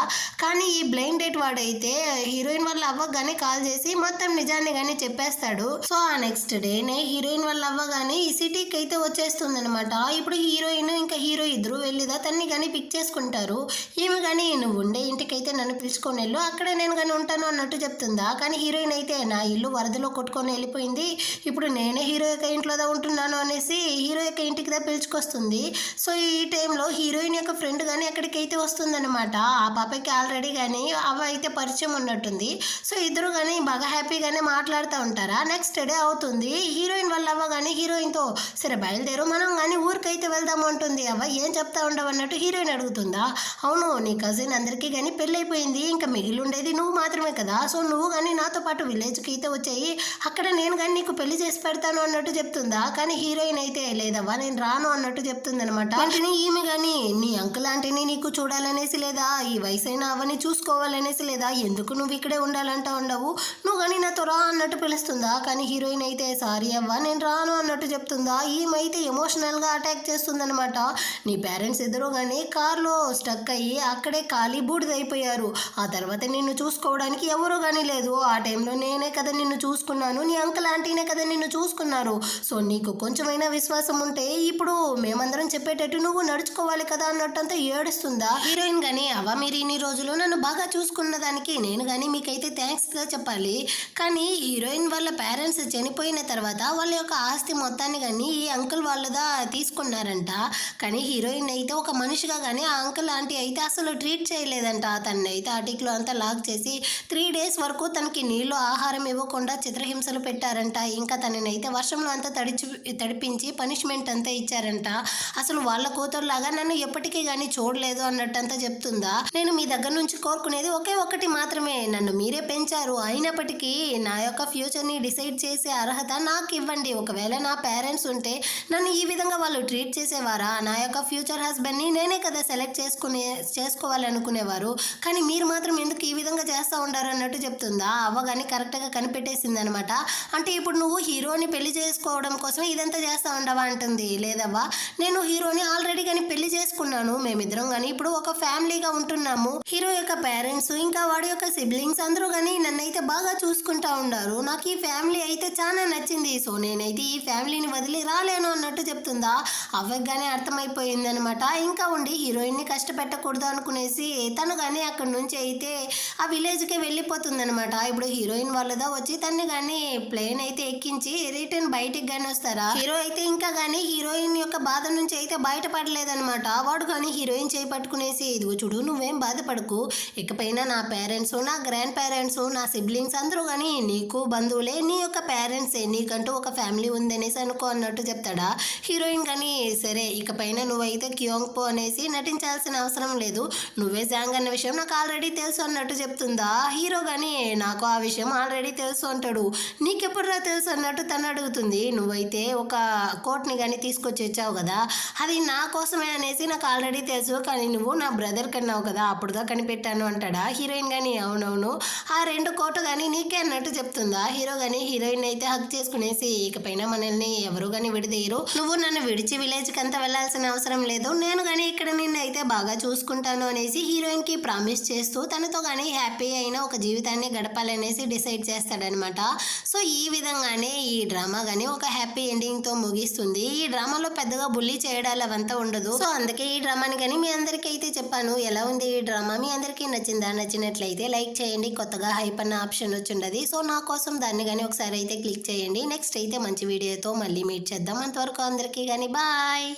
కానీ ఈ బ్లైండ్ డేట్ వాడైతే హీరోయిన్ వాళ్ళ అవ్వకు కానీ కాల్ చేసి మొత్తం నిజాన్ని కానీ చెప్పేస్తాడు. సో ఆ నెక్స్ట్ డేనే హీరోయిన్ వాళ్ళ అవ్వ కానీ ఈ సిటీకి అయితే వచ్చేస్తుంది అనమాట. ఇప్పుడు హీరోయిన్ ఇంకా హీరో ఇద్దరు వెళ్ళిదా తన్ని కానీ పిక్ చేసుకుంటారు. ఈమె కానీ నువ్వు ఉండే ఇంటికైతే నన్ను పిలుచుకొని వెళ్ళు, అక్కడే నేను కానీ ఉంటాను అన్నట్టు చెప్తుందా. కానీ హీరోయిన్ అయితే నా ఇల్లు వరదలో కొట్టుకొని వెళ్ళిపోయింది, ఇప్పుడు నేనే హీరో యొక్క ఇంట్లోదా ఉంటున్నాను అనేసి హీరో యొక్క ఇంటికి దా పిలుచుకొస్తుంది. సో ఈ టైంలో హీరోయిన్ యొక్క ఫ్రెండ్ కానీ అక్కడికైతే వస్తుందన్నమాట. ఆ పాపకి ఆల్రెడీ కానీ అవ్వ అయితే పరిచయం ఉన్నట్టుంది. సో ఇద్దరు కానీ బాగా హ్యాపీగానే మాట్లాడుతూ ఉంటారా. నెక్స్ట్ డే అవుతుంది. హీరోయిన్ వాళ్ళ అవ్వ కానీ హీరోయిన్తో సరే బయలుదేరు మనం కానీ ఊరికైతే వెళ్దాము అంటుంది. అవ్వ ఏం చెప్తా ఉండవు అన్నట్టు హీరోయిన్ అడుగుతుందా. అవును నీ కజిన్ అందరికీ కానీ పెళ్ళైపోయింది, ఇంకా మిగిలి ఉండేది నువ్వు మాత్రమే కదా, సో నువ్వు కానీ నాతో పాటు విలేజ్కి అయితే వచ్చాయి, అక్కడ నేను కానీ నీకు పెళ్లి చేసి పెడతాను అన్నట్టు చెప్తుందా. కానీ హీరోయిన్ అయితే లేదవ్వా నేను రాను అన్నట్టు చెప్తుంది అనమాట. అంటే ఈమె కానీ నీ అంకుల్ ఆంటీని నీకు చూడాలనేసి లేదా, ఈ వయసైన అవన్నీ చూసుకోవాలనేసి లేదా, ఎందుకు నువ్వు ఇక్కడే ఉండాలంటా ఉండవు, నువ్వు కానీ నాతో రా అన్నట్టు పిలుస్తుందా. కానీ హీరోయిన్ అయితే సారీ అవ్వ నేను రాను అన్నట్టు చెప్తుందా. ఈమెయితే ఎమోషనల్గా అటాక్ చేస్తుందనమాట. నీ పేరెంట్స్ ఇద్దరు కానీ కార్లో స్టక్ అయ్యి అక్కడే ఖాళీ బూడిదైపోయారు, ఆ తర్వాత నిన్ను చూసుకోవడానికి ఎవరు కానీ లేదు, ఆ టైంలో నేనే కదా నిన్ను చూసుకున్నాను, నీ అంకుల్ ఆంటీనే కదా నిన్ను చూసుకున్నారు, సో నీకు కొంచెమైనా విశ్వాసం ఉంటే ఇప్పుడు మేమందరం చెప్పేటట్టు నువ్వు నడుచుకోవాలి కదా అన్నట్టంతా ఏడుస్తుందా. హీరోయిన్ కానీ అవ్వ మీరు ఇన్ని రోజులు నన్ను బాగా చూసుకున్న దానికి నేను కానీ మీకైతే థ్యాంక్స్గా చెప్పాలి, కానీ హీరోయిన్ వాళ్ళ పేరెంట్స్ చనిపోయిన తర్వాత వాళ్ళ యొక్క ఆస్తి మొత్తాన్ని కానీ ఈ అంకుల్ వాళ్ళదా తీసుకున్నారంట. కానీ హీరోయిన్ అయితే ఒక మనిషిగా కానీ ఆ అంకుల్ ఆంటీ అయితే అసలు ట్రీట్ చేయలేదంట. తనని అయితే అటిక్లో అంతా లాక్ చేసి 3 డేస్ వరకు తనకి నీళ్లు ఆహారం ఇవ్వకుండా చిత్రహింసలు పెట్టారంట. ఇంకా తననైతే వర్షంలో అంతా తడిపించి పనిష్మెంట్ అంతా ఇచ్చారంట. అసలు వాళ్ళ కూతురులాగా నన్ను ఎప్పటికీ కానీ చూడలేదు అన్నట్టంతా చెప్తుందా. నేను మీ దగ్గర నుంచి కోరుకునేది ఒకే ఒకటి మాత్రమే, నన్ను మీరే పెంచారు, అయినప్పటికీ నా యొక్క ఫ్యూచర్ని డిసైడ్ చేసే అర్హత నాకు ఇవ్వండి. ఒకవేళ నా పేరెంట్స్ ఉంటే నన్ను ఈ విధంగా వాళ్ళు ట్రీట్ చేసేవారా? నా యొక్క ఫ్యూచర్ హస్బెండ్ని నేనే కదా సెలెక్ట్ చేసుకోవాలనుకునేవారు, కానీ మీరు మాత్రం ఎందుకు ఈ విధంగా చేస్తూ ఉండారు అన్నట్టు చెప్తుందా. అవ్వగాని కరెక్ట్గా కనిపెట్టేసింది అనమాట. అంటే ఇప్పుడు నువ్వు హీరోని పెళ్లి చేసుకోవడం కోసం ఇదంతా చేస్తూ ఉండవా అంటుంది. లేదవ్వా, నేను హీరోని ఆల్రెడీ కానీ పెళ్లి చేసుకున్నాను, మేమిద్దరం కానీ ఇప్పుడు ఒక ఫ్యామిలీగా ఉంటున్నాము. హీరో యొక్క పేరెంట్స్ ఇంకా వాడి యొక్క సిబ్లింగ్స్ అందరూ కానీ నన్నైతే బాగా చూసుకుంటా ఉన్నారు. నాకు ఈ ఫ్యామిలీ అయితే చాలా నచ్చింది, సో నేనైతే ఈ ఫ్యామిలీని వదిలి రాలేను అన్నట్టు చెప్తుందా. అవ్వగానే అర్థమైపోయింది అనమాట. ఇంకా ఉండి హీరోయిన్ని కష్టపెట్టకూడదు అనుకునేసి తను కానీ అక్కడి నుంచి అయితే ఆ విలేజ్కి వెళ్ళిపోతుంది అనమాట. ఇప్పుడు హీరోయిన్ వాళ్ళదా వచ్చి తన్ని కానీ ప్లేన్ అయితే ఎక్కించి రిటర్న్ బయటికి కానీ వస్తారా. హీరో అయితే ఇంకా కానీ హీరోయిన్ యొక్క బాధ నుంచి అయితే బయటపడలేదనమాట. వాడు కానీ హీరోయిన్ చేయి పట్టుకునేసి, ఇదిగో చూడు, నువ్వేం బాధపడకు, ఇకపైన నా పేరెంట్స్, నా గ్రాండ్ పేరెంట్స్, నా సిబ్లింగ్స్ అందరూ కానీ నీకు బంధువులే, నీ యొక్క పేరెంట్సే, నీకంటూ ఒక ఫ్యామిలీ ఉందనేసి అనుకో అన్నట్టు చెప్తాడా. హీరోయిన్ కానీ సరే ఇకపైన నువ్వైతే క్యోంగ్ పో అనేసి నటించాల్సిన అవసరం లేదు, నువ్వే జాంగ్ అన్న విషయం నాకు ఆల్రెడీ తెలుసు అన్నట్టు చెప్తుందా. హీరో కానీ నాకు ఆ విషయం ఆల్రెడీ తెలుసు అంటాడు. నీకెప్పుడురా తెలుసు అన్నట్టు తను అడుగుతుంది. నువ్వైతే ఒక కోట్ని కానీ తీసుకొచ్చి వచ్చావు కదా, అది నా కోసమే అనేసి నాకు ఆల్రెడీ తెలుసు, కానీ నువ్వు నా బ్రదర్ కన్నావు కదా, అప్పుడుగా కనిపెట్టాను అంటాడా. హీరోయిన్ కానీ అవునవును, ఆ 2 కోట్లు కానీ నీకే అన్నట్టు చెప్తుందా. హీరో కానీ హీరోయిన్ అయితే హక్ చేసుకునేసి, ఇకపైన మనల్ని ఎవరు కానీ విడదీయరు, నువ్వు నన్ను విడిచి విలేజ్కి అంతా వెళ్ళాల్సిన అవసరం లేదు, నేను కానీ ఇక్కడ నిన్ను అయితే బాగా చూసుకుంటాను అనేసి హీరోయిన్కి ప్రామిస్ చేస్తూ తనతో కానీ హ్యాపీ అయిన ఒక జీవితాన్ని గడపాలనేసి డిసైడ్ చేస్తాడనమాట. సో ఈ విధంగానే ఈ డ్రామా కానీ ఒక హ్యాపీ ఎండింగ్తో ముగిస్తుంది. ఈ డ్రామాలో పెద్దగా బుల్లి చేయడాలు అవంతా ఉండదు. సో అందుకే ఈ డ్రామాని కానీ మీ అందరికీ అయితే చెప్పాను. ఎలా ఉంది ఈ డ్రామా, మీ అందరికీ నచ్చిందా? నచ్చినట్లయితే లైక్ చేయండి. కొత్తగా హైప్ అన్న ఆప్షన్ వచ్చిండదు, సో నా కోసం దాన్ని కానీ ఒకసారి అయితే క్లిక్ చేయండి. నెక్స్ట్ అయితే మంచి వీడియోతో మళ్ళీ మీట్ చేద్దాం. అంతవరకు అందరికీ కానీ బాయ్.